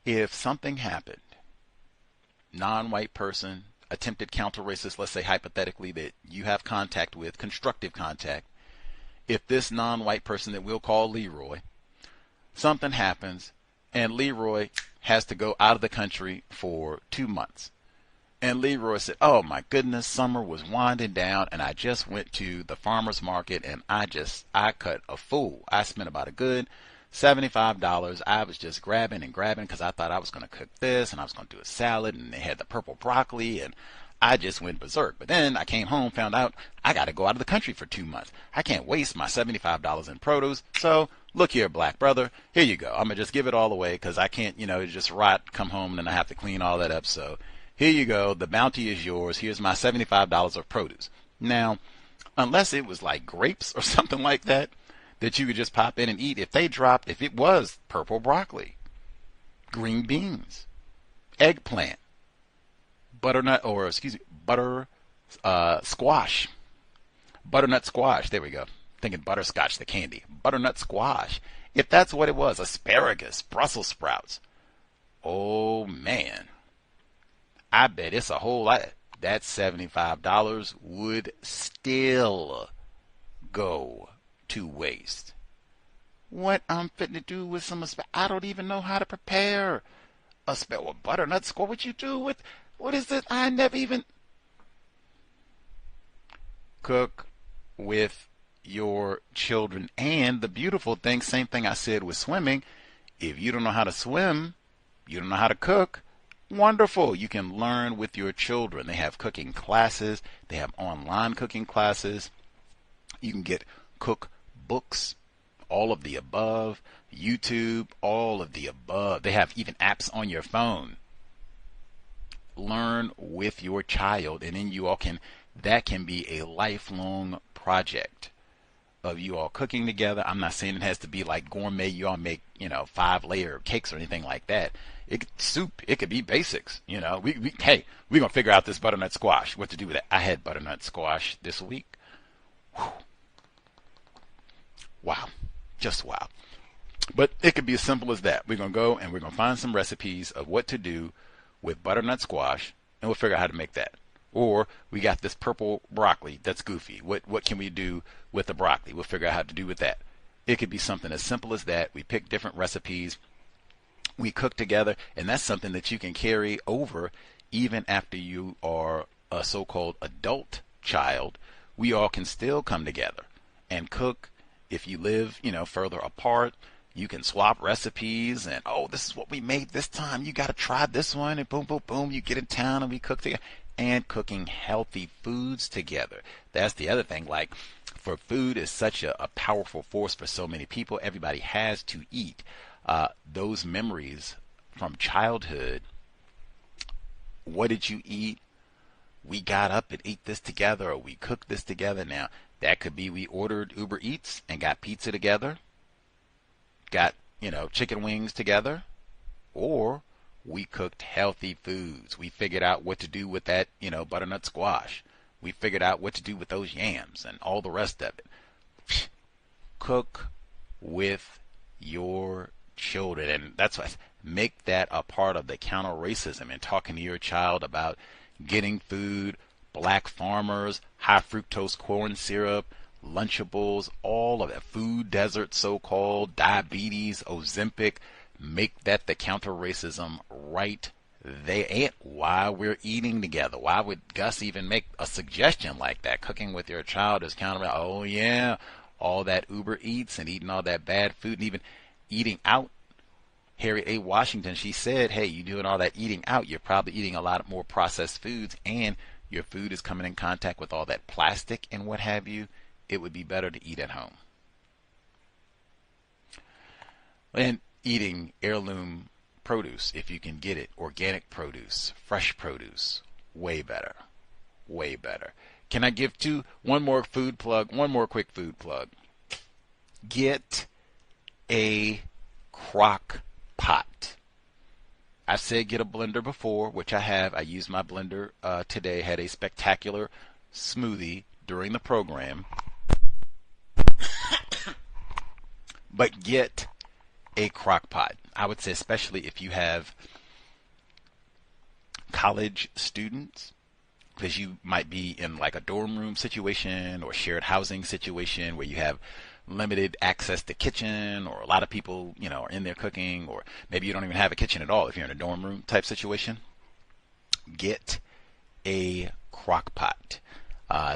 Speaker 16: if something happened, non-white person, attempted counter-racist, let's say hypothetically that you have contact with, constructive contact, if this non-white person that we'll call Leroy, something happens and Leroy has to go out of the country for 2 months. And Leroy said, oh my goodness, summer was winding down and I just went to the farmer's market and I cut a fool. I spent about a good $75. I was just grabbing because I thought I was going to cook this and I was going to do a salad, and they had the purple broccoli, and I just went berserk. But then I came home, found out I got to go out of the country for 2 months. I can't waste my $75 in produce. So look here, black brother, here you go. I'm going to just give it all away because I can't, just rot, come home, and then I have to clean all that up. So here you go. The bounty is yours. Here's my $75 of produce. Now, unless it was like grapes or something like that you could just pop in and eat, if it was purple broccoli, green beans, eggplant, squash, butternut squash, there we go, thinking butterscotch, the candy, butternut squash, if that's what it was, asparagus, Brussels sprouts, oh man, I bet it's a whole lot. That $75 would still go to waste. What I'm fitting to do with some I don't even know how to prepare a butternut squash. What you do with What is it? I never even... Cook with your children. And the beautiful thing, same thing I said with swimming, if you don't know how to swim, you don't know how to cook, wonderful. You can learn with your children. They have cooking classes. They have online cooking classes. You can get cook books, all of the above, YouTube, all of the above. They have even apps on your phone. Learn with your child, and then you all can, that can be a lifelong project of you all cooking together. I'm not saying it has to be like gourmet, you all make, 5-layer cakes or anything like that. Soup, it could be basics. Hey, we're going to figure out this butternut squash, what to do with it. I had butternut squash this week. Whew. Wow. Just wow. But it could be as simple as that. We're going to go and we're going to find some recipes of what to do with butternut squash, and we'll figure out how to make that. Or we got this purple broccoli that's goofy. What can we do with the broccoli? We'll figure out how to do with that. It could be something as simple as that. We pick different recipes. We cook together, and that's something that you can carry over even after you are a so-called adult child. We all can still come together and cook. If you live, further apart, you can swap recipes and, oh, this is what we made this time. You got to try this one, and boom, boom, boom. You get in town and we cook together. And cooking healthy foods together. That's the other thing. Like, for food is such a powerful force for so many people. Everybody has to eat. Those memories from childhood. What did you eat? We got up and ate this together, or we cooked this together. Now, that could be we ordered Uber Eats and got pizza together, got, chicken wings together, or we cooked healthy foods. We figured out what to do with that, butternut squash. We figured out what to do with those yams and all the rest of it. Cook with your children. And that's why, make that a part of the counter racism and talking to your child about getting food, black farmers, high fructose corn syrup, Lunchables, all of that, food desert so-called, diabetes, Ozempic. Make that the counter racism right there. And why we're eating together. Why would Gus even make a suggestion like that? Cooking with your child is counter. Oh yeah, all that Uber Eats and eating all that bad food, and even eating out. Harriet A. Washington, she said, hey, you doing all that eating out, you're probably eating a lot more processed foods, and your food is coming in contact with all that plastic and what have you. It would be better to eat at home. And eating heirloom produce, if you can get it, organic produce, fresh produce, way better. Way better. Can I give one more quick food plug? Get a crock pot. I said get a blender before, which I have. I used my blender today. Had a spectacular smoothie during the program. But get a crock pot. I would say especially if you have college students, because you might be in like a dorm room situation or shared housing situation where you have limited access to kitchen, or a lot of people, are in there cooking, or maybe you don't even have a kitchen at all if you're in a dorm room type situation. Get a crock pot.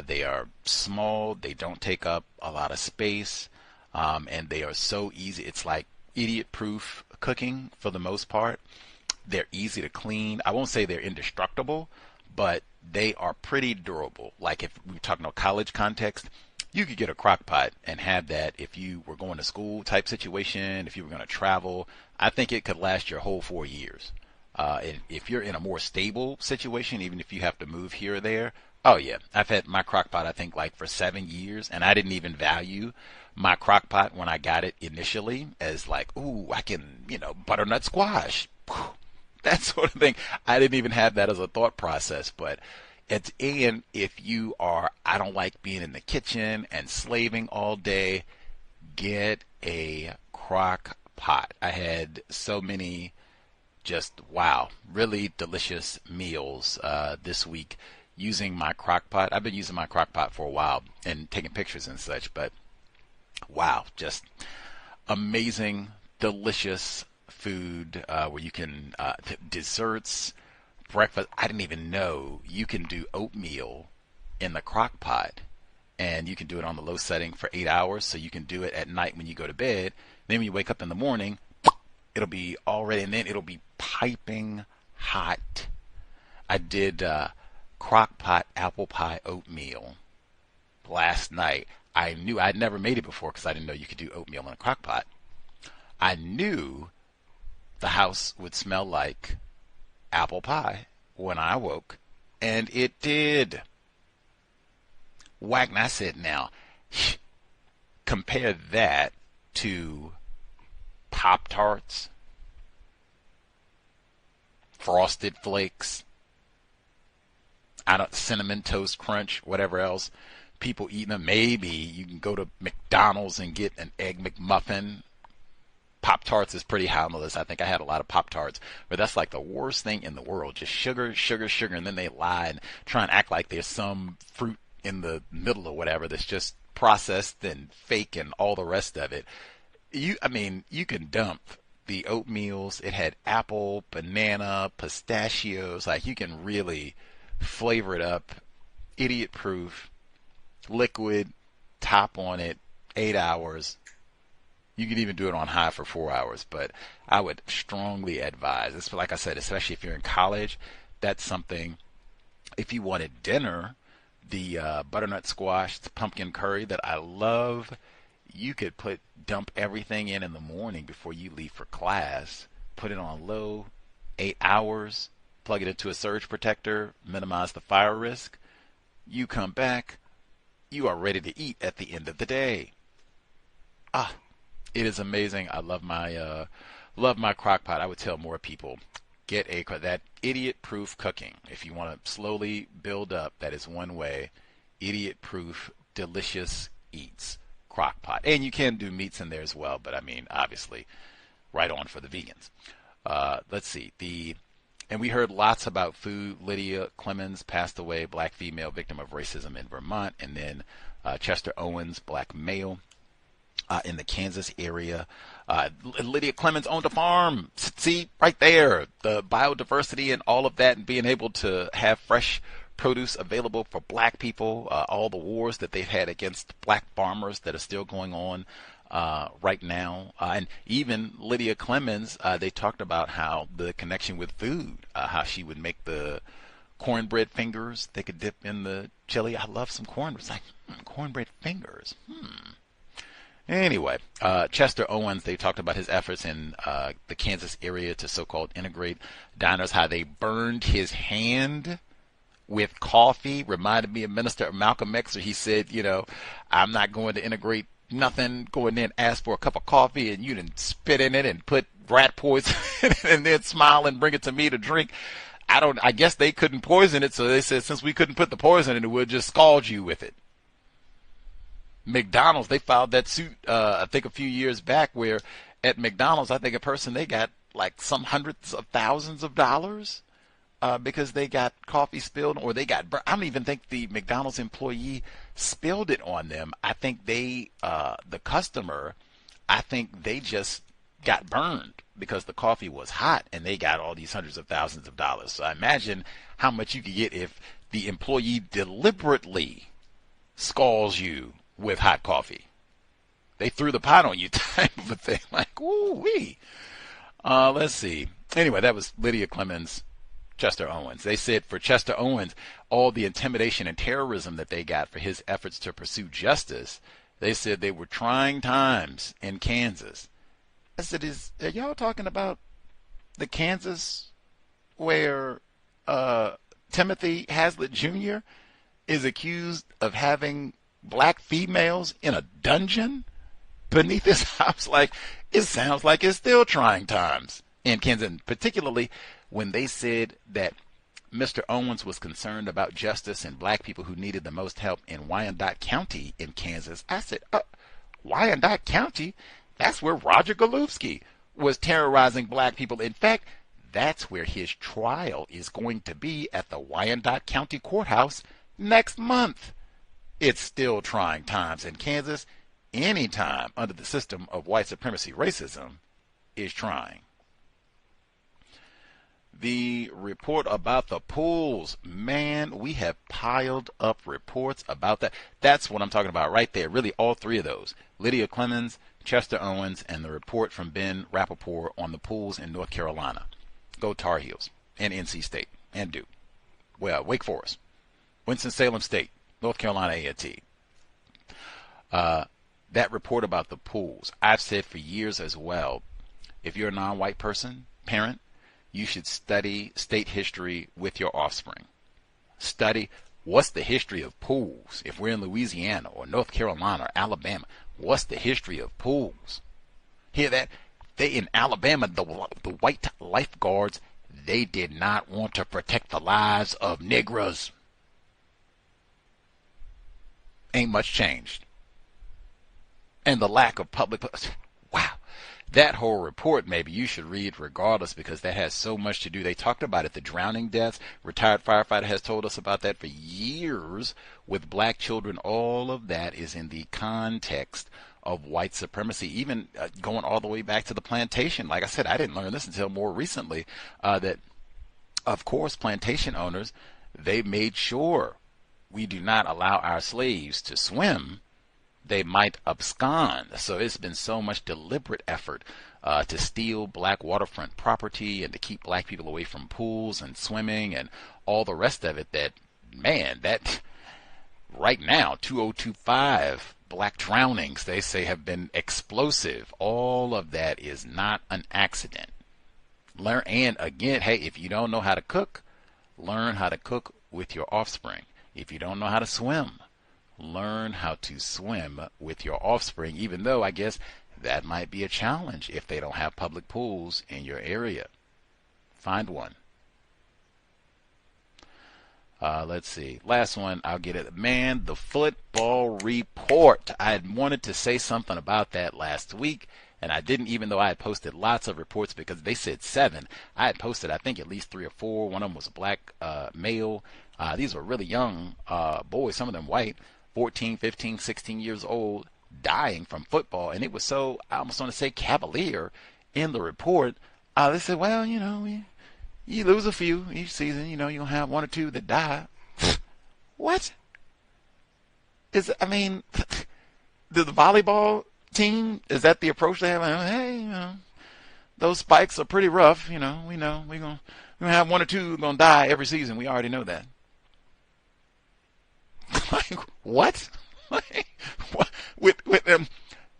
Speaker 16: They are small, they don't take up a lot of space, and they are so easy. It's like idiot-proof cooking for the most part. They're easy to clean. I won't say they're indestructible, but they are pretty durable. Like if we're talking about college context, you could get a crock pot and have that if you were going to school type situation, if you were going to travel. I think it could last your whole 4 years. And if you're in a more stable situation, even if you have to move here or there, oh yeah, I've had my crock pot I think like for 7 years, and I didn't even value my crock pot when I got it initially as like, ooh, I can, butternut squash, that sort of thing. I didn't even have that as a thought process. But if you are, I don't like being in the kitchen and slaving all day, get a crock pot. I had so many just, wow, really delicious meals this week using my crock pot. I've been using my crock pot for a while and taking pictures and such, but wow, just amazing, delicious food where you can, desserts, breakfast. I didn't even know you can do oatmeal in the crock pot, and you can do it on the low setting for 8 hours, so you can do it at night when you go to bed. Then when you wake up in the morning, it'll be all ready, and then it'll be piping hot. I did crock pot apple pie oatmeal last night. I knew I'd never made it before because I didn't know you could do oatmeal in a crock pot. I knew the house would smell like apple pie when I woke, and it did. Whack, and I said, now, compare that to Pop-Tarts, Frosted Flakes, Cinnamon Toast Crunch, whatever else. People eating them. Maybe you can go to McDonald's and get an Egg McMuffin. Pop-Tarts is pretty high on the list. I think I had a lot of Pop-Tarts, but that's like the worst thing in the world. Just sugar, sugar, sugar, and then they lie and try and act like there's some fruit in the middle or whatever that's just processed and fake and all the rest of it. You can dump the oatmeals. It had apple, banana, pistachios. Like, you can really flavor it up. Idiot proof. Liquid, top on it, 8 hours. You can even do it on high for 4 hours, but I would strongly advise, it's like I said, especially if you're in college, that's something. If you wanted dinner, the butternut squash, the pumpkin curry that I love, you could dump everything in the morning before you leave for class, put it on low, 8 hours, plug it into a surge protector, minimize the fire risk. You come back, you are ready to eat at the end of the day. It is amazing. I love my crock pot. I would tell more people, get that idiot-proof cooking. If you want to slowly build up, that is one way. Idiot-proof, delicious eats, crock pot. And you can do meats in there as well, but I mean, obviously, right on for the vegans. Let's see. And we heard lots about food. Lydia Clemens passed away, black female, victim of racism in Vermont. And then Chester Owens, black male, in the Kansas area. Lydia Clemens owned a farm. See, right there, the biodiversity and all of that, and being able to have fresh produce available for black people, all the wars that they've had against black farmers that are still going on right now. And even Lydia Clemens, they talked about how the connection with food, how she would make the cornbread fingers they could dip in the chili. I love some cornbread. It's like, cornbread fingers. Anyway, Chester Owens, they talked about his efforts in the Kansas area to so-called integrate diners, how they burned his hand with coffee. Reminded me of Minister Malcolm X, where he said, I'm not going to integrate nothing, go in there and ask for a cup of coffee, and you didn't spit in it and put rat poison in it and then smile and bring it to me to drink. I guess they couldn't poison it, so they said, since we couldn't put the poison in it, we'll just scald you with it. McDonald's, they filed that suit, I think a few years back, where at McDonald's, I think a person, they got like some hundreds of thousands of dollars because they got coffee spilled, or they got burnt. I don't even think the McDonald's employee spilled it on them. I think the customer, I think they just got burned because the coffee was hot, and they got all these hundreds of thousands of dollars. So I imagine how much you could get if the employee deliberately scalds you with hot coffee. They threw the pot on you type of a thing. Like, woo-wee. Let's see. Anyway, that was Lydia Clemens, Chester Owens. They said for Chester Owens, all the intimidation and terrorism that they got for his efforts to pursue justice, they said they were trying times in Kansas. I said, are y'all talking about the Kansas where Timothy Hazlitt Jr. is accused of having black females in a dungeon beneath his house? Like, it sounds like it's still trying times in Kansas, and particularly when they said that Mr. Owens was concerned about justice and black people who needed the most help in Wyandotte County in Kansas. I said, Wyandotte County? That's where Roger Golubsky was terrorizing black people. In fact, that's where his trial is going to be, at the Wyandotte County Courthouse next month. It's still trying times in Kansas. Any time under the system of white supremacy racism is trying. the report about the pools. Man, we have piled up reports about that. That's what I'm talking about right there. Really, all three of those. Lydia Clemens, Chester Owens, and the report from Ben Rappaport on the pools in North Carolina. Go Tar Heels and NC State and Duke. Well, Wake Forest, Winston-Salem State, North Carolina A&T. That report about the pools, I've said for years as well, if you're a non-white person, parent, you should study state history with your offspring. Study what's the history of pools. If we're in Louisiana or North Carolina or Alabama, what's the history of pools? Hear that? They in Alabama, the white lifeguards, they did not want to protect the lives of Negroes. Ain't much changed. And the lack of public, wow. That whole report, maybe you should read regardless, because that has so much to do. They talked about it, the drowning deaths. Retired firefighter has told us about that for years with black children. All of that is in the context of white supremacy, even going all the way back to the plantation. Like I said, I didn't learn this until more recently, that, of course, plantation owners, they made sure we do not allow our slaves to swim. They might abscond. So it's been so much deliberate effort to steal black waterfront property and to keep black people away from pools and swimming and all the rest of it that, man, that right now, 2025 black drownings, they say, have been explosive. All of that is not an accident. Learn, and again, hey, if you don't know how to cook, learn how to cook with your offspring. If you don't know how to swim, learn how to swim with your offspring, even though I guess that might be a challenge if they don't have public pools in your area. Find one. Let's see. Last one, I'll get it. Man, the football report. I had wanted to say something about that last week, and I didn't, even though I had posted lots of reports because they said 7. I had posted, I think, at least 3 or 4. One of them was a black male. These were really young boys, some of them white. 14, 15, 16 years old, dying from football. And it was so, I almost want to say, cavalier in the report. They said, well, you know, you lose a few each season. You know, you'll have 1 or 2 that die. What? I mean, the volleyball team, is that the approach they have? Hey, you know, those spikes are pretty rough. You know, we know we're going to have 1 or 2 going to die every season. We already know that. Like, what? With them,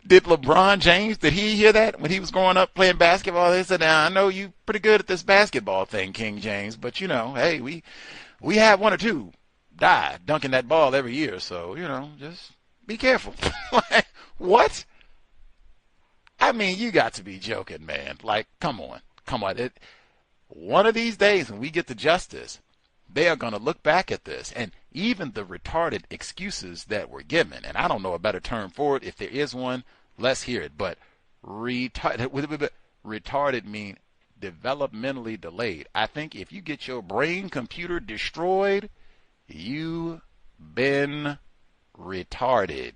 Speaker 16: did LeBron James, did he hear that when he was growing up playing basketball? They said, now, I know you pretty good at this basketball thing, King James, but, you know, hey, we have 1 or 2 die dunking that ball every year, so, you know, just be careful. Like, what? I mean, you got to be joking, man. Like, come on. One of these days when we get to justice, they are going to look back at this, and even the retarded excuses that were given, and I don't know a better term for it. If there is one, let's hear it. But retarded mean developmentally delayed. I think if you get your brain computer destroyed, you've been retarded.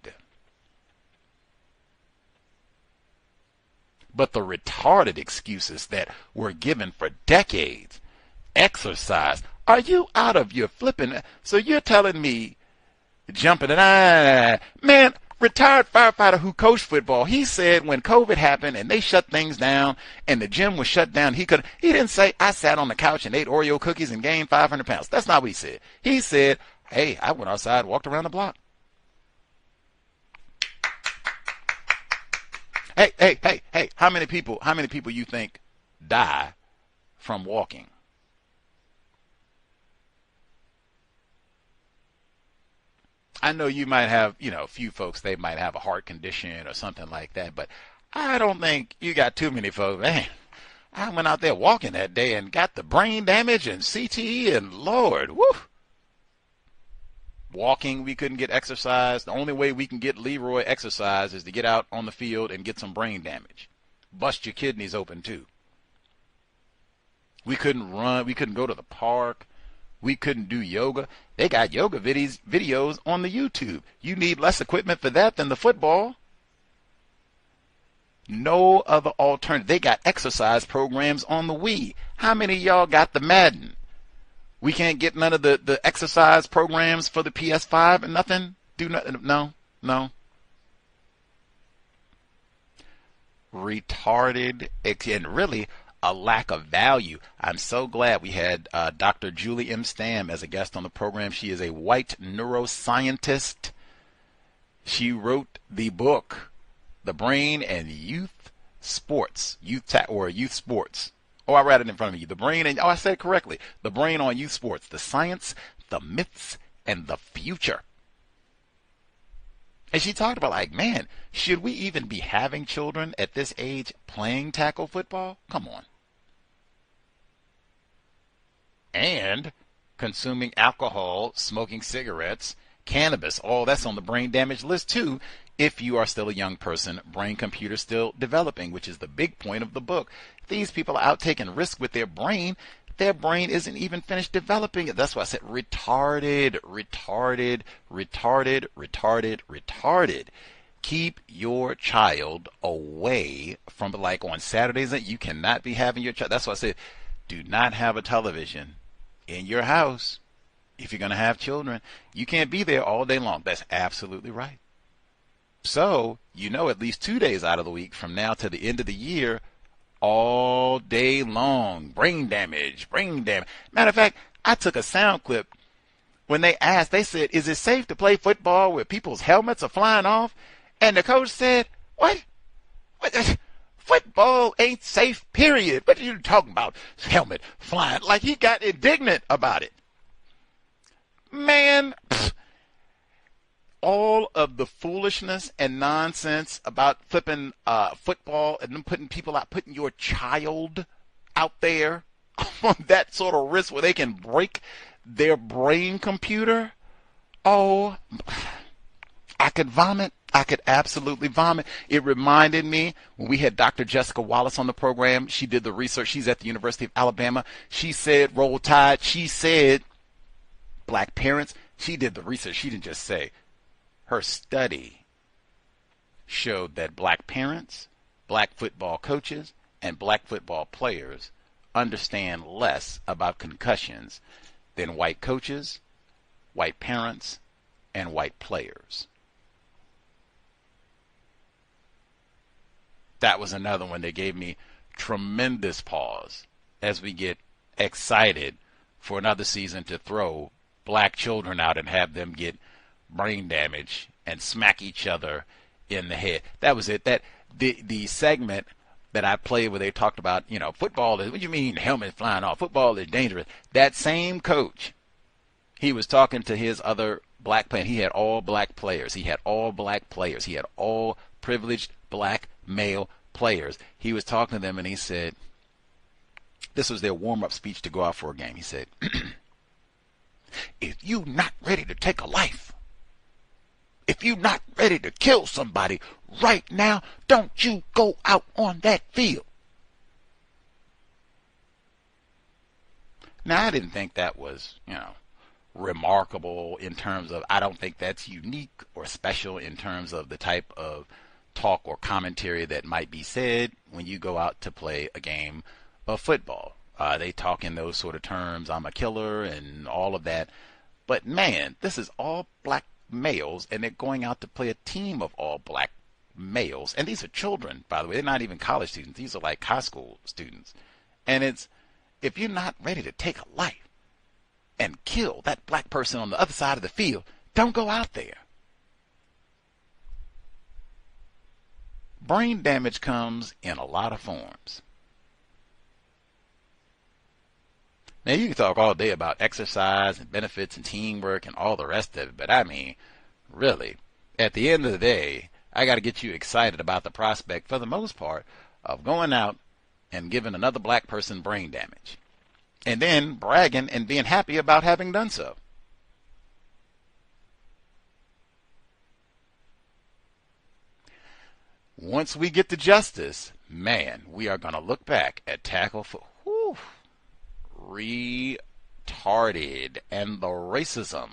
Speaker 16: But the retarded excuses that were given for decades, exercise. Are you out of your flipping? So you're telling me jumping and man, retired firefighter who coached football, he said when COVID happened and they shut things down and the gym was shut down, he didn't say, I sat on the couch and ate Oreo cookies and gained 500 pounds. That's not what he said. He said, hey, I went outside and walked around the block. Hey, how many people you think die from walking? I know you might have, a few folks, they might have a heart condition or something like that, but I don't think you got too many folks. Man, I went out there walking that day and got the brain damage and CTE, and Lord, woo. Walking, we couldn't get exercise. The only way we can get Leroy exercise is to get out on the field and get some brain damage. Bust your kidneys open too. We couldn't run. We couldn't go to the park. We couldn't do yoga. They got yoga videos on the YouTube. You need less equipment for that than the football. No other alternative. They got exercise programs on the Wii. How many of y'all got the Madden? We can't get none of the exercise programs for the PS5 and nothing? Do nothing? No. Retarded, and really a lack of value. I'm so glad we had Dr. Julie M. Stam as a guest on the program. She is a white neuroscientist. She wrote the book, The Brain and Youth Sports, youth sports. Oh, I read it in front of you. The Brain and, I said it correctly. The Brain on Youth Sports, the Science, the Myths, and the Future. And she talked about, like, man, should we even be having children at this age playing tackle football? Come on. And consuming alcohol, smoking cigarettes, cannabis, all that's on the brain damage list too, if you are still a young person, brain computer still developing, which is the big point of the book. These people are out taking risks with their brain. Their brain isn't even finished developing it. That's why I said retarded. Keep your child away from, like on Saturdays, you cannot be having your child. That's why I said, do not have a television in your house. If you're going to have children, you can't be there all day long. That's absolutely right. So, at least 2 days out of the week from now to the end of the year, all day long, brain damage. Matter of fact, I took a sound clip when they asked, they said, is it safe to play football where people's helmets are flying off? And the coach said, what? Football ain't safe, period. What are you talking about? Helmet flying. Like he got indignant about it. Man, all of the foolishness and nonsense about flipping football and them putting people out, putting your child out there on that sort of risk where they can break their brain computer. Oh, I could vomit. I could absolutely vomit. It reminded me when we had Dr. Jessica Wallace on the program. She did the research. She's at the University of Alabama. She said, roll tide. She said, black parents. She did the research. She didn't just say. Her study showed that black parents, black football coaches, and black football players understand less about concussions than white coaches, white parents, and white players. That was another one that gave me tremendous pause as we get excited for another season to throw black children out and have them get brain damage and smack each other in the head. That was it. That the segment that I played where they talked about, football is, what do you mean helmet flying off? Football is dangerous. That same coach, he was talking to his other black players. He had all black players. He had all privileged black male players. He was talking to them and he said, this was their warm-up speech to go out for a game. He said, if you not ready to take a life, if you not ready to kill somebody right now, don't you go out on that field. Now, I didn't think that was, remarkable in terms of, I don't think that's unique or special in terms of the type of talk or commentary that might be said when you go out to play a game of football. They talk in those sort of terms, I'm a killer and all of that. But man, this is all black males, and they're going out to play a team of all black males. And these are children, by the way. They're not even college students. These are like high school students. And it's, if you're not ready to take a life and kill that black person on the other side of the field, don't go out there. Brain damage comes in a lot of forms. Now, you can talk all day about exercise and benefits and teamwork and all the rest of it, but I mean, really, at the end of the day, I got to get you excited about the prospect, for the most part, of going out and giving another black person brain damage, and then bragging and being happy about having done so. Once we get to justice, man, we are going to look back at tackle for retarded and the racism.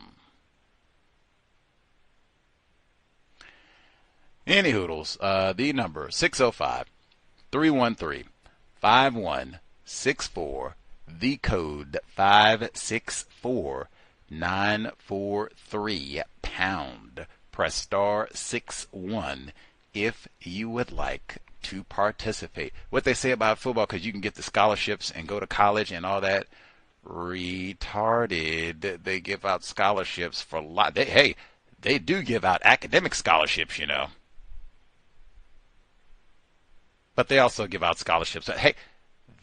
Speaker 16: Any hoodles, the number 605-313-5164, the code 564943 pound. Press star 61 if you would like to participate. What they say about football, because you can get the scholarships and go to college and all that, retarded. They give out scholarships for hey, they do give out academic scholarships, you know. But they also give out scholarships. Hey,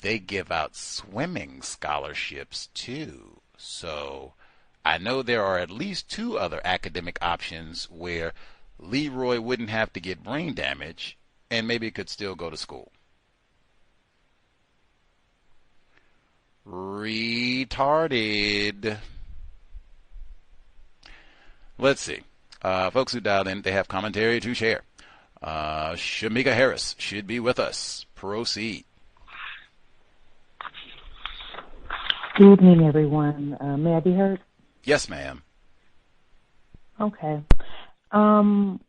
Speaker 16: they give out swimming scholarships too. So I know there are at least 2 other academic options where Leroy wouldn't have to get brain damage and maybe could still go to school. Retarded. Let's see. Folks who dialed in, they have commentary to share. Shamika Harris should be with us. Proceed.
Speaker 17: Good evening, everyone. May I be heard?
Speaker 16: Yes, ma'am.
Speaker 17: Okay. Well,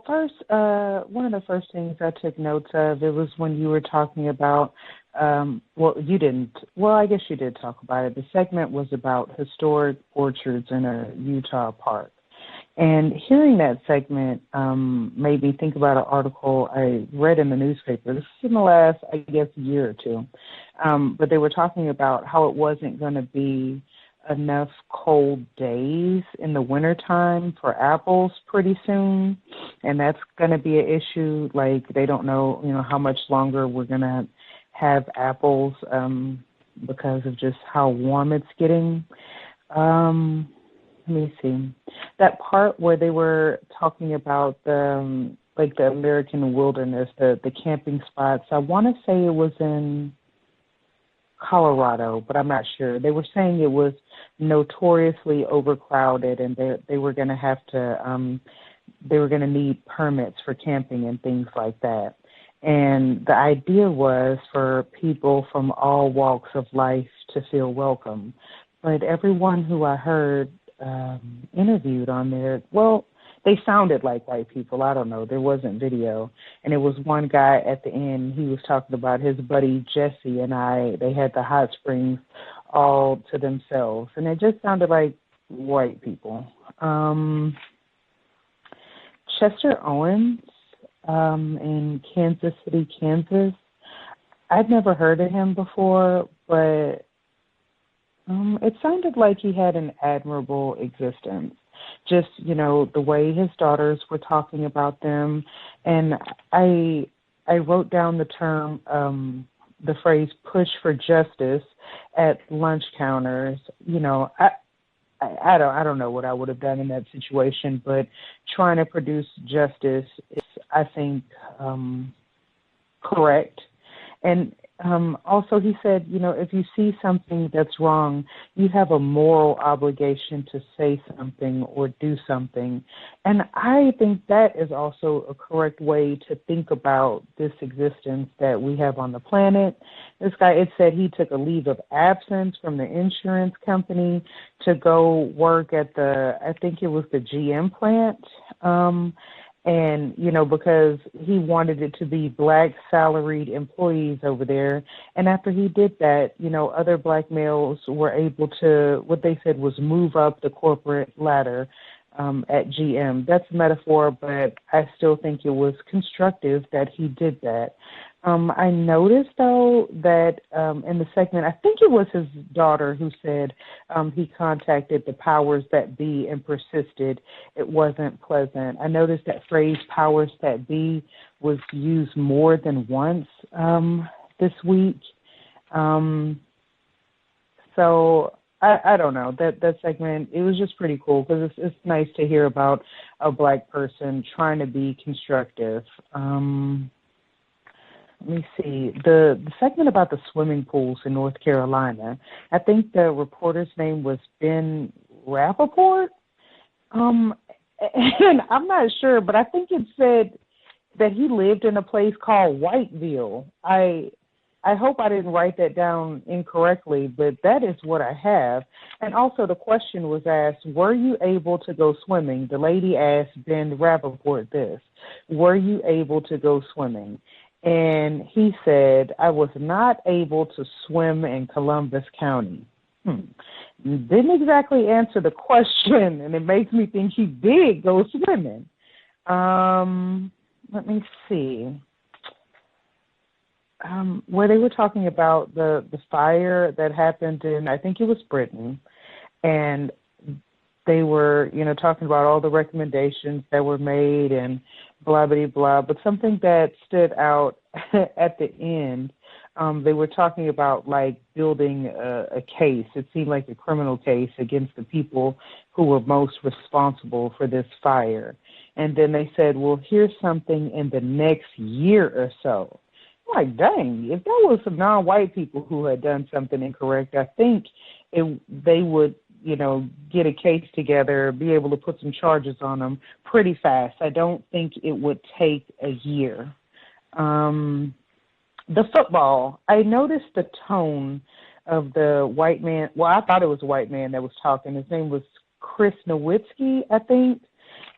Speaker 17: first, one of the first things I took notes of, it was when you were talking about, you didn't, I guess you did talk about it. The segment was about historic orchards in a Utah park. And hearing that segment made me think about an article I read in the newspaper. This is in the last, I guess, year or two. But they were talking about how it wasn't going to be enough cold days in the wintertime for apples pretty soon. And that's going to be an issue. Like, they don't know, how much longer we're going to have apples because of just how warm it's getting. Let me see. That part where they were talking about the American wilderness, the camping spots, I want to say it was in Colorado, but I'm not sure. They were saying it was notoriously overcrowded, and they were going to have to, they were going to need permits for camping and things like that. And the idea was for people from all walks of life to feel welcome. But everyone who I heard interviewed on there, they sounded like white people. I don't know. There wasn't video. And it was one guy at the end, he was talking about his buddy Jesse and they had the hot springs all to themselves. And it just sounded like white people. Chester Owens in Kansas City, Kansas. I'd never heard of him before, but it sounded like he had an admirable existence. Just, the way his daughters were talking about them. And I wrote down the term, the phrase push for justice at lunch counters. I don't know what I would have done in that situation, but trying to produce justice is, I think, correct. And also he said, if you see something that's wrong, you have a moral obligation to say something or do something. And I think that is also a correct way to think about this existence that we have on the planet. This guy, it said he took a leave of absence from the insurance company to go work at I think it was the GM plant. And, because he wanted it to be black salaried employees over there. And after he did that, other black males were able to, what they said was move up the corporate ladder at GM. That's a metaphor, but I still think it was constructive that he did that. I noticed, though, that in the segment, I think it was his daughter who said he contacted the powers that be and persisted. It wasn't pleasant. I noticed that phrase powers that be was used more than once this week. So I don't know. That segment, it was just pretty cool because it's nice to hear about a black person trying to be constructive. Let me see. The segment about the swimming pools in North Carolina, I think the reporter's name was Ben Rappaport. And I'm not sure, but I think it said that he lived in a place called Whiteville. I hope I didn't write that down incorrectly, but that is what I have. And also the question was asked, were you able to go swimming? The lady asked Ben Rappaport this, were you able to go swimming? And he said, I was not able to swim in Columbus County. Didn't exactly answer the question, and it makes me think he did go swimming. Let me see. Where they were talking about the fire that happened in, I think it was Britain, and they were, talking about all the recommendations that were made and blah, blah, blah. But something that stood out at the end, they were talking about, like, building a case. It seemed like a criminal case against the people who were most responsible for this fire. And then they said, well, here's something in the next year or so. I'm like, dang, if that was some non-white people who had done something incorrect, I think they would, get a case together, be able to put some charges on them pretty fast. I don't think it would take a year. The football, I noticed the tone of the white man. Well, I thought it was a white man that was talking. His name was Chris Nowitzki, I think.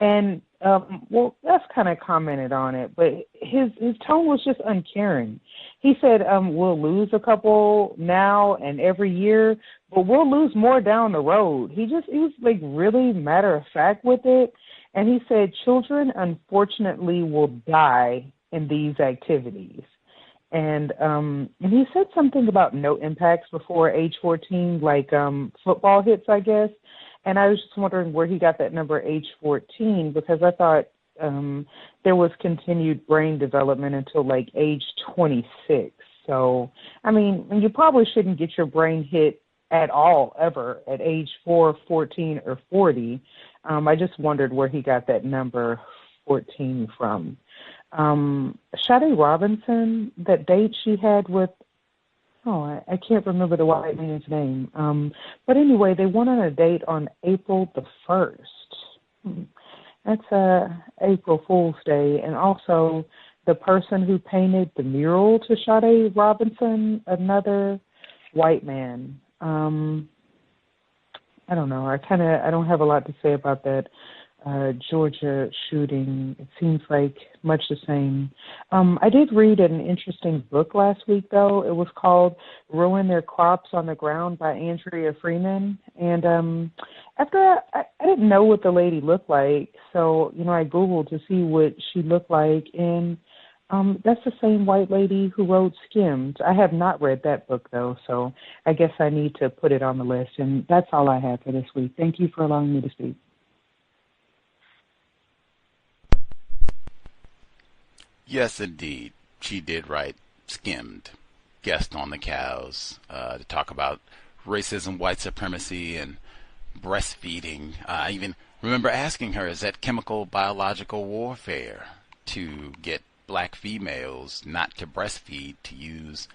Speaker 17: And, that's kind of commented on it, but his tone was just uncaring. He said, we'll lose a couple now and every year, but we'll lose more down the road. He was like really matter of fact with it. And he said, children unfortunately will die in these activities. And he said something about no impacts before age 14, like football hits, I guess. And I was just wondering where he got that number, age 14, because I thought there was continued brain development until like age 26. So, I mean, you probably shouldn't get your brain hit at all, ever, at age 4, 14, or 40. I just wondered where he got that number 14 from. Sade Robinson, that date she had with, I can't remember the white man's name. But anyway, they went on a date on April the 1st. That's April Fool's Day. And also the person who painted the mural to Sade Robinson, another white man. I don't know. I don't have a lot to say about that Georgia shooting. It seems like much the same. I did read an interesting book last week, though. It was called Ruin Their Crops on the Ground by Andrea Freeman. And after I didn't know what the lady looked like, so, I Googled to see what she looked like. And that's the same white lady who wrote Skimmed. I have not read that book, though, so I guess I need to put it on the list. And that's all I have for this week. Thank you for allowing me to speak.
Speaker 16: Yes, indeed. She did write Skimmed, Guest on the Cows, to talk about racism, white supremacy, and breastfeeding. I even remember asking her, is that chemical biological warfare to get black females not to breastfeed, to use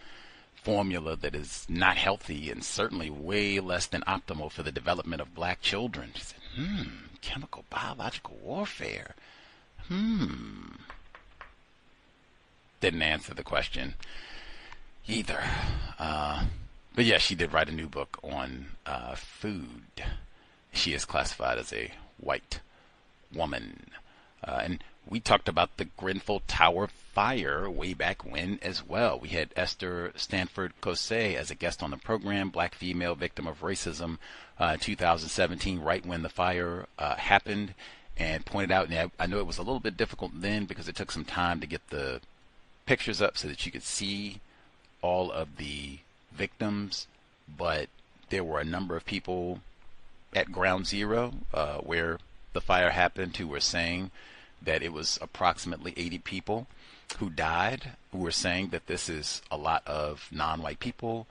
Speaker 16: formula that is not healthy and certainly way less than optimal for the development of black children? She said, chemical biological warfare. Didn't answer the question either. But yeah, she did write a new book on food. She is classified as a white woman. And we talked about the Grenfell Tower fire way back when as well. We had Esther Stanford Kosei as a guest on the program, black female victim of racism, 2017, right when the fire happened, and pointed out, and I know it was a little bit difficult then because it took some time to get the pictures up so that you could see all of the victims, but there were a number of people at ground zero where the fire happened who were saying that it was approximately 80 people who died, who were saying that this is a lot of non-white people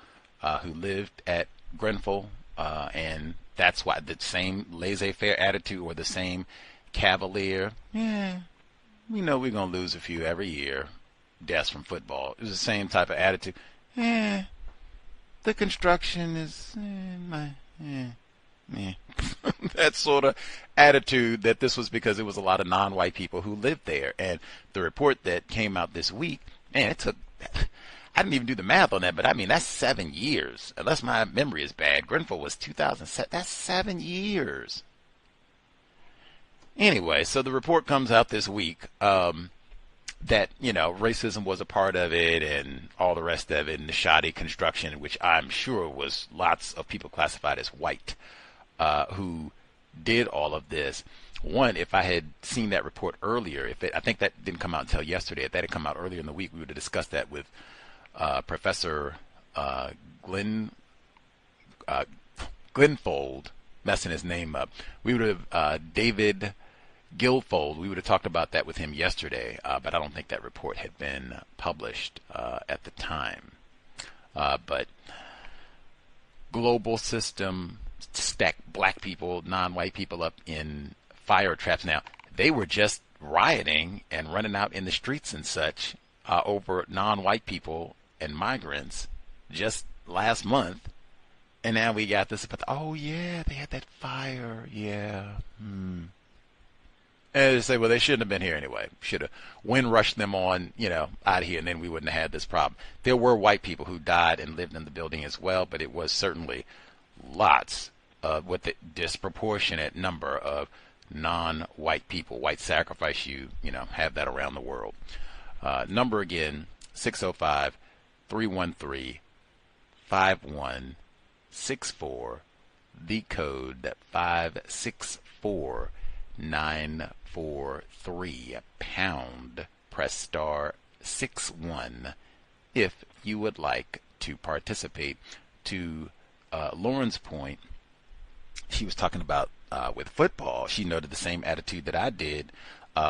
Speaker 16: who lived at Grenfell, and that's why the same laissez-faire attitude or the same cavalier, we know we're going to lose a few every year, deaths from football. It was the same type of attitude. The construction is that sort of attitude, that this was because it was a lot of non-white people who lived there. And the report that came out this week, man, I didn't even do the math on that, but I mean, that's 7 years. Unless my memory is bad. Grenfell was 2007. That's 7 years. Anyway, so the report comes out this week that, racism was a part of it and all the rest of it, and the shoddy construction, which I'm sure was lots of people classified as white who did all of this. One, if I had seen that report earlier, I think that didn't come out until yesterday. If that had come out earlier in the week, we would have discussed that with Professor Glenfold, messing his name up. We would have David Guilfold. We would have talked about that with him yesterday, but I don't think that report had been published at the time. But global system stack black people, non-white people up in fire traps. Now, they were just rioting and running out in the streets and such over non-white people and migrants just last month. And now we got this, but oh yeah, they had that fire, yeah. And they say, well, they shouldn't have been here anyway. Should have wind rushed them on, out of here, and then we wouldn't have had this problem. There were white people who died and lived in the building as well, but it was certainly lots with the disproportionate number of non-white people. White sacrifice, you have that around the world. Number again, 605-313-5164. The code 564943 pound. Press star 61 if you would like to participate. To Lauren's point, she was talking about with football. She noted the same attitude that I did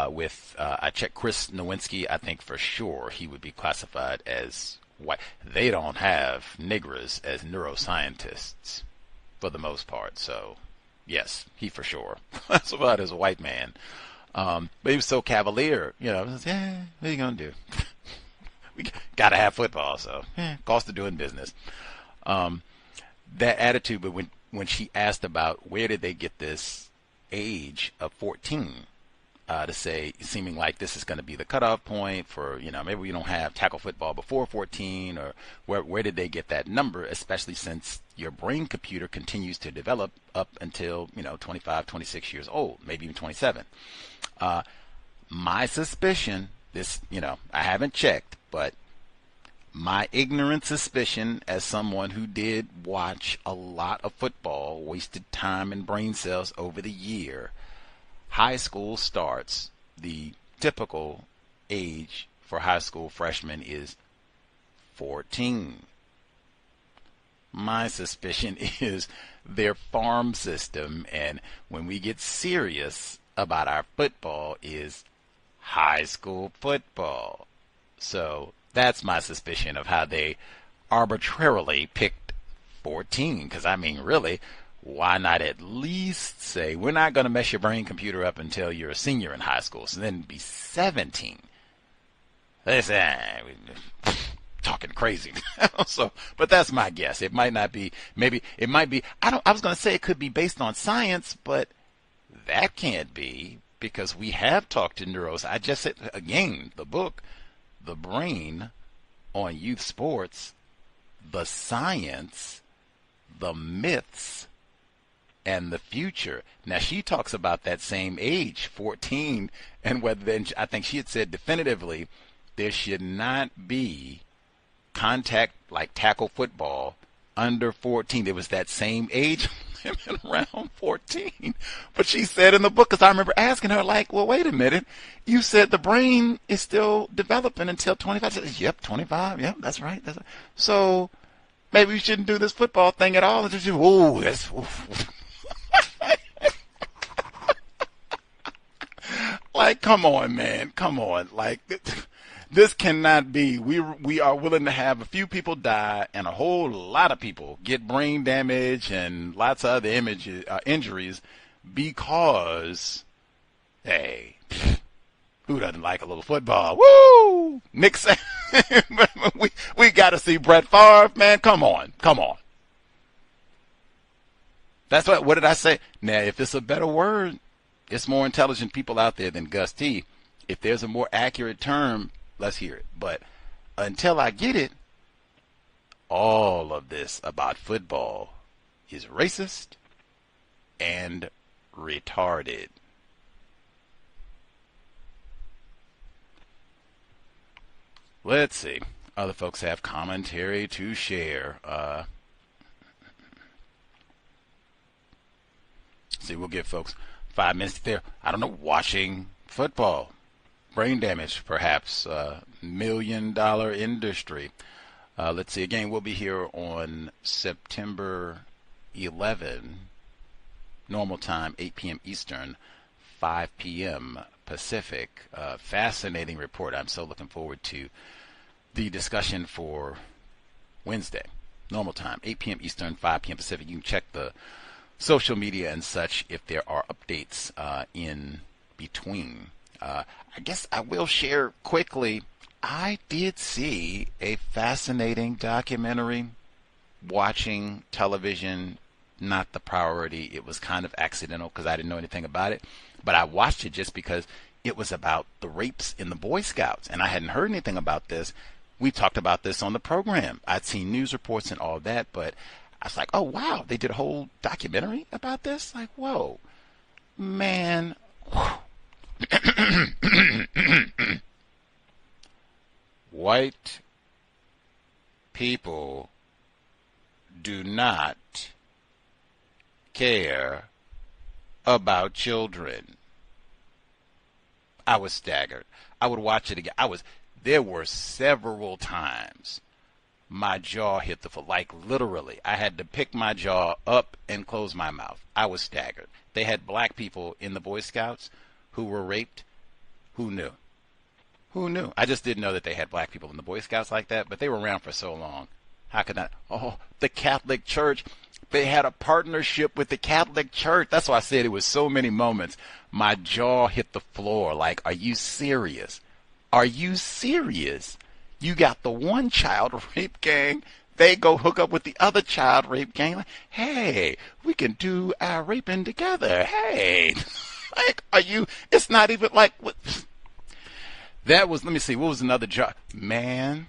Speaker 16: with I checked Chris Nowinski. I think for sure he would be classified as white. They don't have niggers as neuroscientists for the most part. So yes, he for sure classified as a white man. But he was so cavalier, what are you gonna do? We gotta have football, so cost of doing business. That attitude, but when she asked about where did they get this age of 14, to say, seeming like this is going to be the cutoff point for, maybe we don't have tackle football before 14, or where did they get that number, especially since your brain computer continues to develop up until, 25, 26 years old, maybe even 27. My suspicion, this, I haven't checked, but my ignorant suspicion as someone who did watch a lot of football, wasted time and brain cells over the year, high school starts, the typical age for high school freshmen is 14. My suspicion is their farm system, and when we get serious about our football, is high school football. So that's my suspicion of how they arbitrarily picked 14. Because, really, why not at least say, we're not going to mess your brain computer up until you're a senior in high school, so then be 17. They say, talking crazy. But that's my guess. It might not be, maybe it might be, I was going to say it could be based on science, but that can't be, because we have talked to neuros. I just said, again, the book, The Brain on Youth Sports, the science, the myths, and the future. Now, she talks about that same age, 14, and whether then, I think she had said definitively there should not be contact like tackle football under 14. There was that same age limit around 14. But she said in the book, because I remember asking her, like, well, wait a minute. You said the brain is still developing until 25. She said, yep, 25. Yep, that's right. So maybe we shouldn't do this football thing at all. Ooh, that's... Like, come on, man. Come on. Like, this cannot be. We are willing to have a few people die and a whole lot of people get brain damage and lots of other injuries because, hey, who doesn't like a little football? Woo! Nick said, we got to see Brett Favre, man. Come on. That's what did I say? Now, if it's a better word, it's more intelligent people out there than Gus T. If there's a more accurate term, let's hear it. But until I get it, all of this about football is racist and retarded. Let's see. Other folks have commentary to share. See, we'll give folks 5 minutes there. I don't know, watching football. Brain damage, perhaps. $1 million industry. Let's see. Again, we'll be here on September 11, normal time, 8 p.m. Eastern, 5 p.m. Pacific. Fascinating report. I'm so looking forward to the discussion for Wednesday, normal time, 8 p.m. Eastern, 5 p.m. Pacific. You can check the social media and such if there are updates in between. I guess I will share quickly. I did see a fascinating documentary. Watching television, not the priority. It was kind of accidental because I didn't know anything about it. But I watched it just because it was about the rapes in the Boy Scouts. And I hadn't heard anything about this. We talked about this on the program. I'd seen news reports and all that, but I was like, oh, wow, they did a whole documentary about this? Like, whoa, man. White people do not care about children. I was staggered. I would watch it again. There were several times my jaw hit the floor, like literally. I had to pick my jaw up and close my mouth. I was staggered. They had black people in the Boy Scouts who were raped. Who knew? Who knew? I just didn't know that they had black people in the Boy Scouts like that, but they were around for so long. How could that? Oh, the Catholic Church. They had a partnership with the Catholic Church. That's why I said it was so many moments. My jaw hit the floor. Like, are you serious? Are you serious? You got the one child rape gang. They go hook up with the other child rape gang. Like, hey, we can do our raping together. Hey, like, are you? It's not even like what. That was. Let me see. What was another job? Man.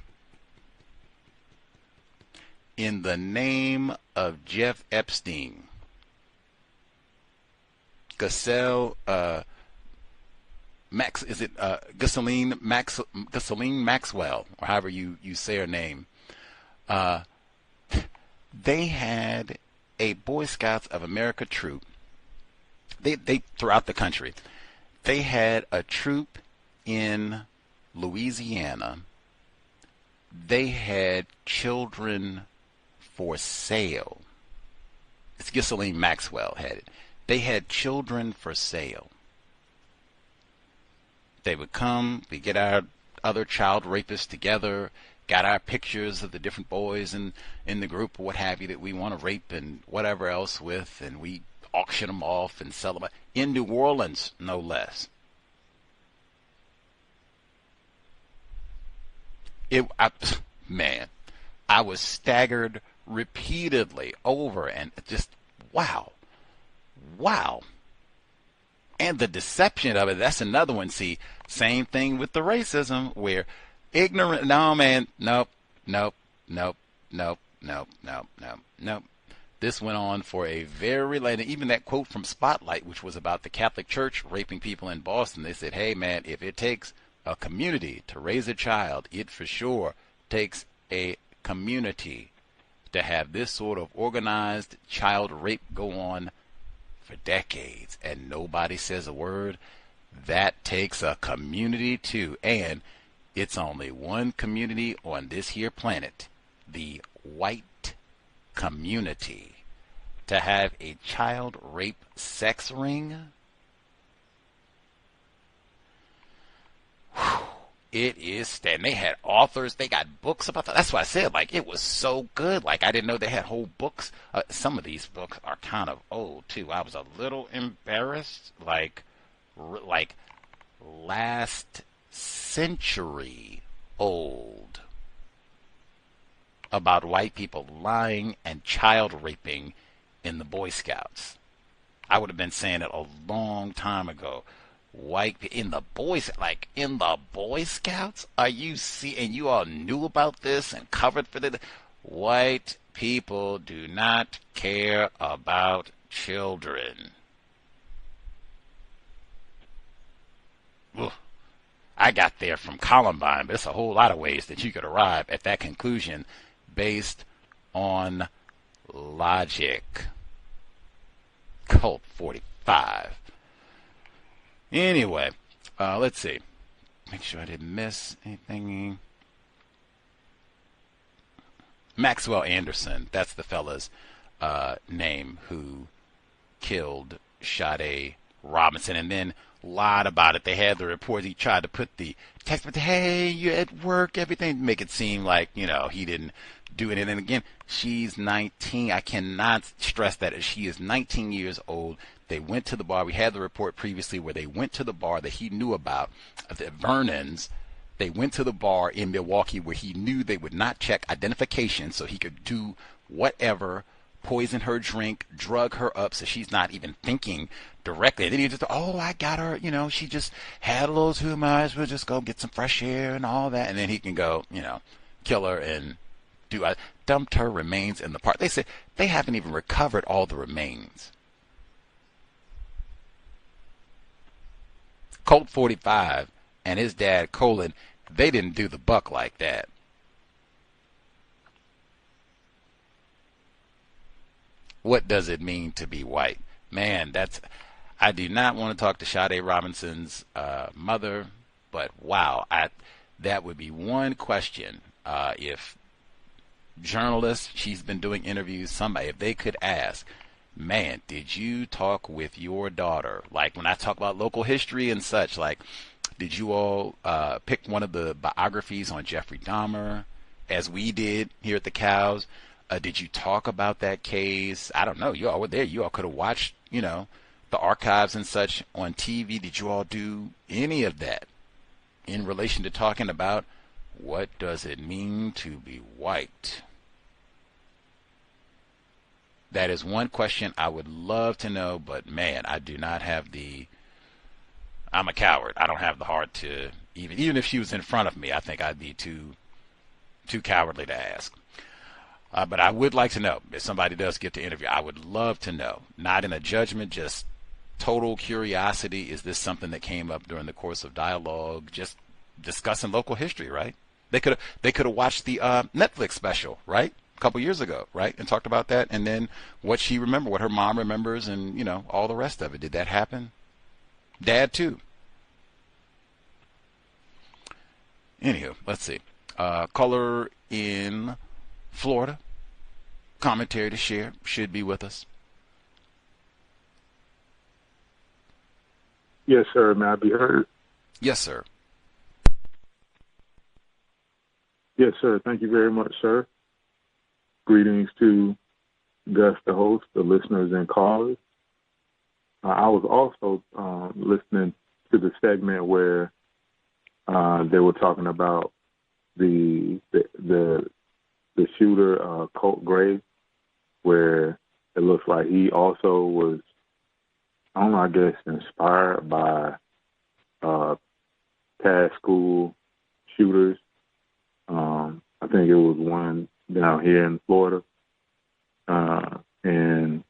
Speaker 16: In the name of Jeff Epstein, Ghislaine Maxwell, or however you say her name. They had a Boy Scouts of America troop. They throughout the country. They had a troop in Louisiana. They had children for sale. It's Ghislaine Maxwell had it. They had children for sale. They would come, we get our other child rapists together, got our pictures of the different boys in the group or what have you that we want to rape and whatever else with, and we auction them off and sell them in New Orleans, no less. I was staggered repeatedly over and just wow. And the deception of it, that's another one. See, same thing with the racism where ignorant, nope. This went on for a very late, even that quote from Spotlight, which was about the Catholic Church raping people in Boston. They said, hey man, if it takes a community to raise a child, it for sure takes a community to have this sort of organized child rape go on for decades, and nobody says a word. That takes a community too, and it's only one community on this here planet, the white community, to have a child rape sex ring. It is, and they had authors, they got books about that. That's why I said, like, it was so good. Like, I didn't know they had whole books. Some of these books are kind of old, too. I was a little embarrassed, like last century old, about white people lying and child raping in the Boy Scouts. I would have been saying it a long time ago. White in the Boy Scouts? Are you and you all knew about this and covered for it? White people do not care about children. Ugh. I got there from Columbine, but there's a whole lot of ways that you could arrive at that conclusion based on logic. Colt 45. Anyway, let's see. Make sure I didn't miss anything. Maxwell Anderson, that's the fella's name who killed Sade Robinson, and then lied about it. They had the report. He tried to put the text, but hey, you're at work, everything, make it seem like, he didn't do it. And then again, she's 19. I cannot stress that. She is 19 years old. They went to the bar. We had the report previously where they went to the bar that he knew about, the Vernon's. They went to the bar in Milwaukee where he knew they would not check identification, so he could do whatever, poison her drink, drug her up so she's not even thinking directly. And then he just, I got her, she just had a little too much, we'll just go get some fresh air and all that. And then he can go, kill her and dumped her remains in the park. They said they haven't even recovered all the remains. Colt 45 and his dad, Colin, they didn't do the buck like that. What does it mean to be white? Man, I do not want to talk to Sade Robinson's mother, but wow, that would be one question. If journalists, she's been doing interviews, somebody, if they could ask, man, did you talk with your daughter? Like when I talk about local history and such, like, did you all pick one of the biographies on Jeffrey Dahmer, as we did here at the Cows? Did you talk about that case? I don't know. You all were there. You all could have watched, the archives and such on TV. Did you all do any of that in relation to talking about what does it mean to be white? That is one question I would love to know, but man, I do not have I'm a coward. I don't have the heart to even if she was in front of me, I think I'd be too cowardly to ask. But I would like to know if somebody does get to interview. I would love to know, not in a judgment, just total curiosity. Is this something that came up during the course of dialogue, just discussing local history, right? They could have watched the Netflix special, right, a couple years ago, right, and talked about that, and then what she remembered, what her mom remembers, and all the rest of it. Did that happen? Dad too. Anywho, let's see. Caller in Florida, commentary to share, should be with us.
Speaker 19: Yes, sir. May I be heard?
Speaker 16: Yes, sir.
Speaker 19: Yes, sir. Thank you very much, sir. Greetings to Gus, the host, the listeners and callers. I was also listening to the segment where they were talking about the shooter, Colt Gray, where it looks like he also was, I guess, inspired by past school shooters. I think it was one down here in Florida. And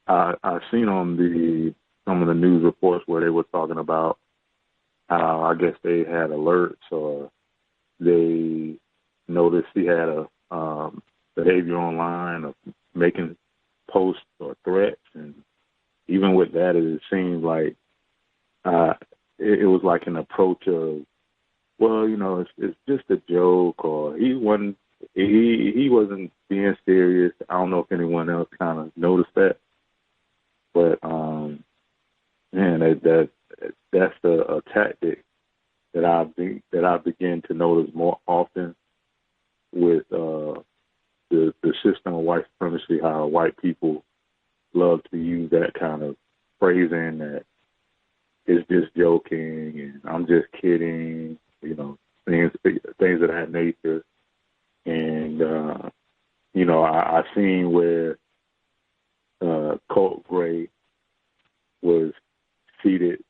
Speaker 19: I seen on some of the news reports where they were talking about how I guess they had alerts or they noticed he had a behavior online of making posts or threats, and even with that, it seemed like it was like an approach of, well, it's just a joke, or he wasn't being serious. I don't know if anyone else kind of noticed that, but man, that's a tactic that I begin to notice more often with the system of white supremacy. How white people love to use that kind of phrasing that it's just joking and I'm just kidding, things of that nature. And I seen where Colt Gray was seated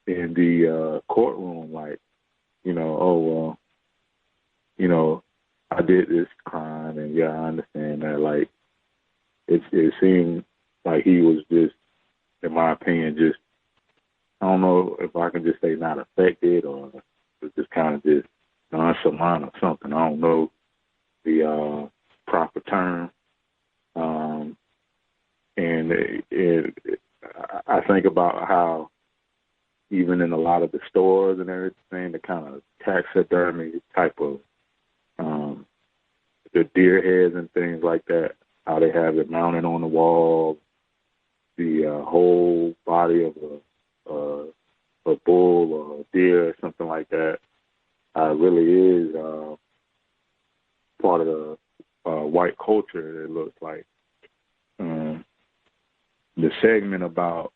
Speaker 19: in the courtroom, like, I did this crime. it seemed like he was just, in my opinion, just, I don't know if I can just say not affected or just kind of just nonchalant or something. I don't know the proper term. And I think about how even in a lot of the stores and everything, the kind of taxidermy type of the deer heads and things like that, how they have it mounted on the wall, the whole body of a bull or a deer or something like that, really is part of the white culture, it looks like. The segment about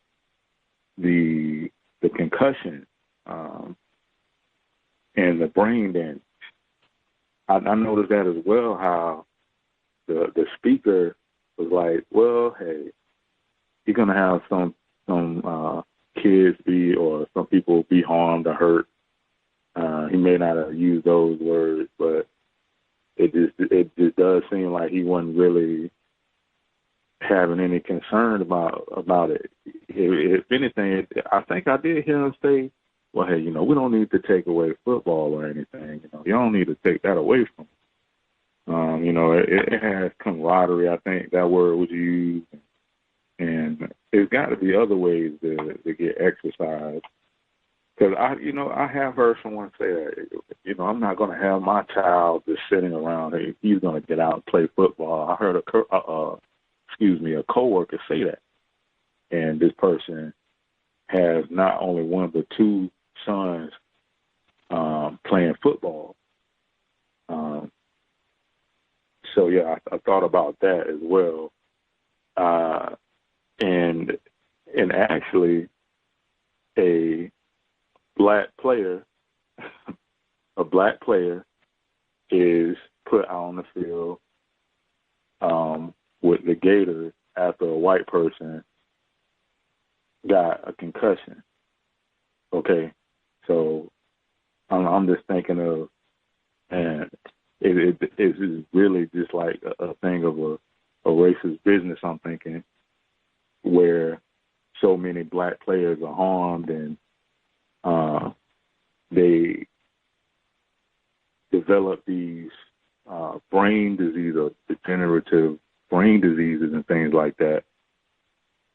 Speaker 19: the concussion and the brain damage, I noticed that as well, how the speaker was like, well, hey, you're going to have some kids be, or some people be harmed or hurt. He may not have used those words, but it just does seem like he wasn't really having any concern about it. If anything, I think I did hear him say, well, hey, we don't need to take away football or anything. You don't need to take that away from them. It has camaraderie. I think that word was used. And there's got to be other ways to get exercise. Because I have heard someone say that, I'm not going to have my child just sitting around. He's going to get out and play football. I heard a coworker say that. And this person has not only one but two sons playing football. So yeah, I thought about that as well. And actually, a black player is put out on the field with the Gators after a white person got a concussion. Okay, so I'm just thinking of, and it is really just like a thing of a racist business, I'm thinking, where so many black players are harmed and they develop these brain disease or degenerative brain diseases and things like that.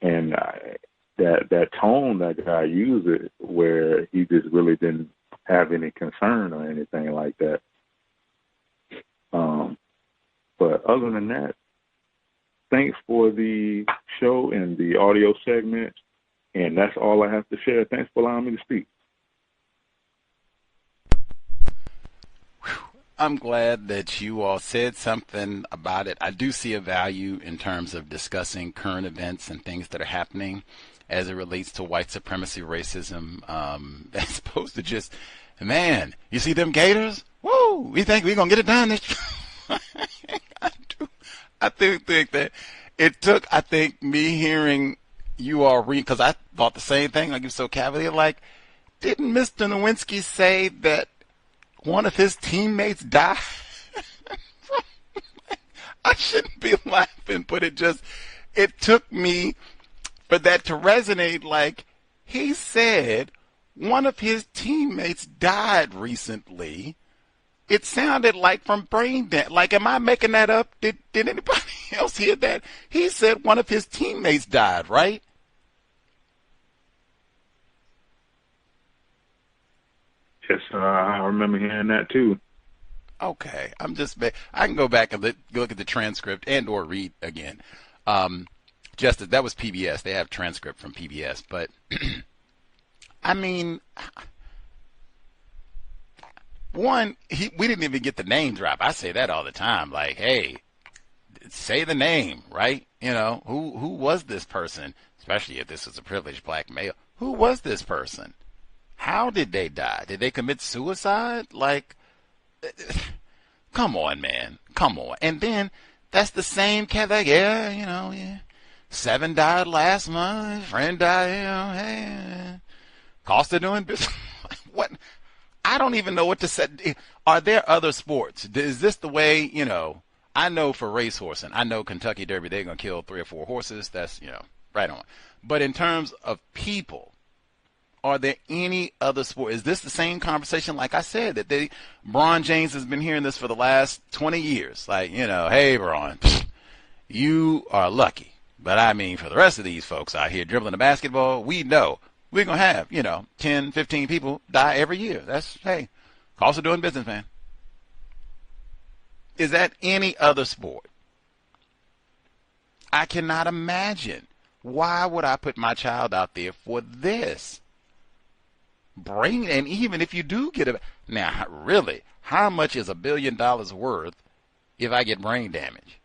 Speaker 19: And that tone that guy used it, where he just really didn't have any concern or anything like that. But other than that, thanks for the show and the audio segment. And that's all I have to share. Thanks for allowing me to speak.
Speaker 16: I'm glad that you all said something about it. I do see a value in terms of discussing current events and things that are happening as it relates to white supremacy, racism, as opposed to just, man, you see them Gators? Woo! We think we're going to get it done. I think that it took, me hearing you all read, because I thought the same thing, like you're so cavalier, like, didn't Mr. Nowinski say that one of his teammates died? I shouldn't be laughing, but it took me for that to resonate. Like, he said one of his teammates died recently. It sounded like from brain damage. Like, am I making that up? Did anybody else hear that? He said one of his teammates died, right?
Speaker 19: Yes, I remember hearing that too.
Speaker 16: Okay, I can go back and look at the transcript and or read again. Just that was PBS. They have transcript from PBS, but I mean, one, we didn't even get the name drop. I say that all the time. Like, hey, say the name, right? Who was this person? Especially if this was a privileged black male. Who was this person? How did they die? Did they commit suicide? Like, come on, man. Come on. And then that's the same cat that, yeah. 7 died last month. Friend died, hey, cost of doing business. What? I don't even know what to say. Are there other sports? Is this the way, I know for racehorsing, I know Kentucky Derby, they're going to kill 3 or 4 horses. That's, right on. But in terms of people, are there any other sport? Is this the same conversation, like I said, that Bron James has been hearing this for the last 20 years? Like, hey, Bron, you are lucky. But I mean, for the rest of these folks out here dribbling the basketball, we know we're going to have, 10, 15 people die every year. That's, hey, cost of doing business, man. Is that any other sport? I cannot imagine. Why would I put my child out there for this? And even if you do get now, really, how much is $1 billion worth if I get brain damage?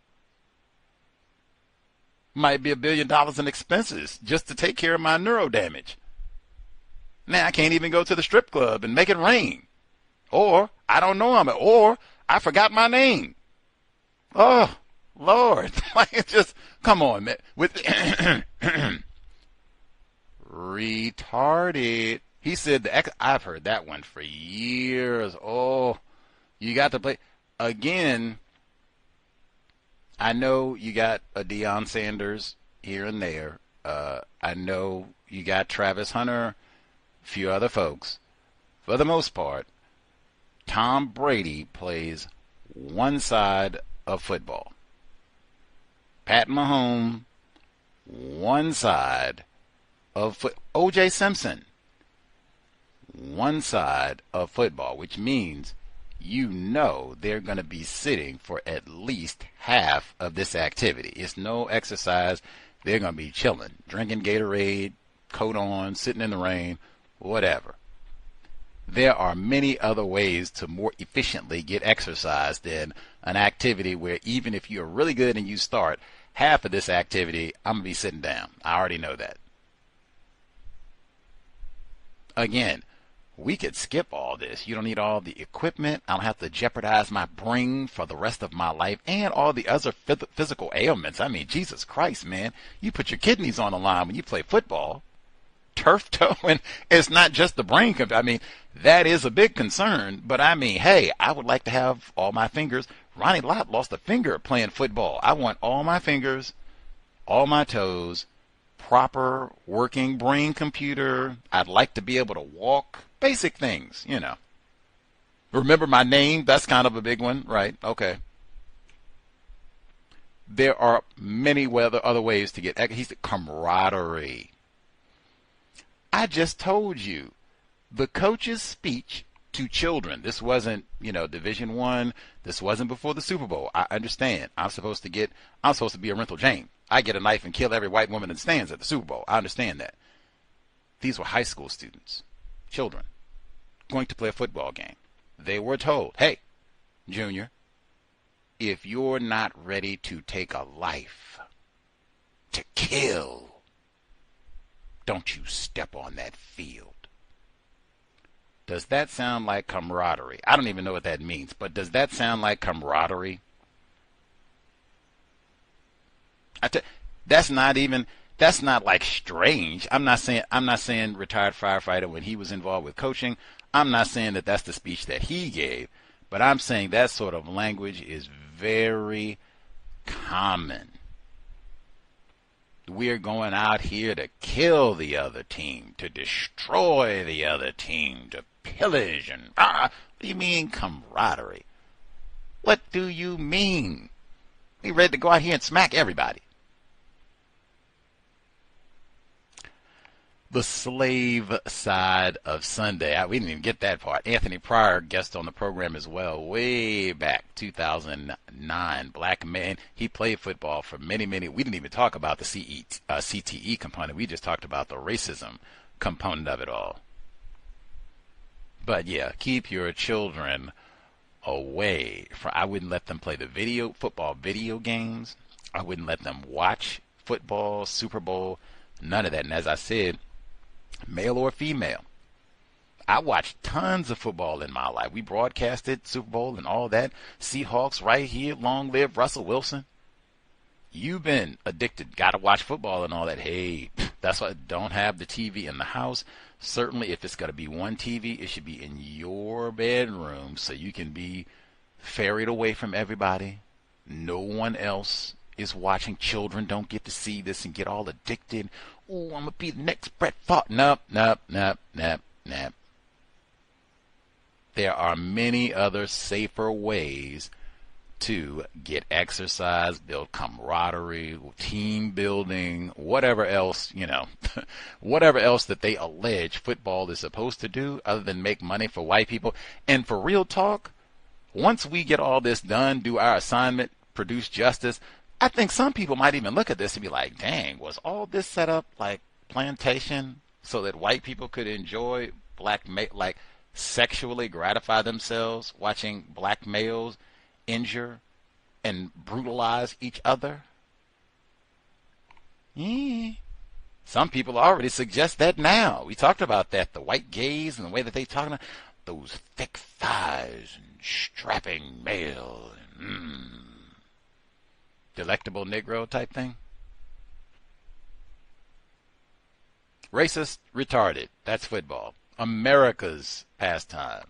Speaker 16: Might be $1 billion in expenses just to take care of my neuro damage. Now I can't even go to the strip club and make it rain. Or I don't know or I forgot my name. Oh, Lord. Like, just, come on, man. With retarded. He said, I've heard that one for years. Oh, you got to play. Again, I know you got a Deion Sanders here and there. I know you got Travis Hunter, a few other folks. For the most part, Tom Brady plays one side of football. Pat Mahomes, one side of football. O.J. Simpson, one side of football, which means they're going to be sitting for at least half of this activity. It's no exercise. They're going to be chilling, drinking Gatorade, coat on, sitting in the rain, whatever. There are many other ways to more efficiently get exercise than an activity where even if you're really good and you start half of this activity, I'm going to be sitting down. I already know that. Again, we could skip all this. You don't need all the equipment. I don't have to jeopardize my brain for the rest of my life and all the other physical ailments. I mean, Jesus Christ, man. You put your kidneys on the line when you play football. Turf toe, and it's not just the brain. I mean, that is a big concern. But I mean, hey, I would like to have all my fingers. Ronnie Lott lost a finger playing football. I want all my fingers, all my toes, proper working brain computer. I'd like to be able to walk. Basic things, Remember my name? That's kind of a big one, right? Okay. There are many other ways to get camaraderie. I just told you, the coach's speech to children. This wasn't, Division I. This wasn't before the Super Bowl. I understand. I'm supposed to be a rental Jane. I get a knife and kill every white woman that stands at the Super Bowl. I understand that. These were high school students, children, going to play a football game. They were told, hey, Junior, if you're not ready to take a life, to kill, don't you step on that field. Does that sound like camaraderie? I don't even know what that means, but does that sound like camaraderie? That's not like strange. I'm not saying retired firefighter when he was involved with coaching. I'm not saying that that's the speech that he gave, but I'm saying that sort of language is very common. We're going out here to kill the other team, to destroy the other team, to pillage and what do you mean camaraderie? What do you mean? We ready to go out here and smack everybody. The slave side of Sunday. We didn't even get that part. Anthony Pryor, guest on the program as well, way back 2009. Black man. He played football for many. We didn't even talk about the CTE component. We just talked about the racism component of it all. But yeah, keep your children away from. I wouldn't let them play the football video games. I wouldn't let them watch football, Super Bowl, none of that. And as I said, male or female, I watched tons of football in my life. We broadcasted Super Bowl and all that. Seahawks right here, long live Russell Wilson. You've been addicted, got to watch football and all that. Hey, that's why I don't have the TV in the house. Certainly if it's going to be one TV, it should be in your bedroom so you can be ferried away from everybody. no one else is watching. Children don't get to see this and get all addicted. Oh, I'm going to be the next Brett Favre. Nope. There are many other safer ways to get exercise, build camaraderie, team building, whatever else, whatever else that they allege football is supposed to do other than make money for white people. And for real talk, once we get all this done, do our assignment, produce justice, I think some people might even look at this and be like, dang, was all this set up like plantation so that white people could enjoy like sexually gratify themselves watching black males injure and brutalize each other? Yeah. Some people already suggest that now. We talked about that, the white gaze and the way that they talk about those thick thighs and strapping male and delectable Negro type thing. Racist, retarded. That's football. America's pastime.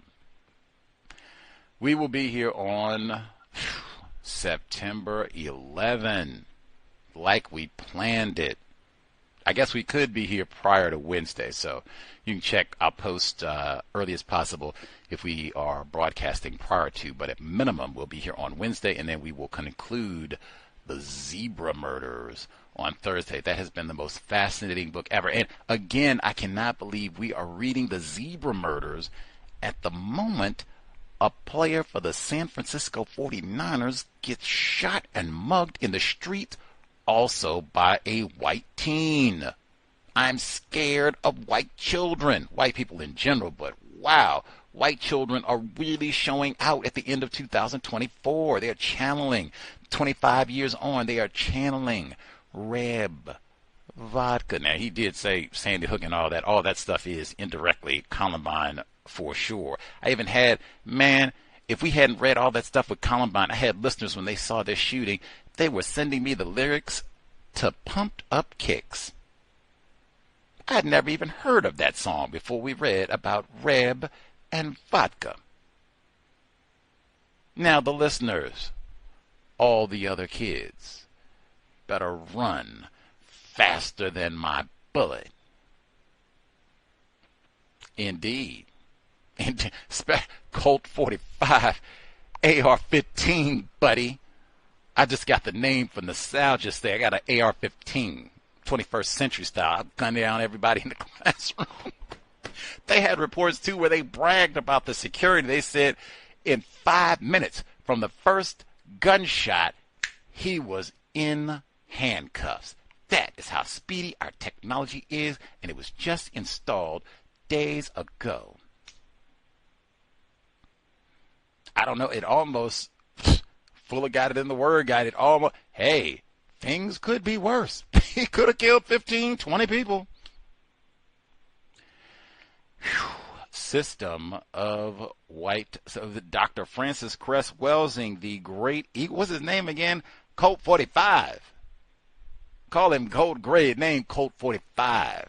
Speaker 16: We will be here on September 11, like we planned it. I guess we could be here prior to Wednesday, so you can check. I'll post early as possible if we are broadcasting prior to, but at minimum we'll be here on Wednesday, and then we will conclude the zebra murders on Thursday. That has been the most fascinating book ever. And again, I cannot believe we are reading the zebra murders at the moment a player for the San Francisco 49ers gets shot and mugged in the street, also by a white teen. I'm scared of white children, white people in general, but wow, white children are really showing out at the end of 2024. They're channeling, 25 years on, they are channeling Reb vodka. Now, he did say Sandy Hook and all that stuff is indirectly Columbine for sure. I even had, man, if we hadn't read all that stuff with Columbine, I had listeners when they saw this shooting, they were sending me the lyrics to Pumped Up Kicks. I had never even heard of that song before we read about Reb and vodka. Now the listeners, all the other kids, better run faster than my bullet. Indeed. Colt 45, AR-15, buddy. I just got the name for nostalgia there. I got an AR-15, 21st century style. I gunned down everybody in the classroom. They had reports, too, where they bragged about the security. They said in 5 minutes from the first gunshot, he was in handcuffs. That is how speedy our technology is, and it was just installed days ago. I don't know, it almost, Fuller got it in the word guide, it almost, hey, things could be worse. He could have killed 15, 20 people. Whew. System of white, so Dr. Francis Cress Welsing, the great, what's his name again? Colt 45. Call him Colt Gray, name Colt 45.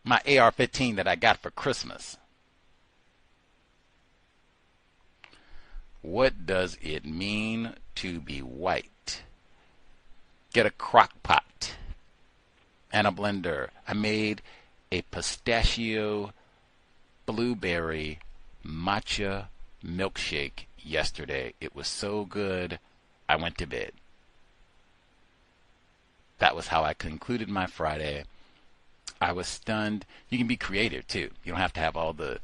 Speaker 16: My AR-15 that I got for Christmas. What does it mean to be white? Get a crock pot and a blender. I made a pistachio blueberry matcha milkshake yesterday. It was so good, I went to bed. That was how I concluded my Friday. I was stunned. You can be creative, too. You don't have to have all the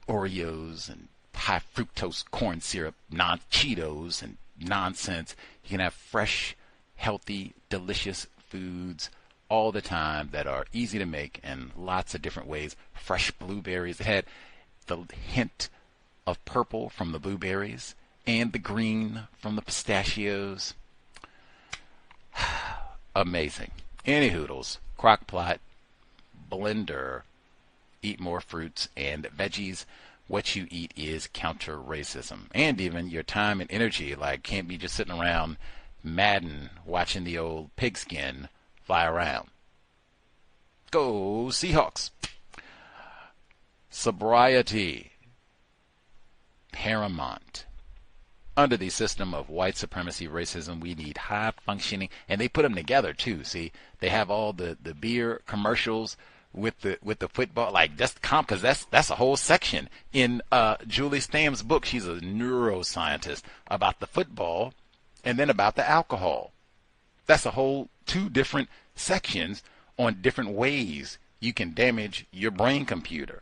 Speaker 16: Oreos and high fructose corn syrup, non-Cheetos and nonsense. You can have fresh, healthy, delicious foods all the time that are easy to make in lots of different ways. Fresh blueberries. It had the hint of purple from the blueberries and the green from the pistachios. Amazing. Any hoodles, crock pot, blender, eat more fruits and veggies. What you eat is counter racism. And even your time and energy, like, can't be just sitting around Madden watching the old pigskin fly around. Go Seahawks. Sobriety. Paramount. Under the system of white supremacy, racism, we need high functioning, and they put them together too. See, they have all the beer commercials with the football, like because that's a whole section in Julie Stam's book. She's a neuroscientist about the football, and then about the alcohol. That's a whole 2 different sections on different ways you can damage your brain computer.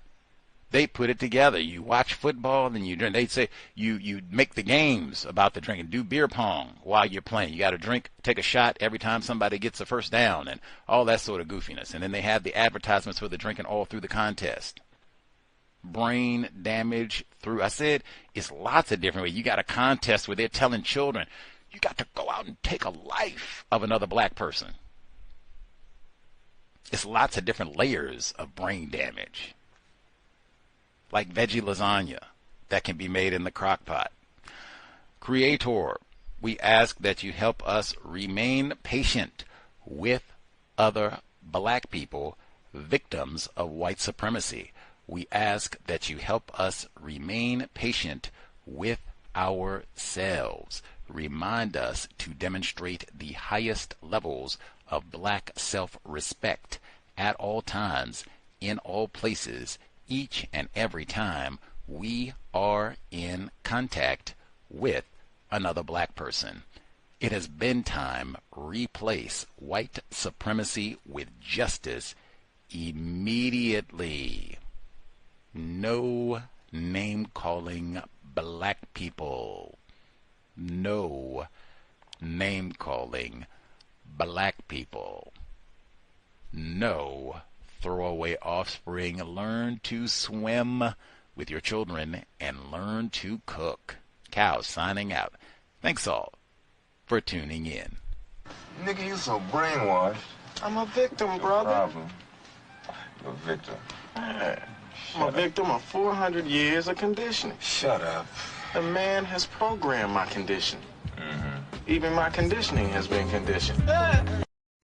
Speaker 16: They put it together. You watch football, then you drink. They say you make the games about the drinking. Do beer pong while you're playing. You got to drink, take a shot every time somebody gets a first down, and all that sort of goofiness. And then they have the advertisements for the drinking all through the contest. Brain damage through. I said it's lots of different ways. You got a contest where they're telling children, you got to go out and take a life of another black person. It's lots of different layers of brain damage. Like veggie lasagna that can be made in the crock pot. Creator, we ask that you help us remain patient with other black people, victims of white supremacy. We ask that you help us remain patient with ourselves. Remind us to demonstrate the highest levels of black self-respect at all times, in all places, each and every time we are in contact with another black person. It has been time. Replace white supremacy with justice immediately. No name-calling black people. No name-calling black people. No throwaway offspring. Learn to swim with your children and learn to cook. Cow signing out. Thanks all for tuning in.
Speaker 20: Nigga, you so brainwashed. I'm a victim, brother. Problem. You're a victim. I'm a victim of 400 years of conditioning. Shut up. The man has programmed my conditioning. Even my conditioning has been conditioned.